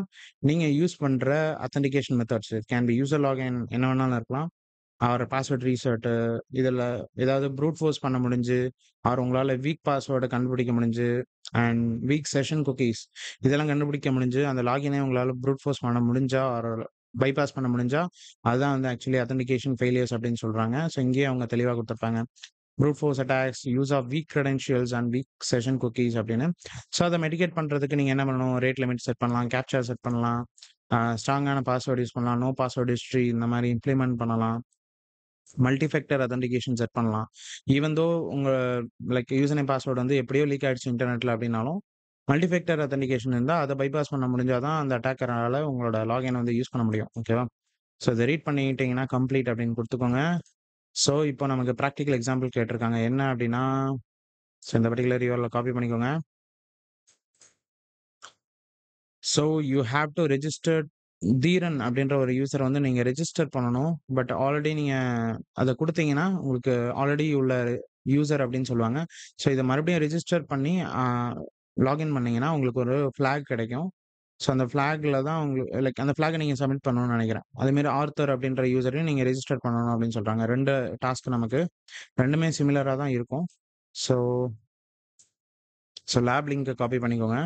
நீங்க யூஸ் பண்ற authentication methods. It can B user login என்ன வேணாலும் இருக்கலாம். ஆர் பாஸ்வேர்ட் ரீசெட்டு இதில ஏதாவது ப்ரூட் ஃபோர்ஸ் பண்ண முடிஞ்சு, ஆர் உங்களால வீக் பாஸ்வேர்ட கண்டுபிடிக்க முடிஞ்சு, அண்ட் வீக் செஷன் குக்கீஸ் இதெல்லாம் கண்டுபிடிக்க முடிஞ்சு, அந்த லாகினே உங்களால ப்ரூட் ஃபோர்ஸ் பண்ண முடிஞ்சா, ஆர் பைபாஸ் பண்ண முடிஞ்சா, அதுதான் வந்து ஆக்சுவலி அத்தென்டிகேஷன் ஃபெயிலியர்ஸ் அப்படின்னு சொல்றாங்க. ஸோ இங்கேயே அவங்க தெளிவா குடுத்துருப்பாங்க. Brute force attacks, use of weak credentials and weak session cookies அப்படின்னு. ஸோ அத மெடிகேட் பண்றதுக்கு நீங்க என்ன பண்ணணும்? ரேட் லிமிட் செட் பண்ணலாம், கேப்ச்சா செட் பண்ணலாம், ஸ்ட்ராங்கான பாஸ்வேர்ட் யூஸ் பண்ணலாம், நோ பாஸ்வேர்ட் ஹிஸ்டரி இந்த மாரி இம்ப்ளிமெண்ட் பண்ணலாம். மல்டி ஃபேக்டர் அத்தென்டிகேஷன் செட் பண்ணலாம். ஈவன் தோ உங்க லைக் யூசர் நேம் பாஸ்வேர்ட் வந்து எப்படியோ லீக் ஆயிடுச்சு இன்டர்நெட்ல அப்படின்னாலும், மல்டி ஃபேக்டர் அத்தென்டிகேஷன் இருந்தா அத பைபாஸ் பண்ண முடிஞ்சா தான் அந்த அட்டாக்கரால உங்களோட லாகின் வந்து யூஸ் பண்ண முடியும். ஓகேவா? ஸோ இத ரீட் பண்ணிட்டீங்கன்னா கம்ப்ளீட் அப்படின்னு குடுத்துக்கோங்க. ஸோ இப்போ நமக்கு பிராக்டிகல் எக்ஸாம்பிள் கேட்டிருக்காங்க. என்ன அப்படின்னா, ஸோ இந்த பர்ட்டிகுலர் URL காப்பி பண்ணிக்கோங்க. So you have to register Darren அப்படின்ற ஒரு யூசர வந்து நீங்க ரெஜிஸ்டர் பண்ணணும். பட் ஆல்ரெடி நீங்க அத குடுத்தீங்கன்னா, உங்களுக்கு ஆல்ரெடி உள்ள யூசர் அப்படின்னு சொல்லுவாங்க. ஸோ இத மறுபடியும் ரெஜிஸ்டர் பண்ணி லாகின் பண்ணீங்கன்னா, உங்களுக்கு ஒரு ஃபிளாக் கிடைக்கும். ஸோ அந்த ஃபிளாக்ல தான் லைக் அந்த ஃபிளாக நீங்க சப்மிட் பண்ணணும்னு நெனைக்கிறேன். அதேமாரி ஆர்த்தர் அப்படின்ற யூசரையும் நீங்க ரெஜிஸ்டர் பண்ணணும் அப்படின்னு சொல்றாங்க. 2 டாஸ்க் நமக்கு. 2மே சிமிலரா தான் இருக்கும். ஸோ ஸோ லேப் லிங்க்க காப்பி பண்ணிக்கோங்க.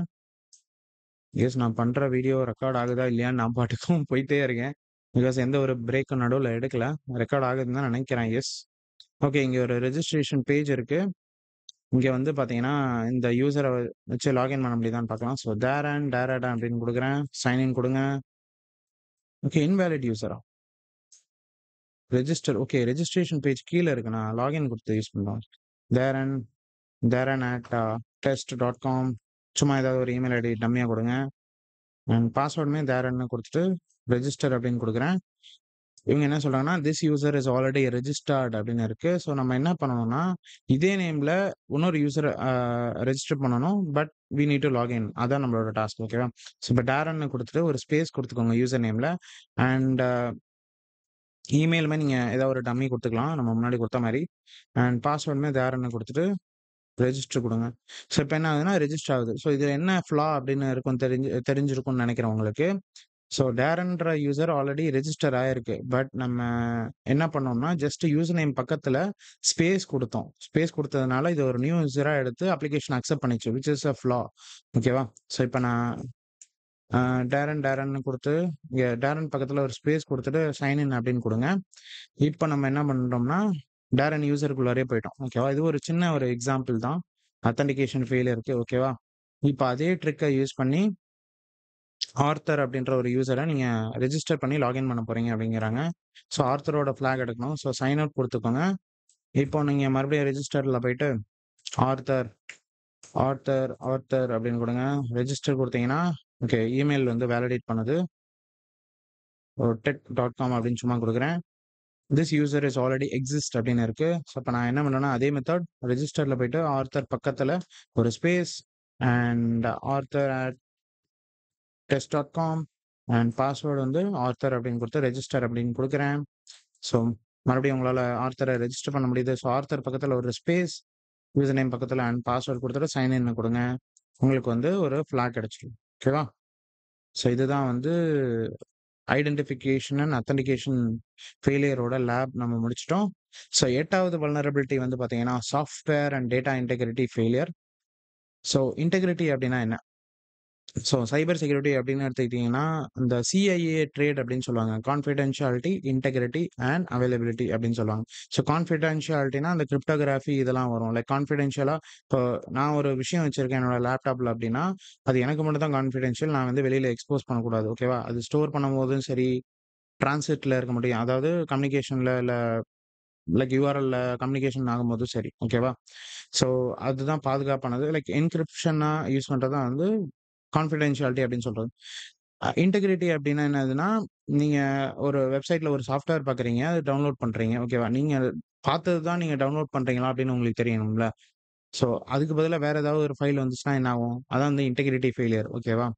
எஸ் நான் பண்ற வீடியோ ரெக்கார்ட் ஆகுதா இல்லையான்னு நான் பாட்டுக்கும் போயிட்டே இருக்கேன். பிகாஸ் எந்த ஒரு பிரேக்கும் நடுவுல எடுக்கல. ரெக்கார்ட் ஆகுதுன்னு தான் நெனைக்கிறேன். எஸ். ஓகே. இங்க ஒரு ரெஜிஸ்ட்ரேஷன் பேஜ் இருக்கு. இங்க வந்து பார்த்தீங்கன்னா, இந்த யூசர வச்சு லாகின் பண்ண முடியுதான்னு பார்க்கலாம். ஸோ டேரன் அப்படின்னு குடுக்குறேன். சைன் இன் குடுங்க. ஓகே. இன்வாலிட் யூசரா? Register okay. ரெஜிஸ்ட்ரேஷன் பேஜ் கீழ இருக்கு. நான் லாகின் குடுத்து யூஸ் பண்றேன். டேரன் டேரன்@test.com சும்மா ஏதாவது ஒரு இமெயில் ஐடி டம்மியா குடுங்க. அண்ட் பாஸ்வேர்டுமே டேரன்னு குடுத்துட்டு, ரெஜிஸ்டர் அப்படின்னு குடுக்குறேன். இவங்க என்ன சொல்றாங்கன்னா, this user is already registered அப்படின்னு இருக்கு. ஸோ நம்ம என்ன பண்ணணும்னா, இதே நேம்ல இன்னொரு யூசர ரெஜிஸ்டர் பண்ணணும். But we need to login. அதான் நம்மளோட டாஸ்க். ஓகேவா? ஸோ இப்ப டேரன்னு குடுத்துட்டு ஒரு ஸ்பேஸ் குடுத்துக்கோங்க யூசர் நேம்ல. அண்ட் இமெயிலுமே நீங்க ஏதாவது ஒரு டம்மி குடுத்துக்கலாம். நம்ம முன்னாடி குடுத்த மாரி. அண்ட் பாஸ்வேர்டுமே டேரன்னு குடுத்துட்டு ரெஜிஸ்டர் குடுங்க. ஸோ இப்ப என்ன ஆகுதுன்னா, ரெஜிஸ்டர் ஆகுது. ஸோ இதுல என்ன ஃப்ளா அப்படின்னு இருக்கும் தெரிஞ்சிருக்கும்னு நெனைக்கிறேன் உங்களுக்கு. ஸோ டேரன்ற யூசர் ஆல்ரெடி ரெஜிஸ்டர் ஆயிருக்கு. பட் நம்ம என்ன பண்ணோம்னா, ஜஸ்ட் யூசர் நேம் பக்கத்துல ஸ்பேஸ் குடுத்தோம். ஸ்பேஸ் குடுத்ததுனால இது ஒரு நியூ யூசரா எடுத்து அப்ளிகேஷன் அக்செப்ட் பண்ணிச்சு. Which is a flaw. ஓகேவா? ஸோ இப்ப நான் டேரன்னு குடுத்து, இங்க டேரன் பக்கத்துல ஒரு ஸ்பேஸ் குடுத்துட்டு சைன் இன் அப்படின்னு குடுங்க. இப்ப நம்ம என்ன பண்றோம்னா, டேரன் யூசருக்குள்ளாரயே போயிட்டோம். ஓகேவா? இது ஒரு சின்ன ஒரு எக்ஸாம்பிள் தான். அத்தென்டிகேஷன் ஃபெயிலியருக்கு. ஓகேவா? இப்ப அதே ட்ரிக்க யூஸ் பண்ணி ஆர்த்தர் அப்படின்ற ஒரு யூசர நீங்க ரெஜிஸ்டர் பண்ணி லாகின் பண்ண போறீங்க அப்படிங்கிறாங்க. ஸோ ஆர்த்தரோட ஃபிளாக் எடுக்கணும். ஸோ சைன் அவுட் குடுத்துக்கோங்க. இப்போ நீங்க மறுபடியும் ரெஜிஸ்டர்ல போயிட்டு ஆர்த்தர், ஆர்த்தர் அப்படின்னு குடுங்க. ரெஜிஸ்டர் குடுத்தீங்கன்னா, ஓகே இமெயில் வந்து வேலிடேட் பண்ணுது. tech.com அப்படின்னு சும்மா குடுக்குறேன். This user is already exist அப்படின்னு இருக்கு. ஸோ இப்ப நான் என்ன பண்றேன்னா, அதே மெத்தட் ரெஜிஸ்டர்ல போயிட்டு ஆர்த்தர் பக்கத்துல ஒரு ஸ்பேஸ் அண்ட் ஆர்த்தர்@test.com அண்ட் பாஸ்வேர்ட் வந்து ஆர்த்தர் அப்படின்னு குடுத்து ரெஜிஸ்டர் அப்படின்னு குடுக்குறேன். ஸோ மறுபடியும் உங்களால ஆர்த்தர ரெஜிஸ்டர் பண்ண முடியுது. ஸோ ஆர்த்தர் பக்கத்துல ஒரு ஸ்பேஸ், யூசர் நேம் பக்கத்துல அண்ட் பாஸ்வேர்ட் குடுத்துட்டு சைன் இன் குடுங்க. உங்களுக்கு வந்து ஒரு ஃபிளாக் கிடைச்சிடும். ஓகேவா? ஸோ இதுதான் வந்து ஐடென்டிஃபிகேஷன் அண்ட் அத்தென்டிகேஷன் ஃபெயிலியரோட லேப் நம்ம முடிச்சுட்டோம். ஸோ 8வது வல்னரபிலிட்டி வந்து பார்த்தீங்கன்னா, software and data integrity failure. So integrity அப்படின்னா என்ன? ஸோ சைபர் செக்யூரிட்டி அப்படின்னு எடுத்துக்கிட்டீங்கன்னா, இந்த சிஐஏ ட்ரேட் அப்படின்னு சொல்லுவாங்க. கான்ஃபிடென்ஷியாலிட்டி, இன்டெகிரிட்டி அண்ட் அவைலபிலிட்டி அப்படின்னு சொல்லுவாங்க. ஸோ கான்ஃபிடென்ஷியாலிட்டினா அந்த கிரிப்டோகிராஃபி இதெல்லாம் வரும். லைக் கான்ஃபிடென்ஷியலா இப்போ நான் ஒரு விஷயம் வச்சிருக்கேன் என்னோட லேப்டாப்ல அப்படின்னா, அது எனக்கு மட்டும் தான் கான்ஃபிடென்ஷியல். நான் வந்து வெளியில எக்ஸ்போஸ் பண்ணக்கூடாது. ஓகேவா? அது ஸ்டோர் பண்ணும்போதும் சரி, டிரான்சிட்ல இருக்க முடியும். அதாவது கம்யூனிகேஷன்ல இல்ல லைக் யூஆர்எல்ல கம்யூனிகேஷன் ஆகும்போதும் சரி. ஓகேவா? ஸோ அதுதான் பாதுகாப்பானது. லைக் என்கிரிப்ஷனா யூஸ் பண்றது தான் வந்து கான்ஃபிடென்ஷியாலிட்டி அப்படின்னு சொல்றது. இன்டெகிரிட்டி அப்படின்னா என்னதுன்னா, நீங்க ஒரு வெப்சைட்ல ஒரு சாஃப்ட்வேர் பார்க்குறீங்க. அது டவுன்லோட் பண்றீங்க. ஓகேவா? நீங்க பார்த்தது தான் நீங்க டவுன்லோட் பண்றீங்களா அப்படின்னு உங்களுக்கு தெரியணும்ல. ஸோ அதுக்கு பதிலா வேற ஏதாவது ஒரு ஃபைல் வந்துச்சுன்னா என்ன ஆகும்? அதான் வந்து இன்டெகிரிட்டி ஃபெயிலியர். ஓகேவா?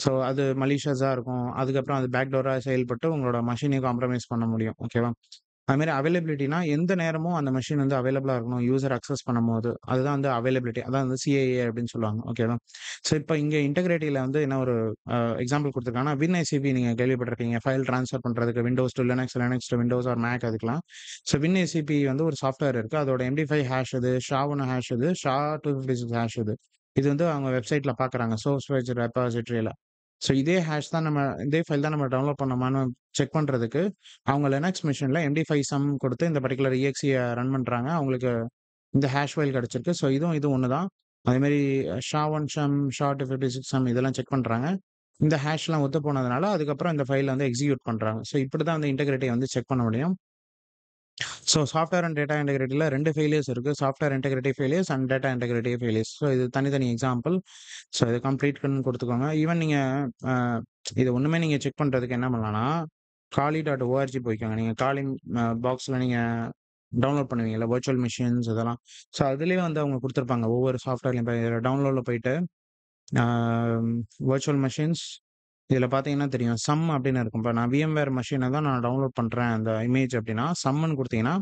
ஸோ அது மலிஷியஸா இருக்கும். அதுக்கப்புறம் அது பேக்டோரா செயல்பட்டு உங்களோட மெஷினையும் காம்ப்ரமைஸ் பண்ண முடியும். ஓகேவா? அதுமாரி அவைலபிலிட்டினா எந்த நேரமும் அந்த மெஷின் வந்து அவைலபிளா இருக்கணும். யூசர் அக்சஸ் பண்ணும்போது. அதுதான் வந்து அவைலபிலிட்டி. அதான் வந்து சிஏஏ அப்படின்னு சொல்லுவாங்க. ஓகேவா? ஸோ இப்ப இங்க இன்டெகிரிட்டில வந்து என்ன ஒரு எக்ஸாம்பிள் குடுத்துருக்காங்கன்னா, WinICP நீங்க கேள்விப்பட்டிருப்பீங்க. ஃபைல் ட்ரான்ஸ்ஃபர் பண்றதுக்கு Windows to Linux, Linux to Windows or Mac அதுக்கெல்லாம். ஸோ WinICP வந்து ஒரு சாஃப்ட்வேர் இருக்கு. அதோட எம்டி5 ஹேஷ் இது, SHA-1 ஹேஷ் இது, SHA-256 ஹேஷ் இது. இது வந்து அவங்க வெப்சைட்ல பார்க்குறாங்க. சோர்ஸ் பேஜ் ரெபாசிட்டரில. ஸோ இதே ஃபைல் தான் நம்ம டவுன்லோட் பண்ணோமான்னு செக் பண்றதுக்கு, அவங்க லினக்ஸ் மெஷின்ல எம்டி5 சம் குடுத்து இந்த பர்ட்டிகுலர் இஎக்ஸிய ரன் பண்றாங்க. அவங்களுக்கு இந்த ஹாஷ் ஃபைல் கிடைச்சிருக்கு. ஸோ இதுவும் ஒண்ணு தான். அதேமாரி SHA-1 ஷம், SHA-256 சம் இதெல்லாம் செக் பண்றாங்க. இந்த ஹேஷ்லாம் ஒத்து போனதுனால, அதுக்கப்புறம் இந்த ஃபைல வந்து எக்ஸிக்யூட் பண்றாங்க. ஸோ இப்படிதான் வந்து இன்டெகிரிட்டிய வந்து செக் பண்ண முடியும். ஸோ சாஃப்ட்வேர் அண்ட் டேட்டா இன்டெகிரிட்டில 2 ஃபெயிலியர்ஸ் இருக்கு. Software integrity failures and data integrity failures. So இது தனித்தனி எக்ஸாம்பிள். ஸோ இத கம்ப்ளீட்ன்னு குடுத்துக்கோங்க. ஈவன் நீங்க அ இது ஒண்ணுமே நீங்க செக் பண்றதுக்கு என்ன பண்ணலாம்னா, காலி.org போய்க்கோங்க. நீங்க காலிங் பாக்ஸ்ல நீங்க டவுன்லோட் பண்ணுவீங்கல்ல, வர்ச்சுவல் மெஷின்ஸ் இதெல்லாம். ஸோ அதிலேயே வந்து அவங்க குடுத்துருப்பாங்க. ஒவ்வொரு சாஃப்ட்வேர்லயும் இப்ப டவுன்லோட்ல போயிட்டு, ஆ வர்ச்சுவல் மெஷின்ஸ் இதில பார்த்தீங்கன்னா தெரியும். சம் அப்படின்னு இருக்கும். இப்ப நான் VMware மெஷின தான் நான் டவுன்லோட் பண்றேன் அந்த இமேஜ் அப்படின்னா, சம்ன்னு குடுத்தீங்கன்னா,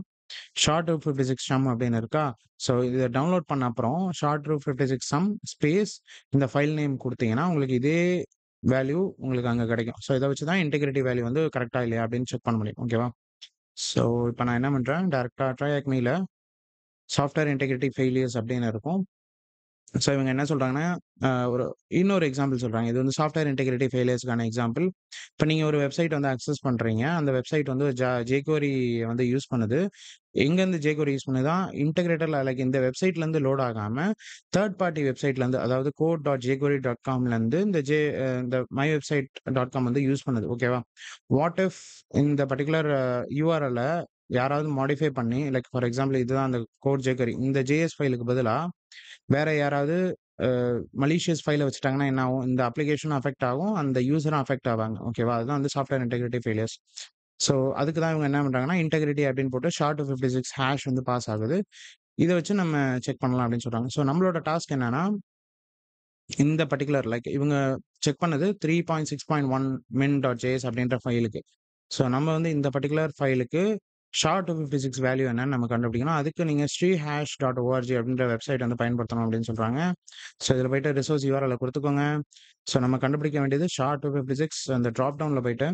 SHA-256 சம் அப்படின்னு இருக்கா? ஸோ இத டவுன்லோட் பண்ண அப்புறம் SHA-256 சம் ஸ்பேஸ் இந்த ஃபைல் நேம் குடுத்தீங்கன்னா, உங்களுக்கு இதே வேல்யூ உங்களுக்கு அங்க கிடைக்கும். ஸோ இத வச்சு தான் இன்டிகிரிட்டி வேல்யூ வந்து கரெக்ட்டா இல்லையா அப்படின்னு செக் பண்ண முடியும். ஓகேவா? ஸோ இப்ப நான் என்ன பண்றேன், டைரக்ட்டா ட்ரையாக்மில சாஃப்ட்வேர் இன்டெகிரிட்டி ஃபெயிலியர்ஸ் அப்படின்னு இருக்கும். ஸோ இவங்க என்ன சொல்றாங்கன்னா, ஒரு இன்னொரு எக்ஸாம்பிள் சொல்றாங்க. இது வந்து சாஃப்ட்வேர் இன்டெகிரிட்டி ஃபெயிலியர்ஸ்க்கான எக்ஸாம்பிள். இப்ப நீங்க ஒரு வெப்சைட் வந்து அக்சஸ் பண்றீங்க. அந்த வெப்சைட் வந்து jQuery வந்து யூஸ் பண்ணுது. எங்கேருந்து jQuery யூஸ் பண்ணுதா, இன்டகிரேட்டர்ல லைக் இந்த வெப்சைட்லேருந்து லோட் ஆகாம, தேர்ட் பார்ட்டி வெப்சைட்லேருந்து அதாவது code.jquery.comலேருந்து இந்த mywebsite.com வந்து யூஸ் பண்ணுது. ஓகேவா? வாட் இஃப் இந்த பர்ட்டிகுலர் யூஆர்எல்ல யாராவது மாடிஃபை பண்ணி லைக் ஃபார் எக்ஸாம்பிள் இதுதான் அந்த கோட் jQuery இந்த ஜேஎஸ் ஃபைலுக்கு பதிலா வேற யாராவது அ மலிஷியஸ் ஃபைல வச்சுட்டாங்கன்னா என்ன ஆகும்? இந்த அப்ளிகேஷனும் அஃபெக்ட் ஆகும். அந்த யூசரும் அஃபெக்ட் ஆவாங்க. ஓகேவா? அதுதான் வந்து சாஃப்ட்வேர் இன்டெகிரிட்டி ஃபெயிலியர்ஸ். ஸோ அதுக்கு தான் இவங்க என்ன பண்றாங்கன்னா, இன்டெகிரிட்டி அப்படின்னு போட்டு SHA-256 ஹேஷ் வந்து பாஸ் ஆகுது. இத வச்சு நம்ம செக் பண்ணலாம் அப்படின்னு சொல்றாங்க. ஸோ நம்மளோட டாஸ்க் என்னன்னா, இந்த பர்ட்டிகுலர் லைக் இவங்க செக் பண்ணது 3.6.1 min.js அப்படின்ற ஃபைலுக்கு. ஸோ நம்ம வந்து இந்த பர்ட்டிகுலர் ஃபைலுக்கு SHA-256 வேல்யூ என்னன்னு நம்ம கண்டுபிடிக்கணும். அதுக்கு நீங்க srihash.org அப்படின்ற வெப்சைட் வந்து பயன்படுத்தணும் அப்படின்னு சொல்றாங்க. ஸோ இதில போயிட்டு ரிசோர்ஸ் யூஆர்எல்ல குடுத்துக்கோங்க. ஸோ நம்ம கண்டுபிடிக்க வேண்டியது SHA-256 அந்த ட்ராப் டவுன்ல போயிட்டு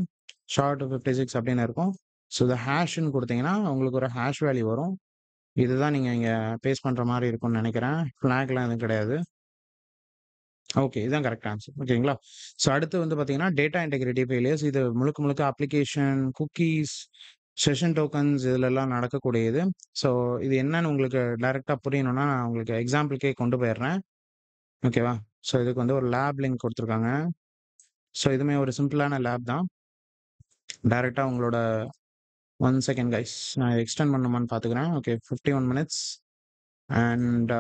SHA-256 அப்படின்னு இருக்கும். ஸோ இத ஹேஷ்ன்னு குடுத்தீங்கன்னா, உங்களுக்கு ஒரு ஹேஷ் வேல்யூ வரும். இதுதான் நீங்க இங்க பேஸ்ட் பண்ற மாரி இருக்கும்னு நெனைக்கிறேன். ஃபிளாக்லாம் எதுவும் கிடையாது. ஓகே. இதான் கரெக்ட் ஆன்சர். ஓகேங்களா? ஸோ அடுத்து வந்து பார்த்தீங்கன்னா, டேட்டா இன்டெகிரிட்டி ஃபெயிலியர்ஸ் இது முழுக்க முழுக்க அப்ளிகேஷன், குக்கீஸ், செஷன் டோக்கன்ஸ் இதுலலாம் நடக்கக்கூடியது. ஸோ இது என்னன்னு உங்களுக்கு டைரக்ட்டா புரியணும்னா, நான் உங்களுக்கு எக்ஸாம்பிள்க்கே கொண்டு போயிடுறேன். ஓகேவா? ஸோ இதுக்கு வந்து ஒரு லேப் லிங்க் குடுத்துருக்காங்க. ஸோ இதுவுமே ஒரு சிம்பிளான லேப் தான். டைரக்ட்டா உங்களோட 1 செகண்ட் கைஸ். நான் எக்ஸ்டெண்ட் பண்ணணுமான்னு பார்த்துக்கிறேன். ஓகே 51 மினிட்ஸ் அண்ட்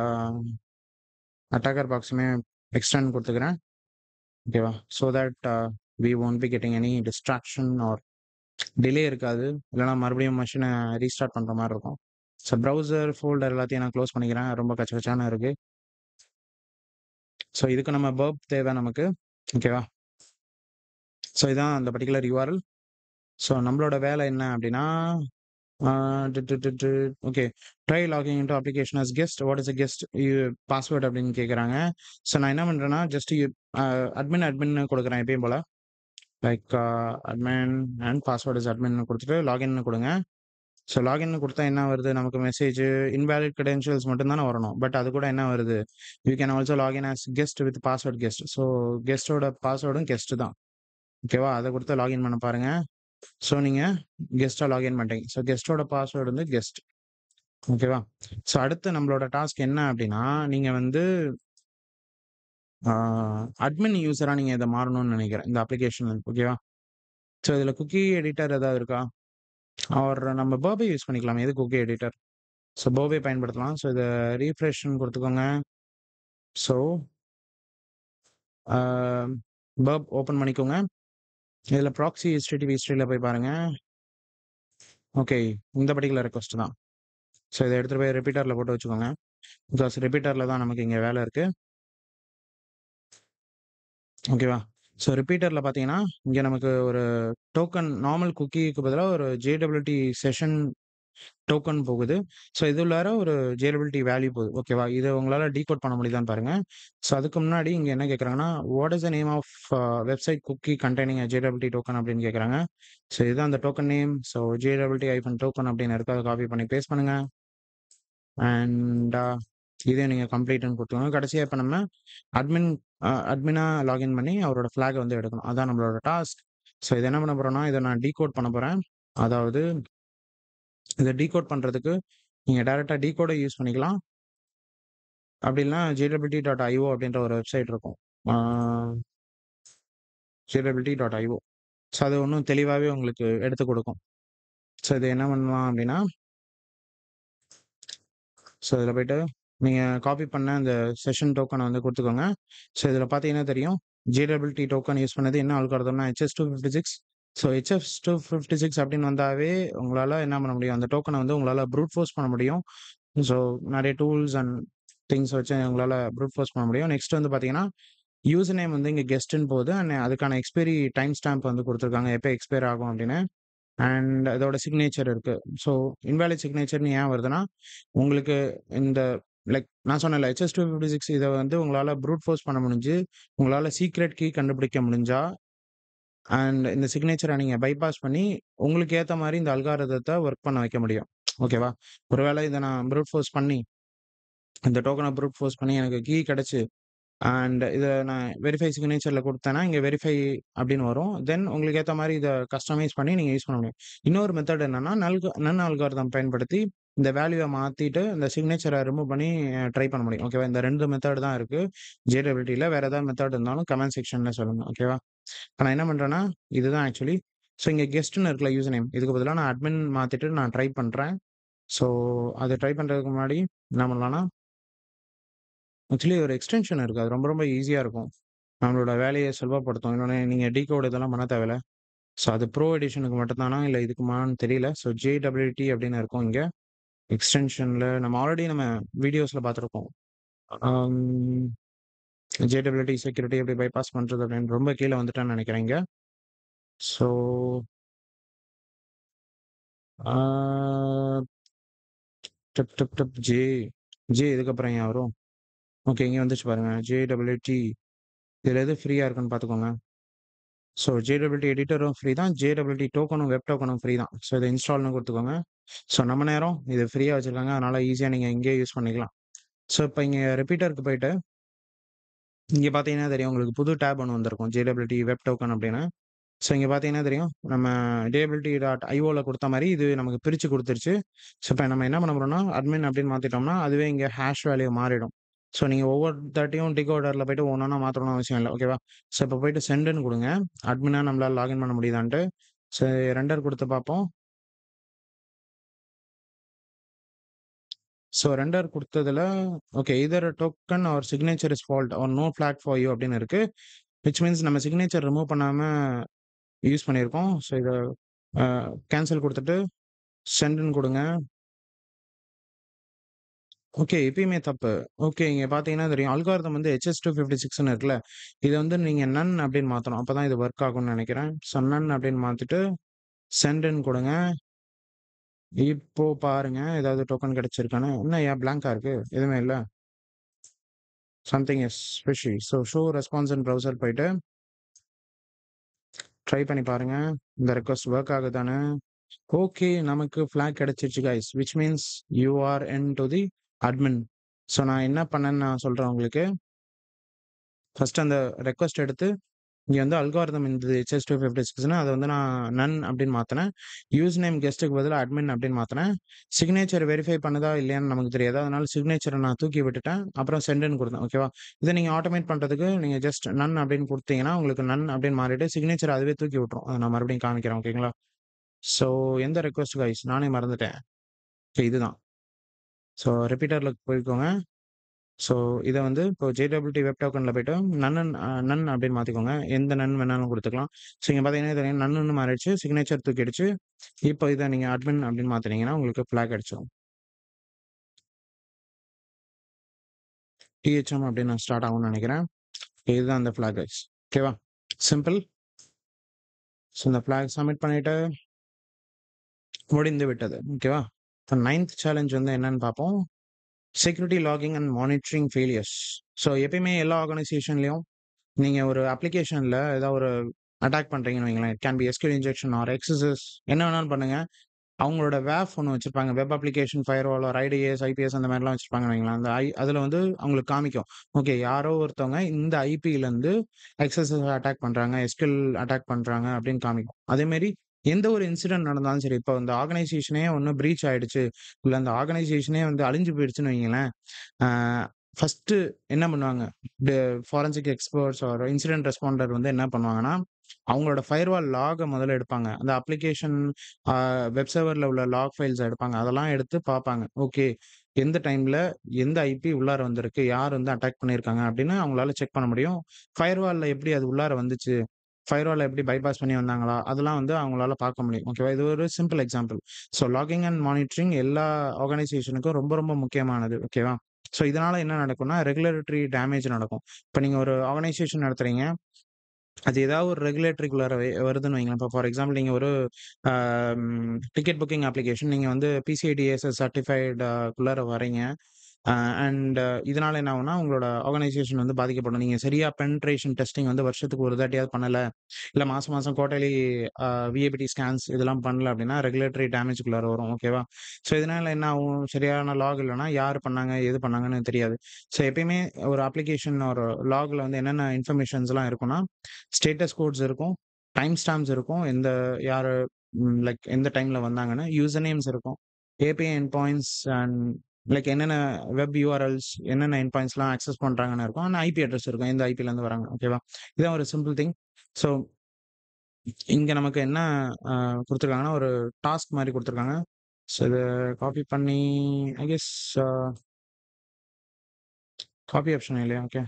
அட்டாக்கர் பாக்ஸுமே எக்ஸ்டெண்ட் குடுத்துக்கிறேன். ஓகேவா? So that we won't be getting any distraction or delay இருக்காது. இல்லன்னா மறுபடியும் மெஷின ரீஸ்டார்ட் பண்ற மாரி இருக்கும். ஸோ ப்ரௌசர், ஃபோல்டர் எல்லாத்தையும் நான் க்ளோஸ் பண்ணிக்கிறேன். ரொம்ப கச்ச கச்சான்னு இருக்கு. ஸோ இதுக்கு நம்ம பர்ப் தேவை நமக்கு. ஓகேவா? ஸோ இதான் அந்த பர்ட்டிகுலர் யூஆர்எல். ஸோ நம்மளோட வேலை என்ன அப்டின்னா, ஆ டு டு டு டு okay. Try logging into application as guest. What is a guest password அப்டின்னு கேட்குறாங்க. ஸோ நான் என்ன பண்றேன்னா, ஜஸ்ட் அட்மின்னு குடுக்குறேன் எப்பயும் போல. Like admin and password is அட்மின்னு குடுத்துட்டு லாகின்னு குடுங்க. ஸோ லாகின்னு குடுத்தா என்ன வருது? நமக்கு மெசேஜ் இன்வாலிட் கிரெடென்ஷியல்ஸ் மட்டும் தானே வரணும். பட் அது கூட என்ன வருது? You can also login as guest with password guest. So கெஸ்ட்டோட பாஸ்வேர்டும் கெஸ்ட் தான். ஓகேவா? அத குடுத்து லாகின் பண்ண பாருங்க. ஸோ நீங்க கெஸ்ட்டா லாகின் பண்ணிட்டீங்க. ஸோ கெஸ்ட்டோட பாஸ்வேர்ட் வந்து கெஸ்ட். ஓகேவா? ஸோ அடுத்து நம்மளோட டாஸ்க் என்ன அப்டின்னா, நீங்க வந்து ஆ அட்மின் யூசரா நீங்க இத மாறணும்னு நெனைக்கிறேன். இந்த அப்ளிகேஷன் ஓகேவா? ஸோ இதுல குக்கி எடிட்டர் ஏதாவது இருக்கா? ஆர் நம்ம பர்பே யூஸ் பண்ணிக்கலாம். எது குக்கி எடிட்டர். ஸோ பர்பே பயன்படுத்தலாம். ஸோ இத ரீஃப்ரெஷ்ன்னு குடுத்துக்கோங்க. ஸோ ஆ பர்ப் ஓப்பன் பண்ணிக்கோங்க. இதுல ப்ராக்ஸி HTTP ஹிஸ்டரில போய் பாருங்க. ஓகே. இந்த பர்ட்டிகுலர் ரெக்வெஸ்ட் தான். ஸோ இத எடுத்துட்டு போய் ரிப்பீட்டர்ல போட்டு வச்சுக்கோங்க. பிகாஸ் ரிப்பீட்டர்ல தான் நமக்கு இங்க வேலை இருக்கு. ஓகேவா? ஸோ ரிப்பீட்டர்ல பார்த்தீங்கன்னா, இங்க நமக்கு ஒரு டோக்கன் நார்மல் குக்கிக்கு பதிலா ஒரு JWT செஷன் டோக்கன் போகுது. ஸோ இது உள்ளார ஒரு JWT வேல்யூ போகுது. ஓகேவா? இத உங்களால டீகோட் பண்ண முடியுதான்னு பாருங்க. ஸோ அதுக்கு முன்னாடி இங்க என்ன கேட்குறாங்கன்னா, what is the name of website cookie containing JWT token அப்படின்னு கேட்குறாங்க. ஸோ இதுதான் அந்த டோக்கன் நேம். ஸோ JWT-டோக்கன் அப்படின்னு இருக்கு. அத காப்பி பண்ணி பேஸ்ட் பண்ணுங்க. அண்ட் இதையும் நீங்க கம்ப்ளீட்ன்னு குடுத்துக்கோங்க. கடைசியா இப்ப நம்ம அட்மின் அட்மினா லாகின் பண்ணி அவரோட ஃபிளாக வந்து எடுக்கணும். அதான் நம்மளோட டாஸ்க். ஸோ இத என்ன பண்ண போறோம்னா, இத நான் டீகோட் பண்ண போறேன். அதாவது இத டீகோட் பண்றதுக்கு நீங்க டைரக்ட்டா டீகோட யூஸ் பண்ணிக்கலாம். அப்படி இல்லன்னா jwt.io அப்படின்ற ஒரு வெப்சைட் இருக்கும். ஆ jwt.io. ஸோ அது இன்னும் தெளிவாவே உங்களுக்கு எடுத்துக் குடுக்கும். ஸோ இத என்ன பண்ணலாம் அப்படின்னா, ஸோ இதுல போயிட்டு நீங்க காப்பி பண்ண அந்த செஷன் டோக்கன வந்து குடுத்துக்கோங்க. ஸோ இதுல பார்த்தீங்கன்னா தெரியும். JWT டோக்கன் யூஸ் பண்ணது என்ன அல்காரிதம்னா HS256. ஸோ HS256 அப்படின்னு வந்தாவே உங்களால என்ன பண்ண முடியும்? அந்த டோக்கன வந்து உங்களால ப்ரூட் ஃபோர்ஸ் பண்ண முடியும். ஸோ நெறைய டூல்ஸ் அண்ட் திங்ஸ் வச்சு உங்களால ப்ரூட் ஃபோர்ஸ் பண்ண முடியும். நெக்ஸ்ட் வந்து பார்த்தீங்கன்னா, யூசர் நேம் வந்து இங்க கெஸ்ட்ன்னு போகுது. அண்ட் அதுக்கான எக்ஸ்பைரி டைம் ஸ்டாம்ப் வந்து குடுத்துருக்காங்க. எப்ப எக்ஸ்பயர் ஆகும் அப்படின்னு. அண்ட் அதோட சிக்னேச்சர் இருக்கு. ஸோ இன்வாலிட் சிக்னேச்சர்ன்னு ஏன் வருதுன்னா, உங்களுக்கு இந்த லைக் நான் சொன்னேன்ல HS256 இத வந்து உங்களால ப்ரூட் ஃபோர்ஸ் பண்ண முடிஞ்சு, உங்களால சீக்ரெட் கீ கண்டுபிடிக்க முடிஞ்சா, அண்ட் இந்த சிக்னேச்சர நீங்க பைபாஸ் பண்ணி, உங்களுக்கு ஏத்த மாரி இந்த அல்காரிதத்த ஒர்க் பண்ண வைக்க முடியும். ஓகேவா? ஒருவேளை இத நான் ப்ரூட் ஃபோர்ஸ் பண்ணி, இந்த டோக்கன ப்ரூட் ஃபோர்ஸ் பண்ணி எனக்கு கீ கிடைச்சு அண்ட் இத நான் வெரிஃபை சிக்னேச்சர்ல குடுத்தேன்னா, இங்க வெரிஃபை அப்படின்னு வரும். தென் உங்களுக்கு ஏத்த மாரி இத கஸ்டமைஸ் பண்ணி நீங்க யூஸ் பண்ண முடியும். இன்னொரு மெத்தட் என்னன்னா, நன் அல்காரிதம் பயன்படுத்தி இந்த வேல்யூவ மாத்திட்டு, இந்த சிக்னேச்சர ரிமூவ் பண்ணி ட்ரை பண்ண முடியும். ஓகேவா? இந்த 2 மெத்தட் தான் இருக்கு. JWTல வேற ஏதாவது மெத்தட் இருந்தாலும் கமெண்ட் செக்ஷன்ல சொல்லுங்க. ஓகேவா? இப்ப நான் என்ன பண்றேன்னா, இதுதான் ஆக்சுவலி. ஸோ இங்க கெஸ்ட்ன்னு இருக்குல்ல யூசர் நேம். இதுக்கு பதிலா நான் அட்மின் மாத்திட்டு நான் ட்ரை பண்றேன். ஸோ அத ட்ரை பண்றதுக்கு முன்னாடி என்ன பண்ணலாம்னா, ஆக்சுவலி ஒரு எக்ஸ்டென்ஷன் இருக்கு. அது ரொம்ப ரொம்ப ஈஸியா இருக்கும். நம்மளோட வேலைய சுலபப்படுத்தும். இன்னொன்னு நீங்க டிகோட் இதெல்லாம் பண்ண தேவையில்ல. ஸோ அது ப்ரோ எடிஷனுக்கு மட்டும் தானா? இல்ல இதுக்குமான்னு தெரியல. ஸோ JWT அப்படின்னு இருக்கும் இங்க. எக்ஸ்டென்ஷன்ல நம்ம வீடியோஸ்ல பார்த்துருப்போம். அம் JWT செக்யூரிட்டி எப்படி பைபாஸ் பண்றது அப்படின்னு ரொம்ப கீழ வந்துட்டேன்னு நெனைக்கிறேன் இங்க. ஸோ ஆ டிப் டிப் டிப் இதுக்கப்புறம் ஏன் வரும்? ஓகே இங்க வந்துருச்சு பாருங்க. JWT இதுல எது ஃப்ரீயா இருக்குன்னு பார்த்துக்கோங்க. ஸோ JWT எடிட்டரும் ஃப்ரீ தான். JWT டோக்கனும் வெப் டோக்கனும் ஃப்ரீ தான். ஸோ இத இன்ஸ்டால்ன்னு குடுத்துக்கோங்க. ஸோ நம்ம நேரம் இது ஃப்ரீயா வச்சிருக்காங்க. அதனால ஈஸியா நீங்க இங்கேயே யூஸ் பண்ணிக்கலாம். ஸோ இப்ப இங்க ரிப்பீட்டருக்கு போயிட்டு, இங்க பார்த்தீங்கன்னா தெரியும் உங்களுக்கு புது டேப் ஒண்ணு வந்திருக்கும். JWT வெப் டோக்கன் அப்படின்னு. ஸோ இங்க பார்த்தீங்கன்னா தெரியும். நம்ம JWT.ioல குடுத்த மாரி இது நமக்கு பிரிச்சு குடுத்துருச்சு. ஸோ இப்ப நம்ம என்ன பண்ண போறோம்னா, அட்மின் அப்படின்னு மாத்திட்டோம்னா, அதுவே இங்க ஹேஷ் வேல்யூ மாறிடும். ஸோ நீங்க ஒவ்வொருத்தாட்டியும் டிகோடர்ல போயிட்டு ஒவ்வொன்னா மாத்தணும்னு அவசியம் இல்ல. ஓகேவா? ஸோ இப்ப போயிட்டு சென்ட்ன்னு குடுங்க. அட்மினா நம்மளால லாகின் பண்ண முடியுதான்ட்டு. ஸோ ரெண்டர் குடுத்து பார்ப்போம். ஸோ ரெண்டர் குடுத்ததுல okay either token or signature is fault or no flag for you அப்படின்னு இருக்கு. விச் மீன்ஸ் நம்ம சிக்னேச்சர் ரிமூவ் பண்ணாம யூஸ் பண்ணியிருக்கோம். ஸோ இத அ கேன்சல் குடுத்துட்டு சென்ட்ன்னு குடுங்க. ஓகே எப்பயுமே தப்பு. ஓகே இங்க பார்த்தீங்கன்னா தெரியும். அல்காரிதம் வந்து HS256ன்னு இருக்குல்ல. இத வந்து நீங்க நன் அப்படின்னு மாத்தணும். அப்பதான் இது ஒர்க் ஆகும்னு நெனைக்கிறேன். ஸோ நன் அப்படின்னு மாத்திட்டு சென்ட்ன்னு குடுங்க. இப்போ பாருங்க ஏதாவது டோக்கன் கிடைச்சிருக்கான்னு. என்ன ஏன் பிளாங்க்கா இருக்கு? எதுவுமே இல்ல. Something is fishy. So show response in browser போயிட்டு ட்ரை பண்ணி பாருங்க. இந்த ரிக்வெஸ்ட் ஒர்க் ஆகுதான்னு. ஓகே நமக்கு ஃபிளாக் கிடைச்சிருச்சு guys. Which means you R into the admin. So நான் என்ன பண்ணேன்னு நான் சொல்றேன் உங்களுக்கு. ஃபர்ஸ்ட் அந்த ரெக்வெஸ்ட் எடுத்து இங்க வந்து அல்காரிதம் இருந்தது HS256ன்னு அத வந்து நான் நன் அப்படின்னு மாத்துனேன். யூஸ் நேம் கெஸ்ட்க்கு பதிலா அட்மின் அப்படின்னு மாத்துனேன். சிக்னேச்சர் வெரிஃபை பண்ணுதா இல்லையான்னு நமக்கு தெரியாது. அதனால சிக்னேச்சர நான் தூக்கி விட்டுட்டேன். அப்புறம் சென்ட்ன்னு குடுத்தேன். ஓகேவா? இத நீங்க ஆட்டோமேட் பண்றதுக்கு நீங்க ஜஸ்ட் நன் அப்படின்னு குடுத்தீங்கன்னா, உங்களுக்கு நன் அப்படின்னு மாறிட்டு சிக்னேச்சர் அதுவே தூக்கி விட்டுரும். அத நான் மறுபடியும் காமிக்கிறேன். ஓகேங்களா? ஸோ எந்த ரெக்வெஸ்ட் கைஸ்? நானே மறந்துட்டேன். ஓகே இதுதான். ஸோ ரிப்பீட்டர்ல போய்க்கோங்க. ஸோ இத வந்து இப்போ JWT வெப் டோக்கன்ல போயிட்டு நன் அப்படின்னு மாத்திக்கோங்க. எந்த நன் வேணாலும் குடுத்துக்கலாம். ஸோ இங்க பார்த்தீங்கன்னா தெரியும் நன்னுன்னு மாறிடுச்சு. சிக்னேச்சர் தூக்கிடுச்சு. இப்போ இத நீங்க அட்மின் அப்படின்னு மாத்துனீங்கன்னா உங்களுக்கு ஃபிளாக் அடிச்சிரும். THM அப்படின்னு ஸ்டார்ட் ஆகும்னு நெனைக்கிறேன். இதுதான் அந்த ஃபிளாக் கைஸ். ஓகேவா? சிம்பிள். ஸோ இந்த ஃபிளாக் சப்மிட் பண்ணிட்டு முடிந்து விட்டது. ஓகேவா? இப்போ 9த் சேலஞ்ச் வந்து என்னன்னு பார்ப்போம். Security logging and monitoring failures. So எப்பயுமே எல்லா ஆர்கனைசேஷன்லயும் நீங்க ஒரு அப்ளிகேஷன்ல ஏதாவது ஒரு அட்டாக் பண்றீங்கன்னு வைங்களேன். It can be SQL injection or XSS என்ன வேணாலும் பண்ணுங்க. அவங்களோட வேஃப் ஒண்ணு வச்சிருப்பாங்க. Web application firewall or IDS, IPS அந்த மாரிலாம் வச்சிருப்பாங்கன்னு வைங்களேன். அதுல வந்து அவங்களுக்கு காமிக்கும். ஓகே யாரோ ஒருத்தவங்க இந்த ஐபிலருந்து எக்ஸஸஸ் அட்டாக் பண்றாங்க, எஸ்கியூஎல் அட்டாக் பண்றாங்க அப்படின்னு காமிக்கும். அதேமாரி எந்த ஒரு இன்சிடென்ட் நடந்தாலும் சரி, இப்போ இந்த ஆர்கனைசேஷனே ஒண்ணு பிரீச் ஆயிடுச்சு, இல்ல அந்த ஆர்கனைசேஷனே வந்து அழிஞ்சு போயிடுச்சுன்னு வைங்களேன். ஆ ஃபர்ஸ்ட்டு என்ன பண்ணுவாங்க? The forensic experts or incident responder வந்து என்ன பண்ணுவாங்கன்னா, அவங்களோட ஃபயர்வால் லாக முதல்ல எடுப்பாங்க. அந்த அப்ளிகேஷன் ஆ வெப் சர்வர்ல உள்ள லாக் ஃபைல்ஸ எடுப்பாங்க. அதெல்லாம் எடுத்து பார்ப்பாங்க. ஓகே. எந்த டைம்ல எந்த ஐபி உள்ளார வந்திருக்கு? யார் வந்து அட்டாக் பண்ணியிருக்காங்க? அப்படின்னு அவங்களால செக் பண்ண முடியும். ஃபயர்வால்ல எப்படி அது உள்ளார வந்துச்சு? ஃபயர்வால எப்படி பைபாஸ் பண்ணி வந்தாங்களா? அதெல்லாம் வந்து அவங்களால பார்க்க முடியும். ஓகேவா? இது ஒரு simple example. So logging and monitoring எல்லா ஆர்கனைசேஷனுக்கும் ரொம்ப ரொம்ப முக்கியமானது. ஓகேவா? ஸோ இதனால என்ன நடக்கும்னா, ரெகுலேட்டரி டேமேஜ் நடக்கும். இப்ப நீங்க ஒரு ஆர்கனைசேஷன் நடத்துறீங்க. அது ஏதாவது ஒரு ரெகுலேட்டரிக்குள்ளார வருதுன்னு வைங்களேன். இப்போ ஃபார் எக்ஸாம்பிள் நீங்க ஒரு டிக்கெட் புக்கிங் அப்ளிகேஷன் நீங்க வந்து PCI DSS சர்டிஃபைட் க்குள்ளார வரீங்க. அ அண்ட் இதனால என்ன ஆகும்னா, உங்களோட ஆர்கனைசேஷன் வந்து பாதிக்கப்படும். நீங்க சரியா பெனிட்ரேஷன் டெஸ்டிங் வந்து வருஷத்துக்கு ஒரு தாட்டியாவது பண்ணல. இல்ல மாசம் மாசம் குவார்ட்டர்லி விஏபிடி ஸ்கேன்ஸ் இதெல்லாம் பண்ணல அப்படின்னா, ரெகுலேட்டரி டேமேஜ்க்குள்ளார வரும். ஓகேவா? ஸோ இதனால என்ன ஆகும்? சரியான லாக் இல்லன்னா, யார் பண்ணாங்க? எது பண்ணாங்கன்னு தெரியாது. ஸோ எப்பயுமே ஒரு அப்ளிகேஷன் ஒரு லாக்ல வந்து என்னென்ன இன்ஃபர்மேஷன்ஸ்லாம் இருக்கும்னா, ஸ்டேட்டஸ் கோட்ஸ் இருக்கும், டைம் ஸ்டாம்ப்ஸ் இருக்கும், யாரு லைக் எந்த டைம்ல வந்தாங்கன்னு, யூசர் நேம்ஸ் இருக்கும், API end points and like என்னென்ன வெப் யூஆர்எல்ஸ் என்னென்ன எண்ட் பாயிண்ட்ஸ்லாம் அக்சஸ் பண்றாங்கன்னு இருக்கும். அண்ட் ஐபி அட்ரஸ் இருக்கும். எந்த ஐபிலேருந்து வராங்க. ஓகேவா? இதான் ஒரு சிம்பிள் திங். ஸோ இங்க நமக்கு என்ன அ குடுத்துருக்காங்கன்னா, ஒரு டாஸ்க் மாரி குடுத்துருக்காங்க. ஸோ இத காப்பி பண்ணி ஐ கெஸ் காப்பி ஆப்ஷன் இல்லையா? ஓகே.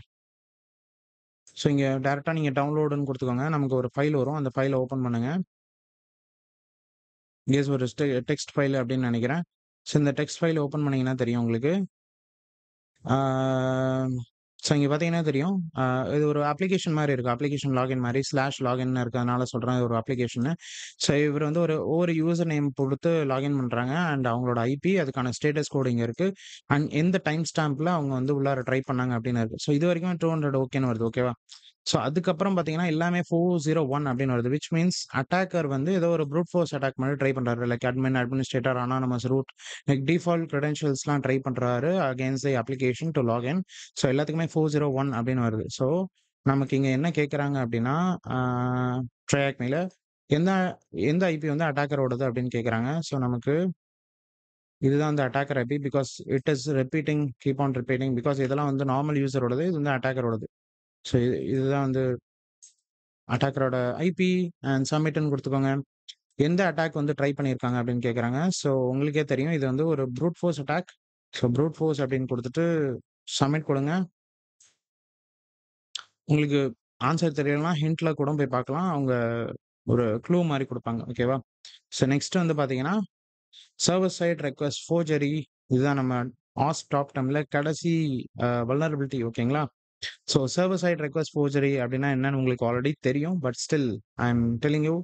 ஸோ இங்க டைரக்ட்டா நீங்க டவுன்லோடுன்னு குடுத்துக்கோங்க. நமக்கு ஒரு ஃபைல் வரும். அந்த ஃபைல ஓப்பன் பண்ணுங்க. கெஸ் ஒரு டெக்ஸ்ட் ஃபைல் அப்படின்னு நெனைக்கிறேன். ஸோ இந்த டெக்ஸ்ட் ஃபைல் ஓப்பன் பண்ணீங்கன்னா தெரியும் உங்களுக்கு. ஆ ஸோ இங்க பார்த்தீங்கன்னா தெரியும். அ இது ஒரு அப்ளிகேஷன் மாரி இருக்கு. அப்ளிகேஷன் லாகின் மாரி லாகின்னு இருக்கறதுனால சொல்றேன். இது ஒரு அப்ளிகேஷன்னு. ஸோ இவரு வந்து ஒரு யூசர் நேம் குடுத்து லாகின் பண்றாங்க. அண்ட் அவங்களோட ஐபி அதுக்கான ஸ்டேட்டஸ் கோடு இங்க இருக்கு. அண்ட் எந்த டைம் ஸ்டாம்ப்ல அவங்க வந்து உள்ளார ட்ரை பண்ணாங்க அப்படின்னு இருக்கு. ஸோ இதுவரைக்கும் 200 ஓகேன்னு வருது. ஓகேவா? ஸோ அதுக்கப்புறம் பார்த்தீங்கன்னா, எல்லாமே 401 அப்படின்னு வருது. விச் மீன்ஸ் அட்டாக்கர் வந்து ஏதோ ஒரு ப்ரூட் ஃபோர்ஸ் அட்டாக் மாரி ட்ரை பண்றாரு. Like admin, administrator, anonymous root like default கிரெடென்ஷியல்ஸ்லாம் ட்ரை பண்றாரு against the application to login. So எல்லாத்துக்குமே 401 அப்படின்னு வருது. ஸோ நமக்கு இங்க என்ன கேட்கறாங்க அப்படின்னா, ஆ ட்ரையாக்மைல எந்த எந்த ஐபி வந்து அட்டாக்கரோடது அப்படின்னு கேட்கறாங்க. ஸோ நமக்கு இதுதான் அந்த attacker IP. Because it is repeating keep on repeating. Because இதெல்லாம் வந்து நார்மல் யூசரோடது. இது வந்து அட்டாக்கரோடது. ஸோ இதுதான் வந்து அட்டாக்கரோட ஐபி அண்ட் சப்மிட்ன்னு குடுத்துக்கோங்க. எந்த அட்டாக் வந்து ட்ரை பண்ணியிருக்காங்க அப்படின்னு கேட்கறாங்க. ஸோ உங்களுக்கே தெரியும். இது வந்து ஒரு brute force attack. So fruit force அப்படின்னு குடுத்துட்டு சப்மிட் குடுங்க. உங்களுக்கு ஆன்சர் தெரியலன்னா ஹிண்ட்ல கூட போய் பார்க்கலாம். அவங்க ஒரு க்ளூ மாரி குடுப்பாங்க. ஓகேவா? ஸோ நெக்ஸ்ட் வந்து பார்த்தீங்கன்னா, சர்வர் சைட் ரெக்வெஸ்ட் ஃபோர்ஜரி இதுதான் நம்ம ஆஸ்க் டாப் 10ல கடைசி வல்னரபிலிட்டி ஓகேங்களா? So server side request forgery அப்படின்னா என்னன்னு உங்களுக்கு ஆல்ரெடி தெரியும். But still I am telling you.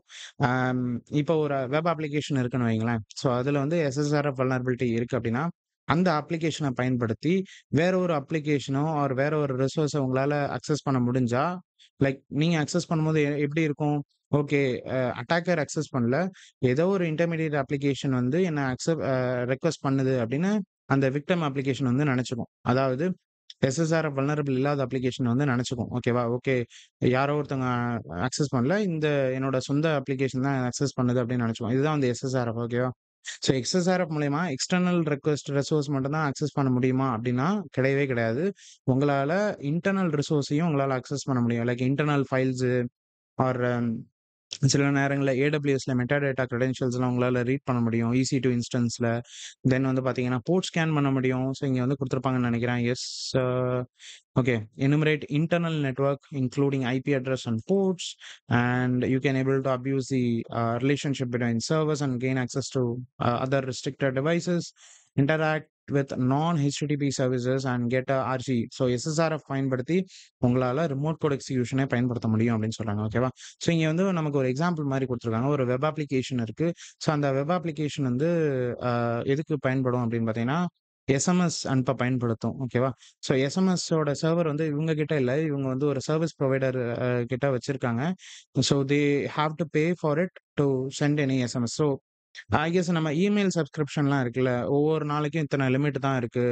Am இப்போ ஒரு வெப் அப்ளிகேஷன் இருக்குன்னு வைங்களேன். ஸோ அதுல வந்து எஸ்எஸ்ஆர்எஃப் வல்னரபிலிட்டி இருக்கு அப்படின்னா, அந்த அப்ளிகேஷன பயன்படுத்தி வேற ஒரு அப்ளிகேஷனோ ஆர் வேற ஒரு ரிசோர்ஸ உங்களால அக்சஸ் பண்ண முடிஞ்சா, லைக் நீங்க அக்சஸ் பண்ணும்போது எப்படி இருக்கும்? ஓகே அட்டாக்கர் அக்சஸ் பண்ணல. ஏதோ ஒரு இன்டர்மீடியேட் அப்ளிகேஷன் வந்து என்ன ரெக்வெஸ்ட் பண்ணுது அப்படின்னு அந்த விக்டிம் அப்ளிகேஷன் வந்து நெனச்சுக்கும். அதாவது எஸ்எஸ்ஆர் வல்னரபிள் இல்லாத அப்ளிகேஷன் வந்து நெனச்சுக்கும். ஓகேவா? ஓகே யாரோ ஒருத்தவங்க அக்சஸ் பண்ணல. என்னோட சொந்த அப்ளிகேஷன் தான் அக்சஸ் பண்ணுது அப்படின்னு நெனச்சுக்கும். இதுதான் வந்து எஸ்எஸ்ஆர்எஃப் ஓகேவா? ஸோ எக்ஸ்எஸ்ஆர்எஃப் மூலியமா எக்ஸ்டர்னல் ரெக்வெஸ்ட் ரிசோர்ஸ் மட்டும் தான் அக்சஸ் பண்ண முடியுமா? அப்படின்னா கிடையவே கிடையாது. உங்களால இன்டர்னல் ரிசோர்ஸையும் உங்களால அக்சஸ் பண்ண முடியும். லைக் இன்டர்னல் ஃபைல்ஸு ஆர் சில நேரங்கள்ல ஏடபிள்யூஎஸ்ல மெட்டாடேட்டா கிரெடென்ஷியல்ஸ்லாம் உங்களால ரீட் பண்ண முடியும். EC2 இன்ஸ்டன்ஸ்ல. தென் வந்து பார்த்தீங்கன்னா, போர்ட் ஸ்கேன் பண்ண முடியும். ஸோ இங்க வந்து குடுத்துருப்பாங்கன்னு நெனைக்கிறேன். S a okay. Enumerate internal network including IP address and ports, and you can able to abuse the relationship between servers and gain access to other restricted devices, interact with non-HTTP services and get a RG. So SSRF பயன்படுத்தி உங்களால remote code எக்ஸிகியூஷனே பயன்படுத்த முடியும் அப்படின்னு சொல்றாங்க. ஓகேவா? So இங்க வந்து நமக்கு ஒரு எக்ஸாம்பிள் மாரி குடுத்துருக்காங்க. ஒரு வெப் அப்ளிகேஷன் இருக்கு. ஸோ அந்த வெப் அப்ளிகேஷன் வந்து அ எதுக்கு பயன்படும் அப்படின்னு பார்த்தீங்கன்னா, எஸ்எம்எஸ் அனுப்ப பயன்படுத்தும். ஓகேவா? ஸோ எஸ்எம்எஸோட சர்வர் வந்து இவங்க கிட்ட இல்ல. இவங்க வந்து ஒரு சர்விஸ் புரொவைடர் கிட்ட வச்சிருக்காங்க. So they have to pay for it to send any SMS. So I guess நம்ம இமெயில் சப்ஸ்கிரிப்ஷன்லாம் இருக்குல்ல. ஒவ்வொரு நாளைக்கும் இத்தன லிமிட் தான் இருக்கு.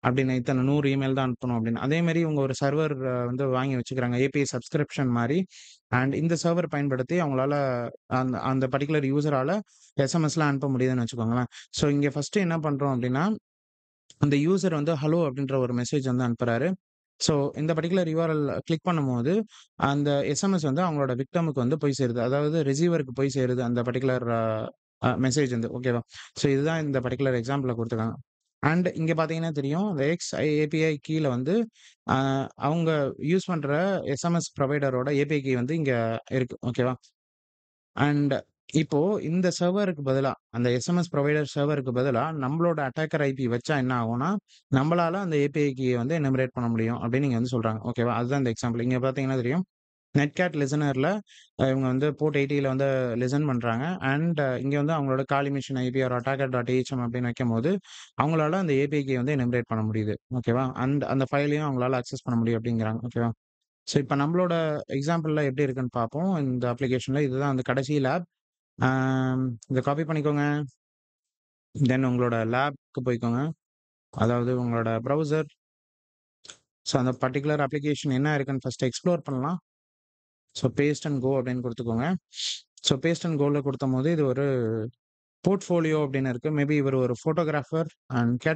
அப்படின்னு இத்தன 100 இமெயில் தான் அனுப்பணும் அப்படின்னு. அதே மாரி இவங்க ஒரு சர்வர் வந்து வாங்கி வச்சுக்கிறாங்க. ஏபிஐ சப்ஸ்கிரிப்ஷன் மாரி. அண்ட் இந்த சர்வர் பயன்படுத்தி அவங்களால அந்த அந்த பர்ட்டிகுலர் யூசரால எஸ்எம்எஸ்லாம் அனுப்ப முடியுதுன்னு வச்சுக்கோங்களேன். ஸோ இங்க ஃபர்ஸ்ட்டு என்ன பண்றோம் அப்படின்னா, அந்த யூசர் வந்து ஹலோ அப்படின்ற ஒரு மெசேஜ் வந்து அனுப்புறாரு. ஸோ இந்த பர்ட்டிகுலர் யுஆர்எல் கிளிக் பண்ணும்போது, அந்த எஸ்எம்எஸ் வந்து அவங்களோட விக்டிமுக்கு வந்து போய் சேருது. அதாவது ரிசீவருக்கு போய் சேருது அந்த பர்ட்டிகுலர் மெசேஜ் வந்து. ஓகேவா? ஸோ இதுதான் இந்த பர்ட்டிகுலர் எக்ஸாம்பிள்ல குடுத்துருக்காங்க. அண்ட் இங்க பார்த்தீங்கன்னா தெரியும். இந்த எக்ஸ் ஏபிஐ கீல வந்து அ அவங்க யூஸ் பண்ற எஸ்எம்எஸ் புரொவைடரோட ஏபிஐ கீ வந்து இங்க இருக்கு. ஓகேவா? அண்ட் இப்போ இந்த சர்வருக்கு பதிலா, அந்த எஸ்எம்எஸ் புரொவைடர் சர்வருக்கு பதிலா, நம்மளோட அட்டாக்கர் ஐபி வச்சா என்ன ஆகும்னா, நம்மளால அந்த ஏபிஐ கீய வந்து எனுமரேட் பண்ண முடியும் அப்படின்னு இங்க வந்து சொல்றாங்க. ஓகேவா? அதுதான் இந்த எக்ஸாம்பிள். இங்க பார்த்தீங்கன்னா தெரியும். நெட்கேட் லிசனர்ல இவங்க வந்து போர்ட் 80ல வந்து லிசன் பண்றாங்க. அண்ட் இங்க வந்து அவங்களோட Kali machine IP or attacker dot AHM அப்படின்னு வைக்கும்போது, அவங்களால அந்த ஏபிஐ கீய வந்து எனுமரேட் பண்ண முடியுது. ஓகேவா? அண்ட் அந்த ஃபைலையும் அவங்களால அக்சஸ் பண்ண முடியும் அப்படிங்கிறாங்க. ஓகேவா? ஸோ இப்ப நம்மளோட எக்ஸாம்பிள்ல எப்படி இருக்குன்னு பார்ப்போம். இந்த அப்ளிகேஷன்ல இதுதான் அந்த கடைசி லேப். இத காப்பி பண்ணிக்கோங்க. தென் உங்களோட லேப்க்கு போய்க்கோங்க. அதாவது உங்களோட ப்ரௌசர். ஸோ அந்த பர்ட்டிகுலர் அப்ளிகேஷன் என்ன இருக்குன்னு ஃபர்ஸ்ட் எக்ஸ்ப்ளோர் பண்ணலாம். ஸோ பேஸ்ட் அண்ட் கோ அப்படின்னு குடுத்துக்கோங்க. ஸோ பேஸ்ட் அண்ட் கோல குடுத்தம்போது இது ஒரு போர்ட்ஃபோலியோ அப்படின்னு இருக்கு. மேபி இவர் ஒரு photographer and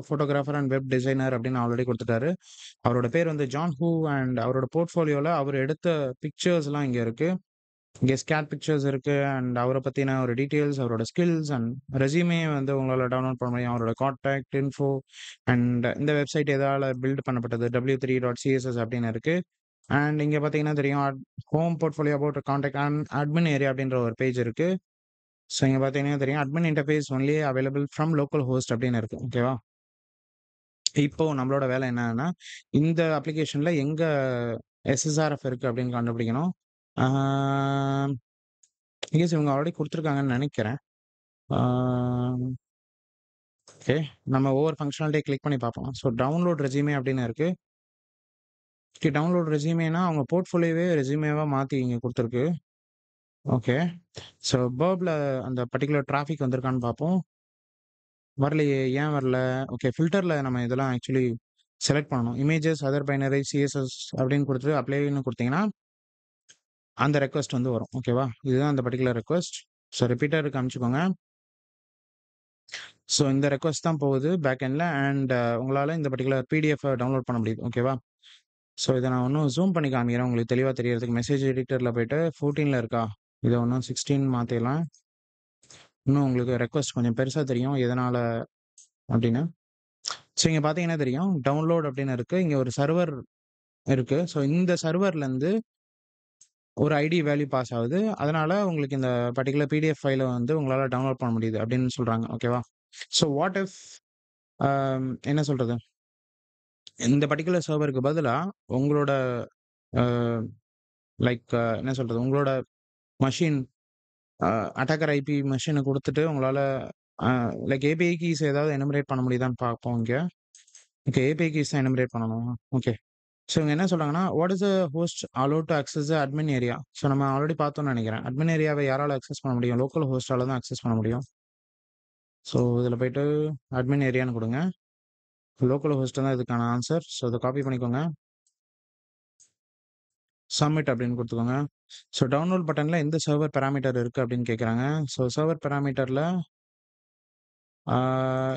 photographer and web designer அப்படின்னு ஆல்ரெடி குடுத்துட்டாரு. அவரோட பேர் வந்து ஜான் ஹூ அண்ட் அவரோட போர்ட்ஃபோலியோல அவர் எடுத்த பிக்சர்ஸ்லாம் இங்க இருக்கு. இங்க ஸ்கேட் பிக்சர்ஸ் இருக்கு அண்ட் அவர பத்தின ஒரு டீட்டெயில்ஸ், அவரோட ஸ்கில்ஸ் அண்ட் ரெஸ்யூமே வந்து உங்களால டவுன்லோட் பண்ண முடியும். அவரோட கான்டாக்ட் இன்ஃபோ அண்ட் இந்த வெப்சைட் எதால பில்ட் பண்ணப்பட்டது w3.css அப்படின்னு இருக்கு. அண்ட் இங்க பார்த்தீங்கன்னா தெரியும். Home portfolio about contact and admin area அப்படின்ற ஒரு பேஜ் இருக்கு. ஸோ இங்க பார்த்தீங்கன்னா தெரியும். Admin interface only available from local host அப்படின்னு இருக்கு. ஓகேவா? இப்போ நம்மளோட வேலை என்னன்னா, இந்த அப்ளிகேஷன்ல எங்க எஸ்எஸ்ஆர்எஃப் இருக்கு அப்படின்னு கண்டுபிடிக்கணும். ஆ ஐ கெஸ் இவங்க ஆல்ரெடி குடுத்துருக்காங்கன்னு நெனைக்கிறேன். ஆ ஓகே. நம்ம ஒவ்வொரு ஃபங்ஷனாலிட்டிய கிளிக் பண்ணி பார்ப்போம். ஸோ டவுன்லோட் ரெஸ்யூமே அப்படின்னு இருக்கு. ஓகே. டவுன்லோட் ரெஸ்யூமேன்னா அவங்க போர்ட்ஃபோலியோவே ரெஸ்யூமேவா மாத்தி இங்க குடுத்துருக்கு. ஓகே. ஸோ பர்ப்ல அந்த பர்ட்டிகுலர் டிராஃபிக் வந்திருக்கான்னு பார்ப்போம். வரலையே! ஏன் வரல? ஓகே. ஃபில்டர்ல நம்ம இதெல்லாம் ஆக்சுவலி செலக்ட் பண்ணணும். இமேஜஸ், அதர் பைனரி, சிஎஸ்எஸ் அப்படின்னு குடுத்துட்டு அப்ளைன்னு குடுத்தீங்கன்னா, அந்த ரெக்வெஸ்ட் வந்து வரும். ஓகேவா? இதுதான் அந்த பர்ட்டிகுலர் ரெக்வெஸ்ட். ஸோ ரிப்பீட்டருக்கு அனுப்பிச்சுக்கோங்க. ஸோ இந்த ரெக்வெஸ்ட் தான் போகுது பேக் எண்ட்ல அண்ட் உங்களால இந்த பர்ட்டிகுலர் பிடிஎஃப் டவுன்லோட் பண்ண முடியுது. ஓகேவா? ஸோ இத நான் இன்னும் ஜூம் பண்ணி காமிக்கிறேன் உங்களுக்கு தெளிவா தெரியறதுக்கு. மெசேஜ் எடிட்டர்ல போயிட்டு 14ல இருக்கா? இத இன்னும் 16 மாத்திடலாம். இன்னும் உங்களுக்கு ரெக்வெஸ்ட் கொஞ்சம் பெருசா தெரியும். எதனால அப்படின்னு. ஸோ இங்க பார்த்தீங்கன்னா தெரியும். டவுன்லோட் அப்படின்னு இருக்கு. இங்க ஒரு சர்வர் இருக்கு. ஸோ இந்த சர்வர்லருந்து ஒரு ஐடி வேல்யூ பாஸ் ஆகுது. அதனால உங்களுக்கு இந்த பர்ட்டிகுலர் பிடிஎஃப் ஃபைல வந்து உங்களால டவுன்லோட் பண்ண முடியுது அப்படின்னு சொல்றாங்க. ஓகேவா? ஸோ வாட் இஃப் என்ன சொல்றது? இந்த பர்ட்டிகுலர் சர்வருக்கு பதிலா உங்களோட அ என்ன சொல்றது? உங்களோட மெஷின் அ அட்டாக்கர் ஐபி மெஷின குடுத்துட்டு உங்களால அ ஏபிஐ கீஸ் ஏதாவது எனுமரேட் பண்ண முடியுதான்னு பார்ப்போம் இங்க. ஓகே. ஏபிஐ கீஸ் தான் எனுமரேட் பண்ணணும். ஓகே. ஸோ இவங்க என்ன சொல்றாங்கன்னா, what is the host allow to access the admin area? So நம்ம ஆல்ரெடி பார்த்தோம்னு நெனைக்கிறேன். அட்மின் ஏரியாவ யாரால அக்சஸ் பண்ண முடியும்? லோக்கல் ஹோஸ்ட்டால தான் அக்சஸ் பண்ண முடியும். ஸோ இதில போயிட்டு அட்மின் ஏரியான்னு குடுங்க. லோக்கல் ஹோஸ்ட் தான் இதுக்கான ஆன்சர். ஸோ இத காப்பி பண்ணிக்கோங்க. சப்மிட் அப்படின்னு குடுத்துக்கோங்க. ஸோ டவுன்லோட் பட்டன்ல எந்த சர்வர் பாராமீட்டர் இருக்கு அப்படின்னு கேட்குறாங்க. ஸோ சர்வர் பாராமீட்டர்ல ஆ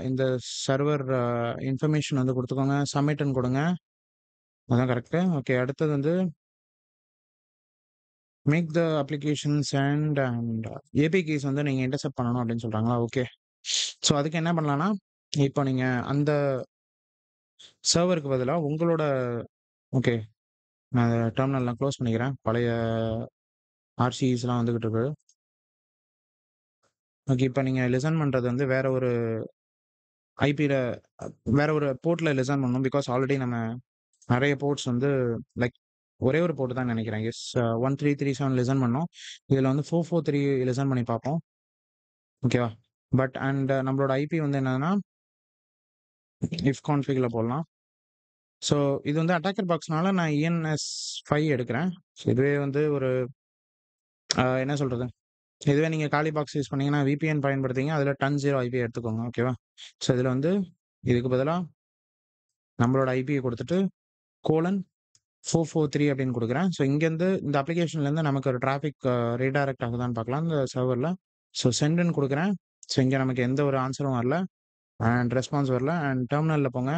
இந்த சர்வர் இன்ஃபர்மேஷன் வந்து குடுத்துக்கோங்க. சப்மிட்ன்னு குடுங்க. அதான் கரெக்ட்டு. ஓகே. அடுத்தது வந்து make the applications and API keys வந்து நீங்க இன்டர்செப்ட் பண்ணணும் அப்படின்னு சொல்றாங்களா? ஓகே. ஸோ அதுக்கு என்ன பண்ணலாம்னா, இப்போ நீங்க அந்த சர்வருக்கு பதிலா உங்களோட ஓகே. நான் டெர்மினல்லாம் க்ளோஸ் பண்ணிக்கிறேன். பழைய ஆர்சிஸ்லாம் வந்துகிட்டு இருக்கு. ஓகே. இப்ப நீங்க லிசன் பண்றது வந்து வேற ஒரு ஐபில வேற ஒரு போர்ட்ல லிசன் பண்ணணும். பிகாஸ் ஆல்ரெடி நம்ம நெறைய போர்ட்ஸ் வந்து லைக் ஒரே ஒரு போர்ட் தான் நெனைக்கிறேன். எஸ் 1337 லிசன் பண்ணோம். இதுல வந்து 443 லிசன் பண்ணி பார்ப்போம். ஓகேவா? பட் அண்ட் நம்மளோட ஐபி வந்து என்னன்னா, இஃப் கான்ஃபிக்ல போடலாம். ஸோ இது வந்து அட்டாக்கர் பாக்ஸ்னால நான் ENS5 எடுக்கிறேன். ஸோ இதுவே வந்து ஒரு என்ன சொல்றது? இதுவே நீங்க காலி பாக்ஸ் யூஸ் பண்ணீங்கன்னா, விபிஎன் பயன்படுத்திங்க. அதில 10.0 ஐபி எடுத்துக்கோங்க. ஓகேவா? ஸோ இதில வந்து இதுக்கு பதிலா நம்மளோட ஐபிய குடுத்துட்டு, கோலன் 443 அப்படின்னு குடுக்குறேன். ஸோ இங்கேருந்து இந்த அப்ளிகேஷன்லேருந்து நமக்கு ஒரு டிராஃபிக் ரீடைரக்ட் ஆகுதான்னு பார்க்கலாம் இந்த சர்வர்ல. ஸோ சென்ட்ன்னு குடுக்குறேன். ஸோ இங்க நமக்கு எந்த ஒரு ஆன்ஸரும் வரல. அண்ட் ரெஸ்பான்ஸ் வரல. அண்ட் டெர்மினல்ல போங்க.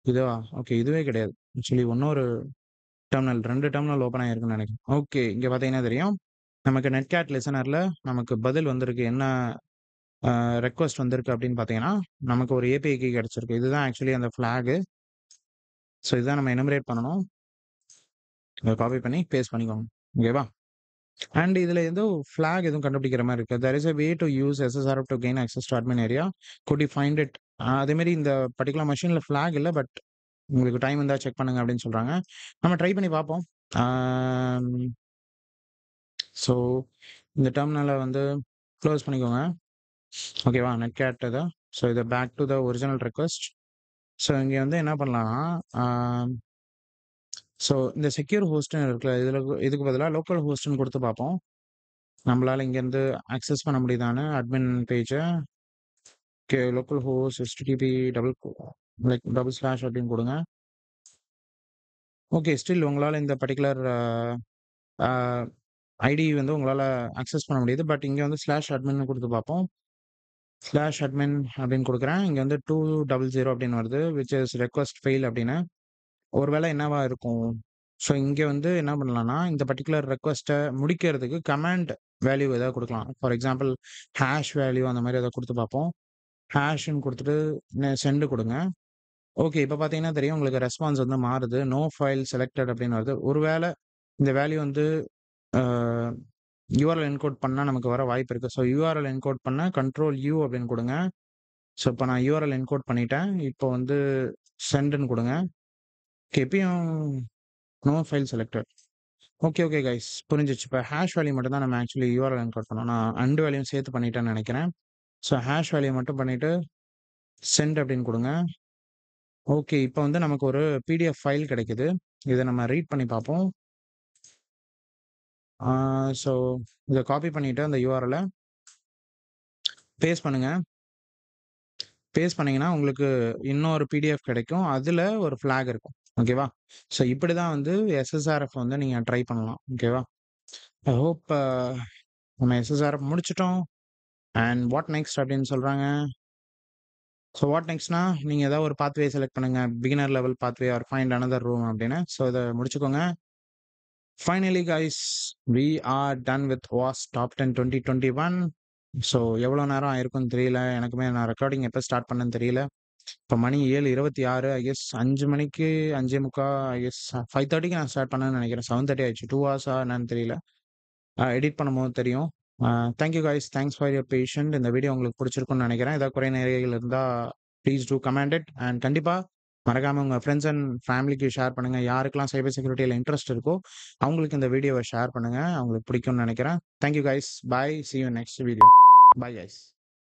இதுவா? ஓகே. இதுவே கிடையாது. ஆக்சுவலி இன்னொரு டெர்மினல் 2 டெர்மினல் ஓப்பன் ஆகியிருக்குன்னு நினைக்கிறேன். ஓகே. இங்க பார்த்தீங்கன்னா தெரியும். நமக்கு நெட்கேட் லிசனர்ல நமக்கு பதில் வந்திருக்கு. என்ன ரெக்வெஸ்ட் வந்திருக்கு அப்படின்னு பார்த்தீங்கன்னா, நமக்கு ஒரு ஏபிஐ கீ கிடைச்சிருக்கு. இதுதான் ஆக்சுவலி அந்த ஃபிளாக். ஸோ இதுதான் நம்ம எனுமரேட் பண்ணணும். இத காப்பி பண்ணி பேஸ்ட் பண்ணிக்கோங்க. ஓகேவா? அண்ட் இதுல ஏதோ ஃபிளாக் எதுவும் கண்டுபிடிக்கிற மாரி இருக்கு. There is a way to use SSRF to gain access to admin area. Could you find it? அதே மாரி இந்த பர்ட்டிகுலர் மெஷின்ல ஃபிளாக் இல்ல. பட் உங்களுக்கு டைம் இருந்தா செக் பண்ணுங்க அப்படின்னு சொல்றாங்க. நம்ம ட்ரை பண்ணி பார்ப்போம். ஆம். ஸோ இந்த டெர்மினல வந்து க்ளோஸ் பண்ணிக்கோங்க. ஓகேவா? நெட்கேட் இத. ஸோ இத back to the original request. So இங்க வந்து என்ன பண்ணலாம்னா, ஸோ இந்த செக்யூர் ஹோஸ்ட்ன்னு இருக்குல்ல, இதுக்கு பதிலா லோக்கல் ஹோஸ்ட்ன்னு குடுத்து பார்ப்போம். நம்மளால இங்கேருந்து ஆக்சஸ் பண்ண முடியுதான்னு அட்மின் பேஜ. Okay. Local host http double slash அப்படின்னு குடுங்க. ஓகே. ஸ்டில் உங்களால இந்த பர்ட்டிகுலர் அ ஐடி வந்து உங்களால ஆக்சஸ் பண்ண முடியுது. பட் இங்க வந்து ஸ்லாஷ் அட்மின்னு குடுத்து பார்ப்போம். ஸ்லாஷ் அட்மின் அப்படின்னு குடுக்குறேன். இங்க வந்து 200 அப்படின்னு வருது. விச் இஸ் ரெக்வெஸ்ட் ஃபெயில் அப்படின்னு. ஒருவேளை என்னவா இருக்கும்? ஸோ இங்க வந்து என்ன பண்ணலாம்னா, இந்த பர்ட்டிகுலர் ரெக்வெஸ்ட்ட முடிக்கிறதுக்கு கமாண்ட் வேல்யூ ஏதாவது குடுக்கலாம். ஃபார் எக்ஸாம்பிள் ஹாஷ் வேல்யூ அந்த மாரி ஏதாவது குடுத்து பார்ப்போம். ஹாஷ்ன்னு குடுத்துட்டு சென்ட் குடுங்க. ஓகே. இப்ப பார்த்தீங்கன்னா தெரியும் உங்களுக்கு ரெஸ்பான்ஸ் வந்து மாறுது. நோ ஃபைல் செலக்டட் அப்படின்னு வருது. ஒருவேளை இந்த வேல்யூ வந்து அ யுஆர்எல் என்கோட் பண்ணா நமக்கு வர வாய்ப்பு இருக்கு. ஸோ யுஆர்எல் என்கோட் பண்ண கண்ட்ரோல் யூ அப்படின்னு குடுங்க. ஸோ இப்ப நான் யுஆர்எல் என்கோட் பண்ணிட்டேன். இப்போ வந்து சென்ட்ன்னு குடுங்க. ஓகே. இப்பயும் no file selected. Okay, okay guys புரிஞ்சிருச்சு. இப்ப ஹாஷ் வேல்யூ மட்டும் தான் நம்ம ஆக்சுவலி யுஆர்எல் என்கோட் பண்ணோம். நான் அண்ட் வேல்யூவும் சேர்த்து பண்ணிட்டேன்னு நெனைக்கிறேன். ஸோ ஹாஷ் வேல்யூ மட்டும் பண்ணிட்டு சென்ட் அப்படின்னு குடுங்க. ஓகே. இப்ப வந்து நமக்கு ஒரு பிடிஎஃப் ஃபைல் கிடைக்குது. இத நம்ம ரீட் பண்ணி பார்ப்போம். ஆ ஸோ இத காப்பி பண்ணிட்டு அந்த யுஆர்எல்ல பேஸ்ட் பண்ணுங்க. பேஸ்ட் பண்ணீங்கன்னா, உங்களுக்கு இன்னொரு பிடிஎஃப் கிடைக்கும். அதுல ஒரு ஃபிளாக் இருக்கும். ஓகேவா? ஸோ இப்படிதான் வந்து SSRF வந்து நீங்க ட்ரை பண்ணலாம். ஓகேவா? ஐ ஹோப் நம்ம SSRF முடிச்சுட்டோம். அண்ட் வாட் நெக்ஸ்ட் அப்படின்னு சொல்றாங்க. ஸோ வாட் நெக்ஸ்ட்னா, நீங்க ஏதாவது ஒரு பாத்வே செலக்ட் பண்ணுங்க. Beginner level pathway or find another room அப்படின்னு. ஸோ இத முடிச்சுக்கோங்க. Finally guys we are done with வாஸ் டாப் 10 2021. ஸோ எவ்வளோ நேரம் ஆயிருக்கும்னு தெரியல. எனக்குமே நான் ரெக்கார்டிங் எப்ப ஸ்டார்ட் பண்ணேன்னு தெரியல. இப்ப மணி 7:26 ஐ கெஸ் 5 மணிக்கு 5:45 ஐ கெஸ் 5:30க்கு நான் ஸ்டார்ட் பண்ணேன்னு நெனைக்கிறேன். 7:30 ஆயிடுச்சு. 2 ஹார்ஸா என்னன்னு தெரியல. எடிட் பண்ணும்போது தெரியும். Thank you guys. Thanks for your patient. இந்த வீடியோ உங்களுக்கு புடிச்சிருக்கும்னு நெனைக்கிறேன். ஏதாவது குறை நிறைகள் இருந்தா please do comment it. And கண்டிப்பா மறக்காம உங்க ஃப்ரெண்ட்ஸ் அண்ட் ஃபேமிலிக்கு ஷேர் பண்ணுங்க. யாருக்கெல்லாம் சைபர் செக்யூரிட்டில இன்ட்ரெஸ்ட் இருக்கோ, அவங்களுக்கு இந்த வீடியோவ ஷேர் பண்ணுங்க. அவங்களுக்கு பிடிக்கும்னு நெனைக்கிறேன். Thank you guys. Bye. Sea you next video. Bye guys.